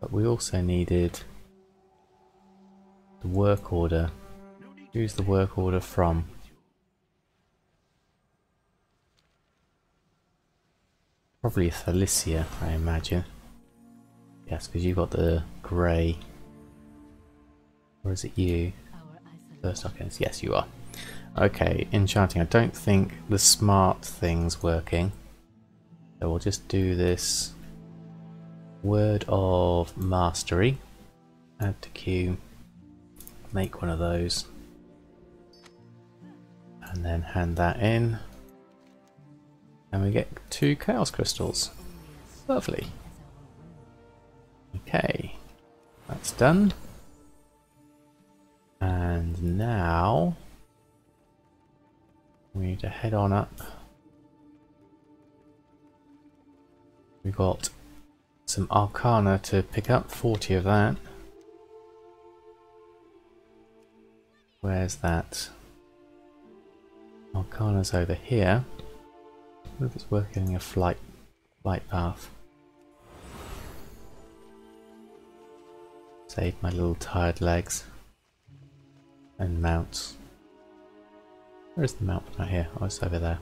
But we also needed the work order. Who's the work order from? Probably Thalicia, I imagine. Yes, because you've got the grey. Or is it you? Restock. Yes, you are. Okay, enchanting. I don't think the smart thing's working. So we'll just do this word of mastery. Add to queue. Make one of those. And then hand that in. And we get 2 chaos crystals. Lovely. Okay. That's done. And now we need to head on up. We got some arcana to pick up, 40 of that. Where's that? Arcana's over here. I wonder if it's worth getting a flight path. Save my little tired legs. And mounts. Where's the mount? Right here. Oh, it's over there.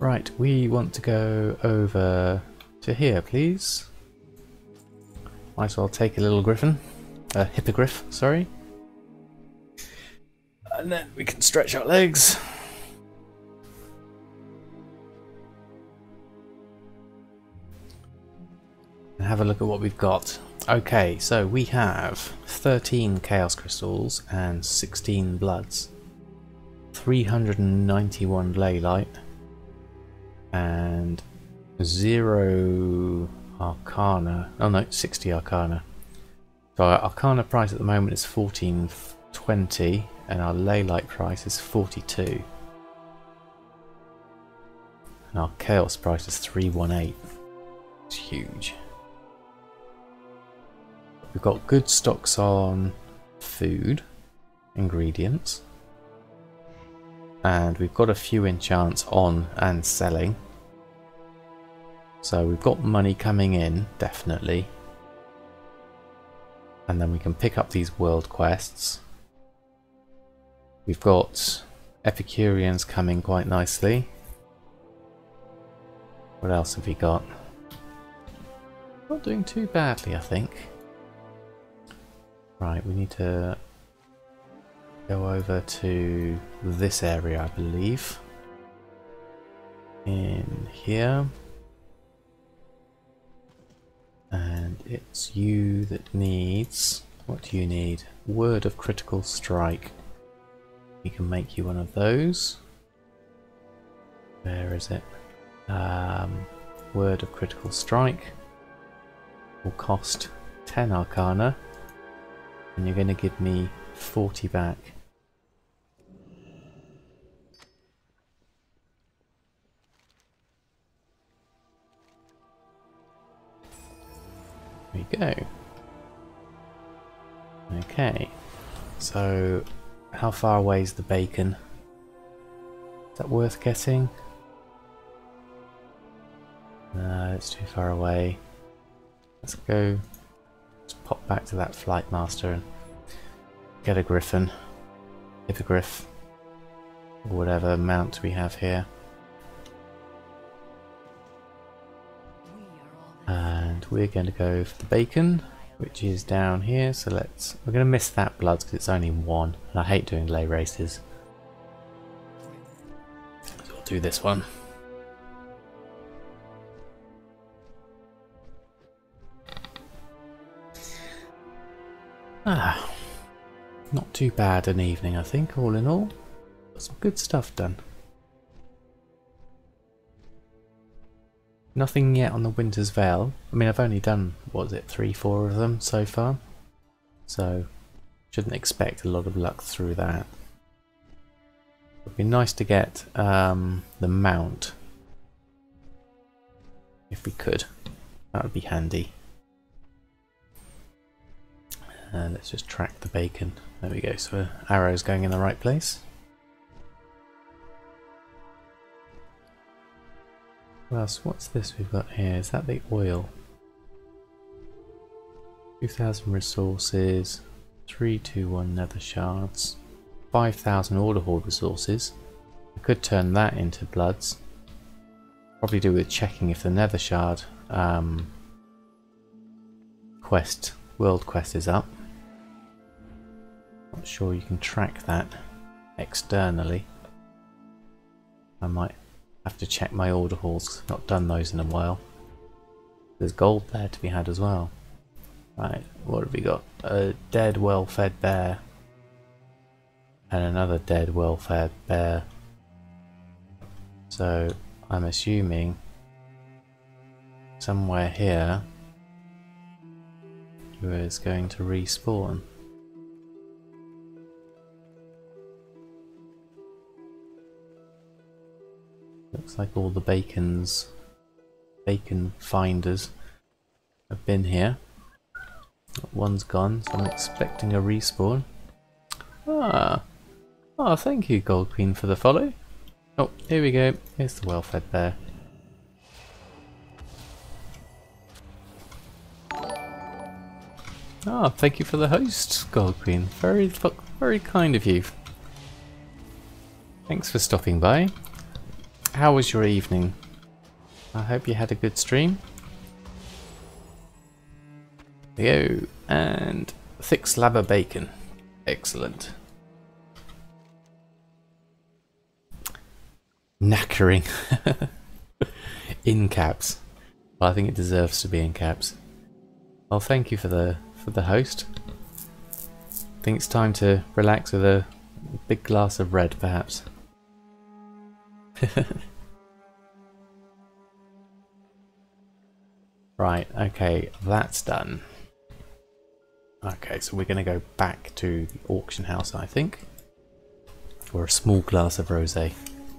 Right, we want to go over to here, please. Might as well take a little griffin. Hippogriff, sorry. And then we can stretch our legs. And have a look at what we've got. Okay, so we have 13 chaos crystals and 16 bloods. 391 ley light. And 0 arcana. Oh no, 60 arcana. So our arcana price at the moment is 1420 and our ley light price is 42. And our chaos price is 318. It's huge. We've got good stocks on food, ingredients. And we've got a few enchants on and selling. So we've got money coming in, definitely. And then we can pick up these world quests. We've got Epicureans coming quite nicely. What else have we got? Not doing too badly, I think. Right, we need to go over to this area, I believe. In here. And it's you that needs... What do you need? Word of Critical Strike. We can make you one of those. Where is it? Word of Critical Strike. Will cost 10 Arcana. And you're going to give me 40 back. There we go. Okay. So, how far away is the bacon? Is that worth getting? No, it's too far away. Let's go. Let's pop back to that flight master and get a griffin, hippogriff, or whatever mount we have here. And we're going to go for the bacon, which is down here. So we're going to miss that blood because it's only 1, and I hate doing lay races. So we'll do this one. Not too bad an evening, I think, all in all. Got some good stuff done. Nothing yet on the Winter's Veil. I mean, I've only done, what is it, 3-4 of them so far. So, shouldn't expect a lot of luck through that. It'd be nice to get the mount. If we could. That would be handy. And let's just track the bacon. There we go, so arrow's going in the right place. What else? What's this we've got here? Is that the oil? 2,000 resources, 321 nether shards, 5,000 order horde resources. I could turn that into bloods. Probably do with checking if the nether shard world quest is up. Not sure you can track that externally. I might have to check my order halls. Not done those in a while. There's gold there to be had as well. Right, what have we got? A dead, well-fed bear. And another dead, well-fed bear. So, I'm assuming somewhere here is going to respawn. Looks like all the bacon finders have been here. One's gone, so I'm expecting a respawn. Ah, thank you, Gold Queen, for the follow. Oh, here we go. Here's the well-fed bear. Ah, thank you for the host, Gold Queen. Very kind of you. Thanks for stopping by. How was your evening? I hope you had a good stream. There we go. And thick slab of bacon. Excellent. Knackering. In caps. Well, I think it deserves to be in caps. Well, thank you for the host. I think it's time to relax with a big glass of red, perhaps. Right, okay, that's done. Okay, so we're going to go back to the auction house, I think. For a small glass of rosé.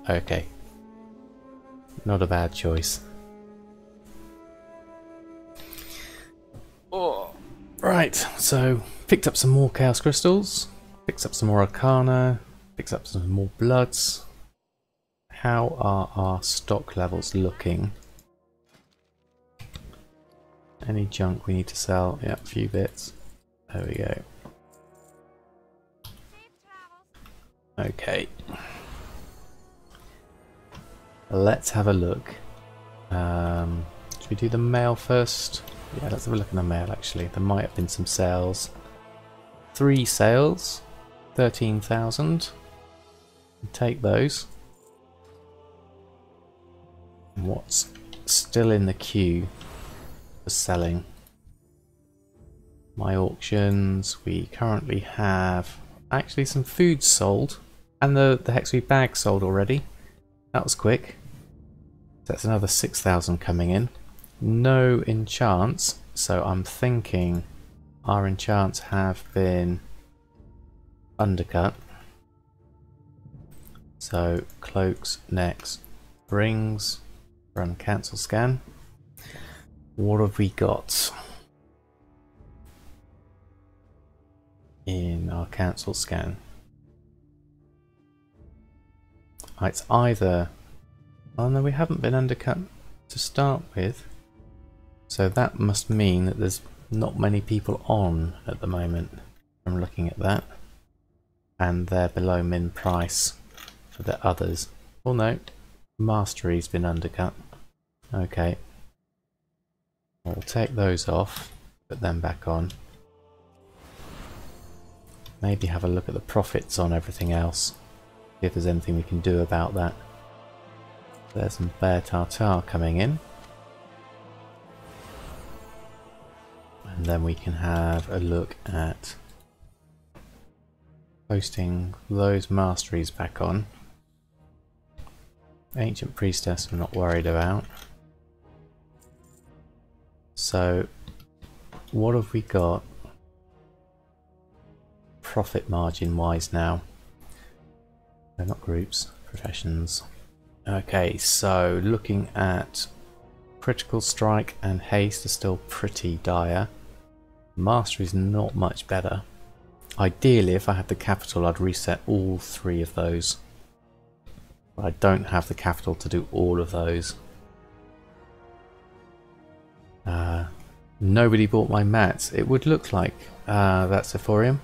Okay. Not a bad choice. Oh. Right, so picked up some more chaos crystals. Picked up some more arcana. Picked up some more bloods. How are our stock levels looking? Any junk we need to sell? Yeah, a few bits. There we go. Okay. Let's have a look. Should we do the mail first? Yeah, let's have a look at the mail actually. There might have been some sales. 3 sales. 13,000. Take those. What's still in the queue for selling? My auctions, we currently have actually some food sold, and the hexweed bag sold already. That was quick. That's another 6,000 coming in. No enchants, so I'm thinking our enchants have been undercut. So cloaks, necks, rings, run cancel scan. What have we got in our cancel scan? It's either, oh no, we haven't been undercut to start with, so that must mean that there's not many people on at the moment. I'm looking at that, and they're below min price for the others. Oh no, Mastery's been undercut. Okay, we'll take those off, put them back on. Maybe have a look at the profits on everything else. See if there's anything we can do about that. There's some bear tartare coming in. And then we can have a look at posting those masteries back on. Ancient priestess I'm not worried about. So what have we got profit margin wise now? No, not groups, professions. Okay, so looking at critical strike and haste are still pretty dire. Mastery is not much better. Ideally, if I had the capital, I'd reset all 3 of those. But I don't have the capital to do all of those. Nobody bought my mats. It would look like that Sephorium.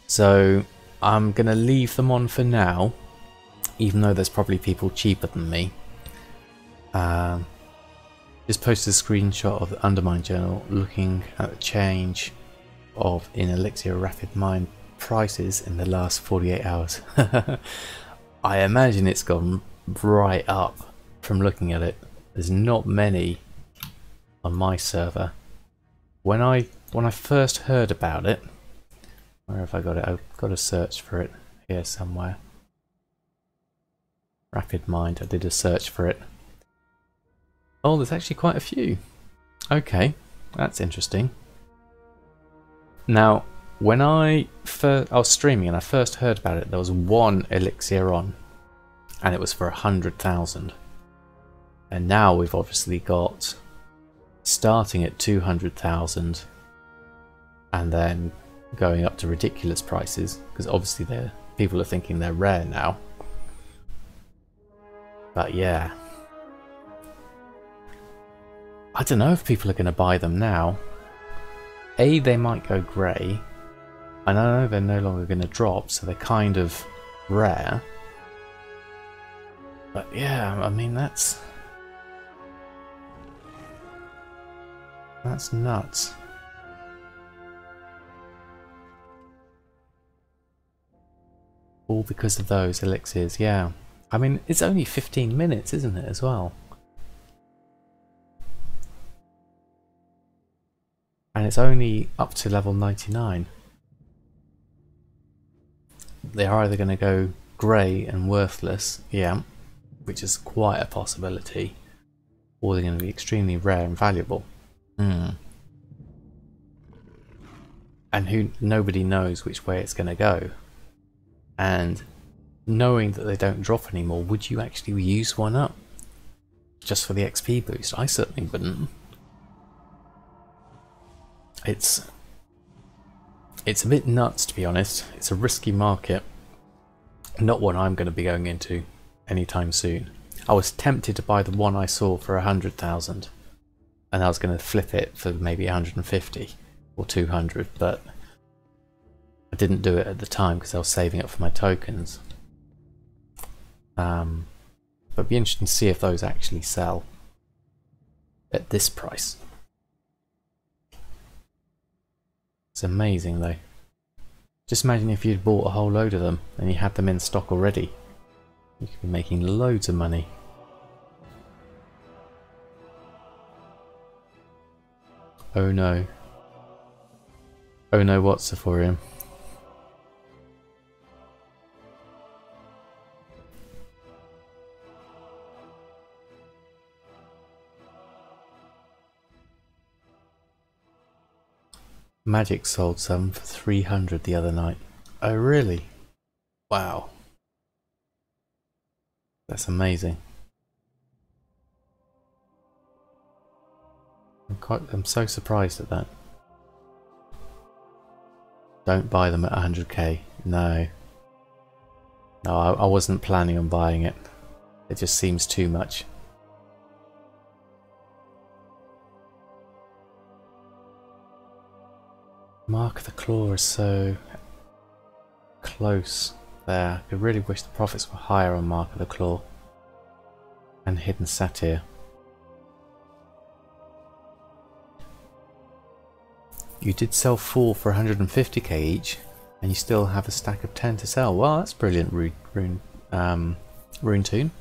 So I'm going to leave them on for now, even though there's probably people cheaper than me. Just posted a screenshot of the Undermine journal looking at the change of in Elixir Rapid Mine prices in the last 48 hours. I imagine it's gone right up from looking at it. There's not many on my server. When I first heard about it, where have I got it? I've got to search for it here somewhere. Rapid Mind, I did a search for it. Oh, there's actually quite a few. Okay, that's interesting. Now, when I was streaming and I first heard about it, there was one elixir on, and it was for 100,000. And now we've obviously got starting at 200,000, and then going up to ridiculous prices because obviously people are thinking they're rare now. But yeah, I don't know if people are going to buy them now. A, they might go grey, and I know they're no longer going to drop, so they're kind of rare. But yeah, I mean that's nuts. All because of those elixirs, yeah. I mean, it's only 15 minutes, isn't it, as well? And it's only up to level 99. They're either going to go grey and worthless, yeah, which is quite a possibility, or they're going to be extremely rare and valuable. And nobody knows which way it's going to go. And knowing that they don't drop anymore, would you actually use one up just for the XP boost? I certainly wouldn't. It's a bit nuts, to be honest. It's a risky market, not one I'm going to be going into anytime soon. I was tempted to buy the one I saw for 100,000, and I was going to flip it for maybe 150 or 200, but I didn't do it at the time because I was saving up for my tokens. But it'd be interesting to see if those actually sell at this price. It's amazing though. Just imagine if you'd bought a whole load of them and you had them in stock already. You could be making loads of money. Oh no. Oh no, what, Sephorium? Magic sold some for 300 the other night. Oh really? Wow. That's amazing. I'm so surprised at that. Don't buy them at 100k. No. No, I wasn't planning on buying it. It just seems too much. Mark of the Claw is so close there. I really wish the profits were higher on Mark of the Claw and Hidden Satyr. You did sell 4 for 150k each, and you still have a stack of 10 to sell. Well, that's brilliant, Rune Tune.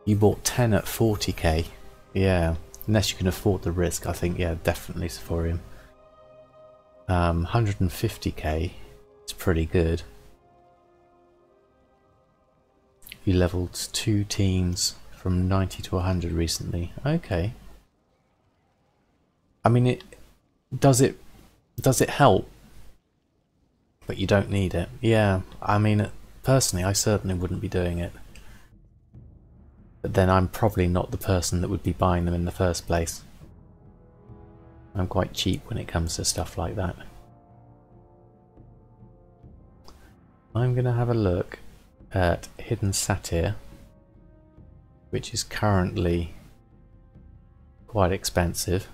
You bought 10 at 40k. Yeah, unless you can afford the risk, I think, yeah, definitely Sephorium. 150k is pretty good. You leveled 2 teams from 90 to 100 recently. Okay. I mean, does it help? But you don't need it. Yeah, I mean, personally, I certainly wouldn't be doing it. But then I'm probably not the person that would be buying them in the first place. I'm quite cheap when it comes to stuff like that. I'm going to have a look at Hidden Satyr, which is currently quite expensive.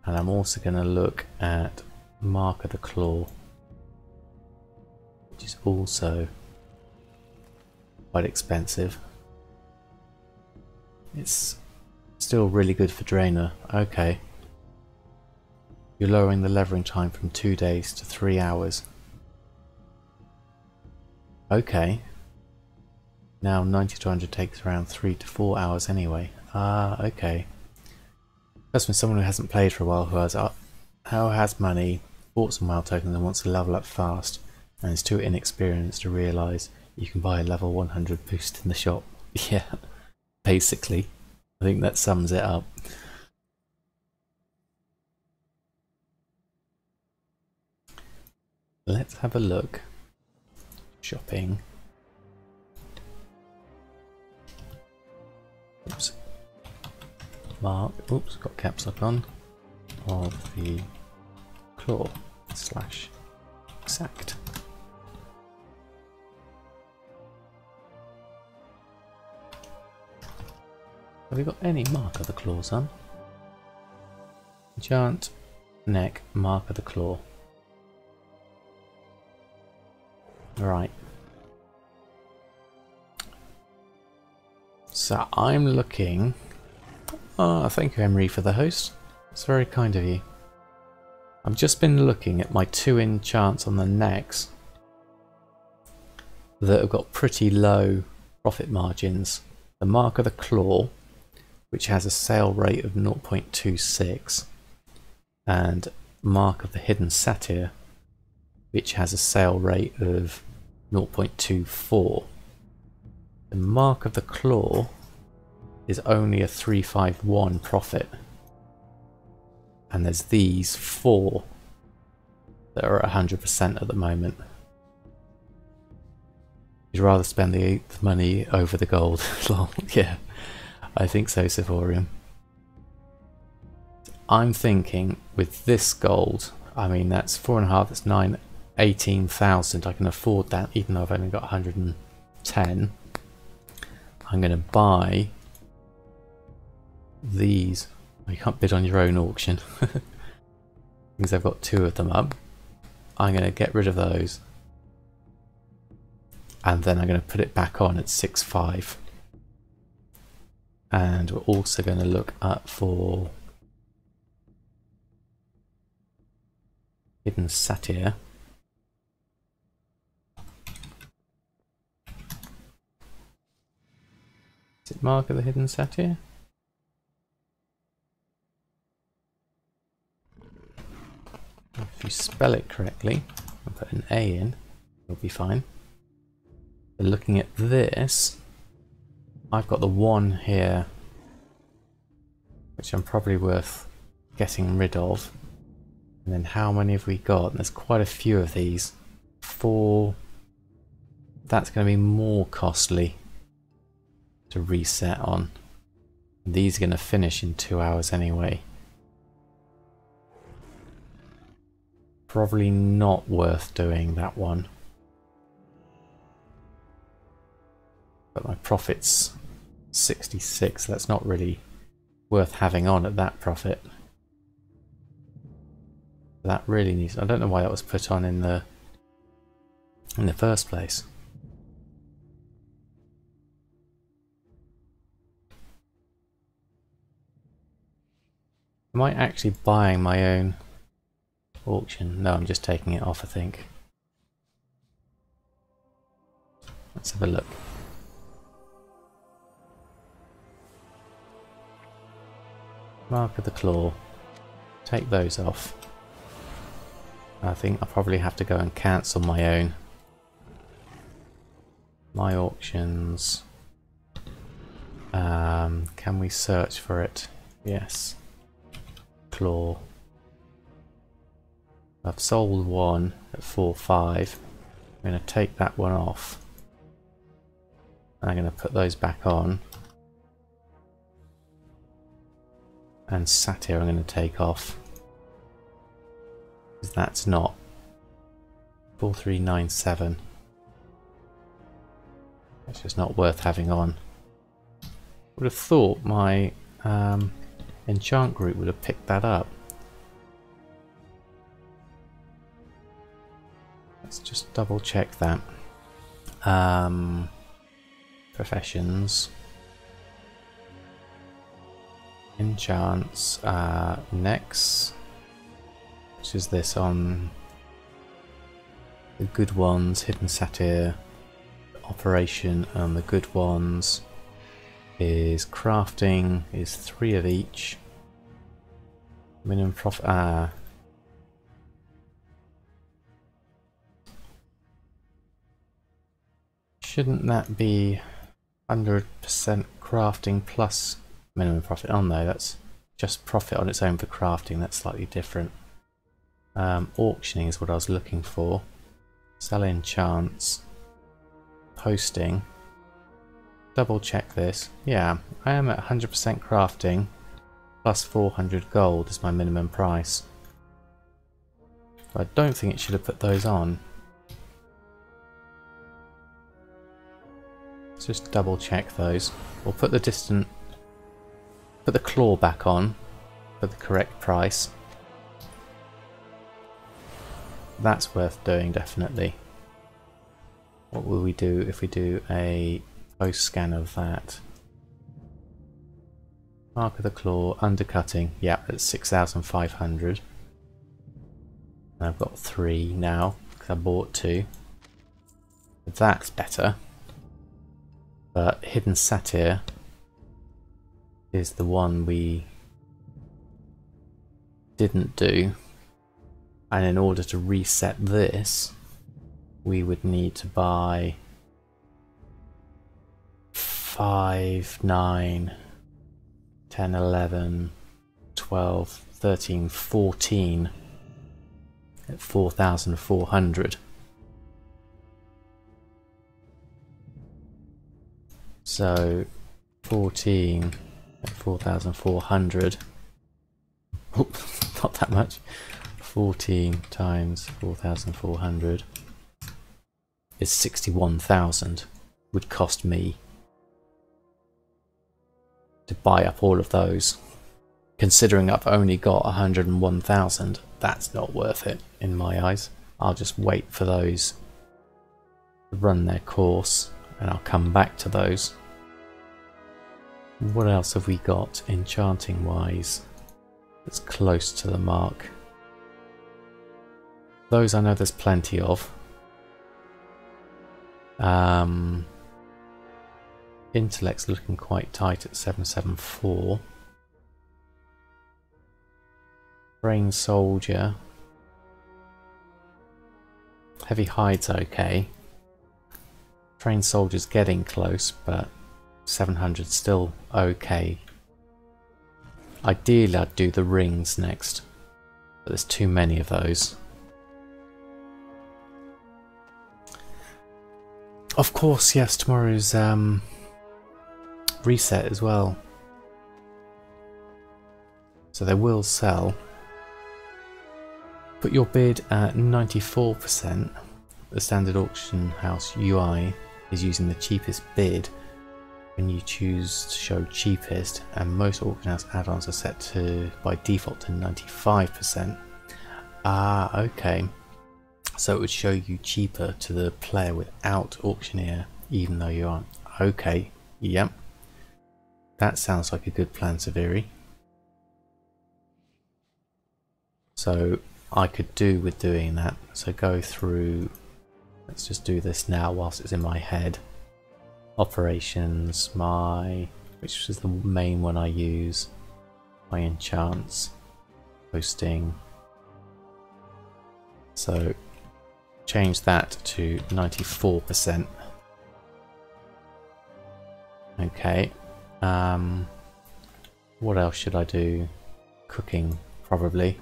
And I'm also going to look at Mark of the Claw, which is also quite expensive. It's still really good for Drainer. Okay. You're lowering the levering time from 2 days to 3 hours. Okay. Now 90 to 100 takes around 3 to 4 hours anyway. Ah, okay. That's when someone who hasn't played for a while, who has money, bought some WoW tokens and wants to level up fast, and is too inexperienced to realise you can buy a level 100 boost in the shop. Yeah, basically. I think that sums it up. Let's have a look. Shopping. Oops. Mark. Oops, got caps lock on. Of the claw / exact. Have we got any mark of the claws on? Enchant, neck, mark of the claw. Right. So I'm looking. Oh, thank you, Emery, for the host. It's very kind of you. I've just been looking at my 2 enchants on the necks that have got pretty low profit margins. The mark of the claw, which has a sale rate of 0.26, and mark of the hidden satyr, which has a sale rate of 0.24. The mark of the claw is only a 351 profit, and there's these 4 that are at 100% at the moment. You'd rather spend the money over the gold. Yeah, I think so, Sephorium. I'm thinking with this gold, I mean that's 4.5, that's 9, 18,000. I can afford that even though I've only got 110. I'm going to buy these. You can't bid on your own auction because I've got 2 of them up. I'm going to get rid of those, and then I'm going to put it back on at 6.5. And we're also going to look up for hidden satyr. Is it mark of the hidden satyr? If you spell it correctly and put an A in, you'll be fine. But looking at this, I've got the 1 here, which I'm probably worth getting rid of. And then how many have we got? There's quite a few of these. 4. That's going to be more costly to reset on. These are going to finish in 2 hours anyway. Probably not worth doing that one. But my profit's 66, so that's not really worth having on at that profit. That really needs. I don't know why that was put on in the first place. Am I actually buying my own auction? No, I'm just taking it off, I think. Let's have a look. Mark of the claw. Take those off. I think I'll probably have to go and cancel my own. My auctions. Can we search for it? Yes. Claw. I've sold 1 at 4.5. I'm going to take that one off. I'm going to put those back on. And Satyr I'm going to take off. Because that's not 4397. It's just not worth having on. Would have thought my enchant group would have picked that up. Let's just double check that. Professions. Enchants. Next. which is this on the good ones, hidden satyr, operation, and the good ones is crafting is 3 of each. Minimum profit. Shouldn't that be 100% crafting plus minimum profit? Oh no, that's just profit on its own for crafting. That's slightly different. Auctioning is what I was looking for. Sell enchants. Posting. Double check this. Yeah, I am at 100% crafting plus 400 gold is my minimum price. I don't think it should have put those on. Let's just double check those. We'll put the put the claw back on for the correct price. That's worth doing, definitely. What will we do if we do a post scan of that? Mark of the claw, undercutting. Yeah, it's 6,500. And I've got 3 now because I bought 2. That's better. But hidden satyr is the one we didn't do. And in order to reset this, we would need to buy 5, 9, 10, 11, 12, 13, 14 at 4,400. So 14 at 4,400. Oh, not that much. 14 times 4,400 is 61,000. Would cost me to buy up all of those. Considering I've only got 101,000, that's not worth it in my eyes. I'll just wait for those to run their course and I'll come back to those. What else have we got enchanting wise that's close to the mark? Those I know there's plenty of. Intellect's looking quite tight at 774. Brain soldier. Heavy hide's okay. Trained soldier's getting close, but 700 still okay. Ideally I'd do the rings next, but there's too many of those. Of course, yes, tomorrow's reset as well. So they will sell. Put your bid at 94%. The standard auction house UI is using the cheapest bid when you choose to show cheapest, and most auction house add-ons are set to by default to 95%. Ah, okay. So it would show you cheaper to the player without auctioneer, even though you aren't. Okay, yep. That sounds like a good plan, Severi. So I could do with doing that. So go through, let's just do this now whilst it's in my head. Operations, which is the main one I use. My enchants, hosting. So change that to 94%. Okay. What else should I do? Cooking, probably.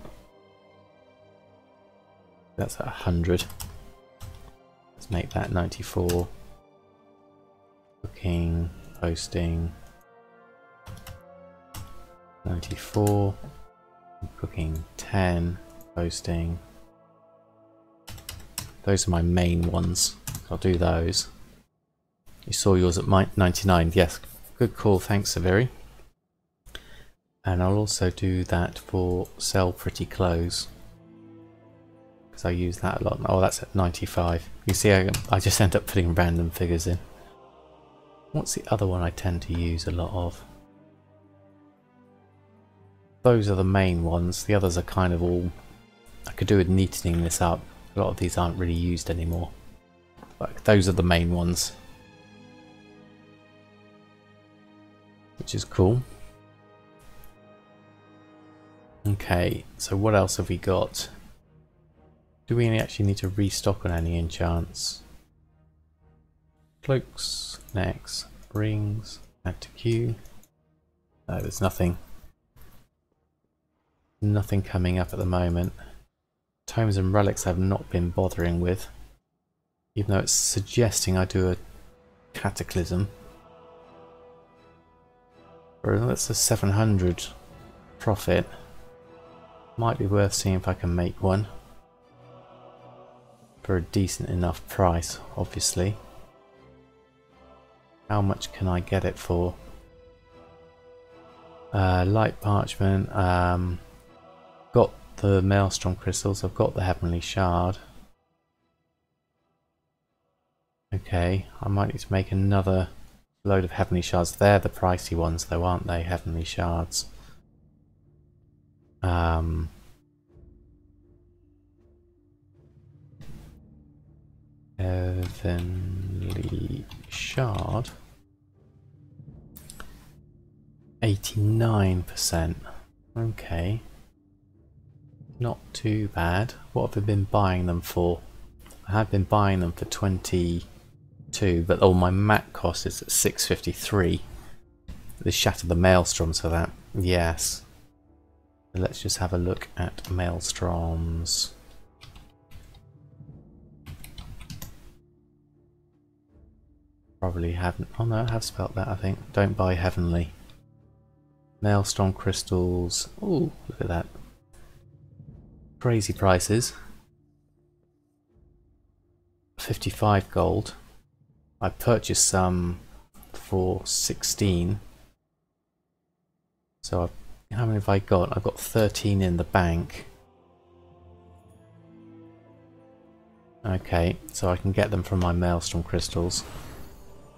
That's at 100. Let's make that 94. Cooking, posting. 94. Cooking 10. Posting. Those are my main ones. I'll do those. You saw yours at 99. Yes, good call. Thanks, Severi. And I'll also do that for sell pretty clothes, because I use that a lot. Oh, that's at 95. You see, I just end up putting random figures in. What's the other one I tend to use a lot of? Those are the main ones. The others are kind of all I could do with neatening this up. A lot of these aren't really used anymore. But those are the main ones. Which is cool. Okay, so what else have we got? Do we actually need to restock on any enchants? Cloaks, necks, rings, add to queue. No, there's nothing. Nothing coming up at the moment. Tomes and relics I've not been bothering with. Even though it's suggesting I do a cataclysm. That's a 700 profit. Might be worth seeing if I can make one. For a decent enough price, obviously. How much can I get it for? Light parchment. Got the maelstrom crystals. I've got the heavenly shard. Okay, I might need to make another load of heavenly shards. They're the pricey ones though, aren't they? Heavenly shards. Heavenly shard. 89%. Okay. Not too bad. What have I been buying them for? I have been buying them for 22, but my mat cost is at 653. They shatter the maelstroms for that. Yes. So let's just have a look at maelstroms. Probably haven't. Oh no, I have spelt that, I think. Don't buy heavenly. Maelstrom crystals. Ooh, look at that. Crazy prices. 55 gold. I purchased some for 16. So how many have I got? I've got 13 in the bank. Okay, so I can get them from my maelstrom crystals.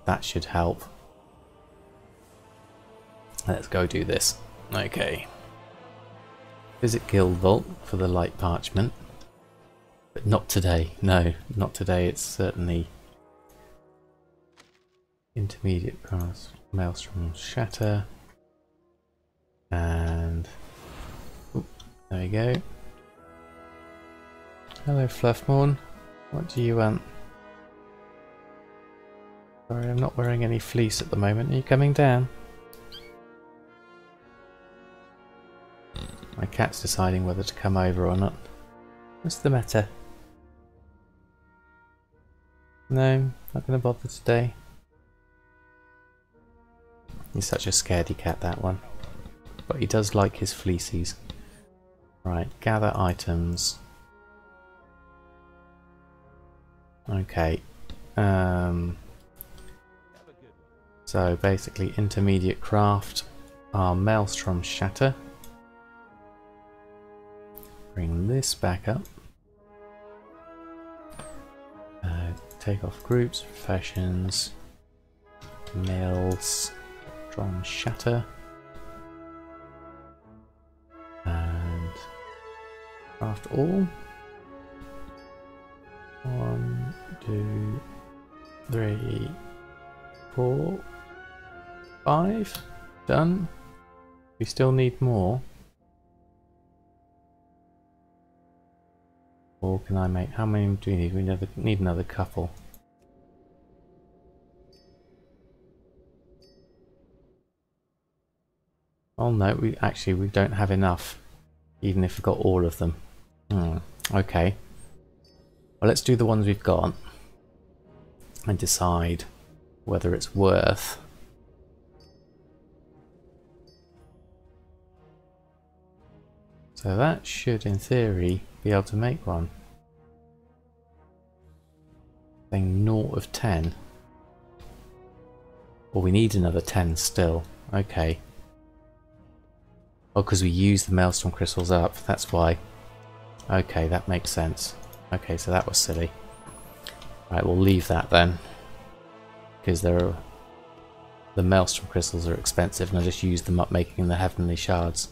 That should help. Let's go do this. Okay. Visit Guild Vault for the light parchment. But not today. No, not today. It's certainly intermediate class. Maelstrom shatter. And oop, there we go. Hello Fluffmorn. What do you want? Sorry, I'm not wearing any fleece at the moment. Are you coming down? My cat's deciding whether to come over or not. What's the matter? No, not going to bother today. He's such a scaredy cat, that one. But he does like his fleecies. Right, gather items. Okay. So basically intermediate craft are maelstrom shatter. Bring this back up. Take off groups, professions, maelstrom shatter, and craft all. 1, 2, 3, 4, 5. Done. We still need more. Or can I make? How many do we need? We need another couple. Oh no, we don't have enough. Even if we've got all of them. Okay. Well, let's do the ones we've got and decide whether it's worth. So that should, in theory, be able to make one. Saying 0 of 10. Well, we need another 10 still. Okay. Oh, because we used the maelstrom crystals up. That's why. Okay, that makes sense. Okay, so that was silly. Right, we'll leave that then. Because the maelstrom crystals are expensive and I just used them up making the heavenly shards.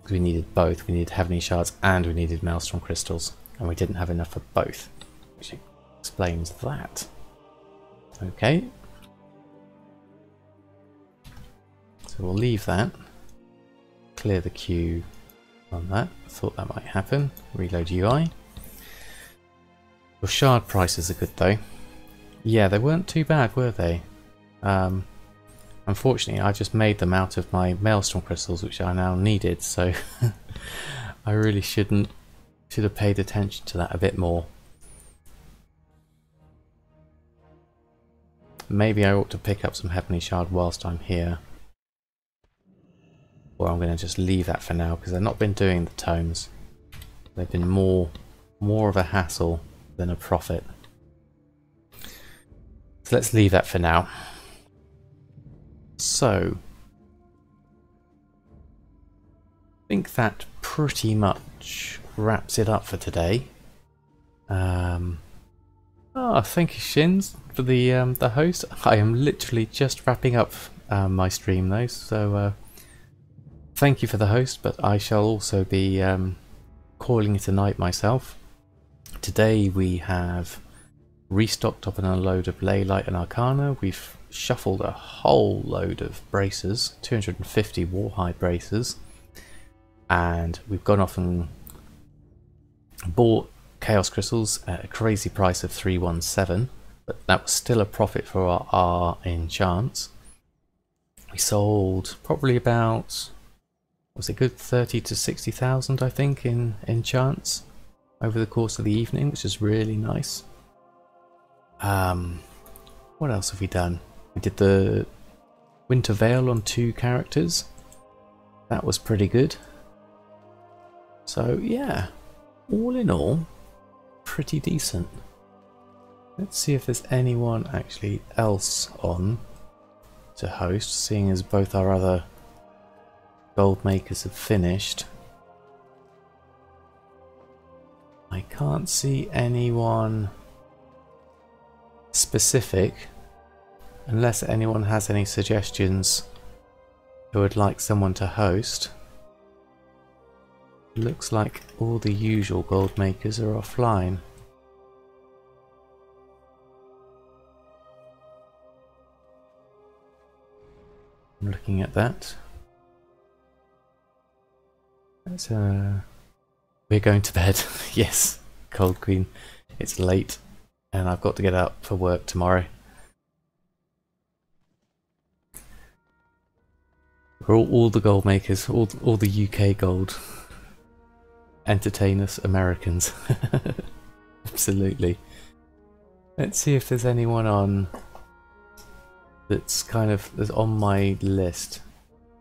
because we needed both. We needed Heavenly Shards and we needed Maelstrom Crystals, and we didn't have enough for both, which explains that. Okay. So we'll leave that. Clear the queue on that. Thought that might happen. Reload UI. Your shard prices are good though. Yeah, they weren't too bad, were they? Unfortunately, I just made them out of my Maelstrom Crystals, which I now needed, so I really should have paid attention to that a bit more. Maybe I ought to pick up some Heavenly Shard whilst I'm here. Or I'm going to just leave that for now, because I've not been doing the tomes. They've been more of a hassle than a profit. So let's leave that for now. So, I think that pretty much wraps it up for today. Oh, thank you, Shins, for the host. I am literally just wrapping up my stream though, so thank you for the host, but I shall also be calling it a night myself. Today we have restocked up on a load of Leylight and Arcana. We've shuffled a whole load of bracers, 250 Warhide bracers, and we've gone off and bought Chaos Crystals at a crazy price of 317, but that was still a profit for our enchants. We sold probably about, was it good, 30 to 60,000 I think in enchants over the course of the evening, which is really nice. What else have we done? We did the Winter Veil on 2 characters. That was pretty good. So yeah, all in all, pretty decent. Let's see if there's anyone actually else on to host, seeing as both our other gold makers have finished. I can't see anyone specific, unless anyone has any suggestions who would like someone to host. Looks like all the usual gold makers are offline. I'm looking at that. That's we're going to bed. Yes, Cold Queen. It's late and I've got to get up for work tomorrow. We're all the gold makers, all the UK gold. Entertain us Americans. Absolutely. Let's see if there's anyone on that's on my list.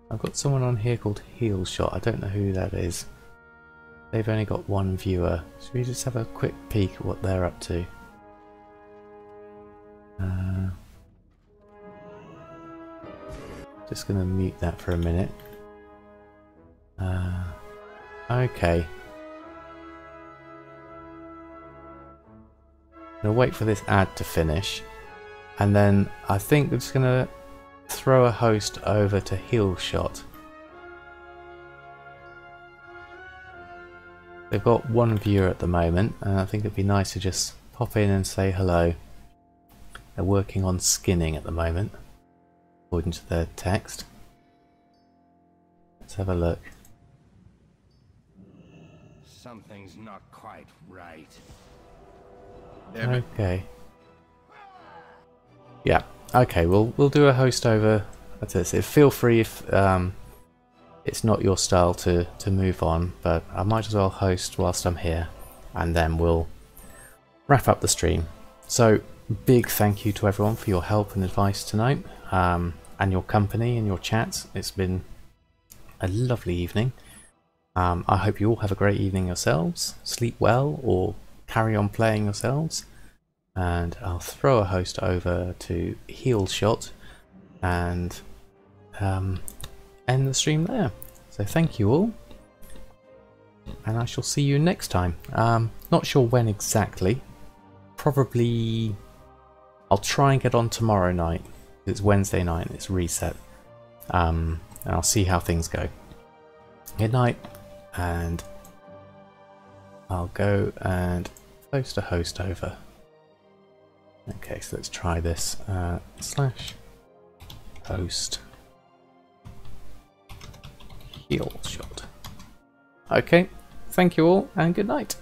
I've got someone on here called Heel Shot. I don't know who that is. They've only got 1 viewer. Should we just have a quick peek at what they're up to? Just gonna mute that for a minute. Okay. I'm gonna wait for this ad to finish, and then I think we're just gonna throw a host over to Heel Shot. They've got 1 viewer at the moment, and I think it'd be nice to just pop in and say hello. They're working on skinning at the moment, according to their text. Let's have a look. Something's not quite right. Okay. Yeah. Okay. We'll do a host over. That's it. So feel free if it's not your style to move on, but I might as well host whilst I'm here, and then we'll wrap up the stream. So big thank you to everyone for your help and advice tonight, and your company and your chats. It's been a lovely evening. I hope you all have a great evening yourselves. Sleep well or carry on playing yourselves. And I'll throw a host over to Heel Shot and end the stream there. So thank you all, and I shall see you next time. Not sure when exactly. Probably I'll try and get on tomorrow night. It's Wednesday night and it's reset. And I'll see how things go. Good night. and I'll go and post a host over. Okay, so let's try this. Slash host heal shot. Okay, thank you all and good night.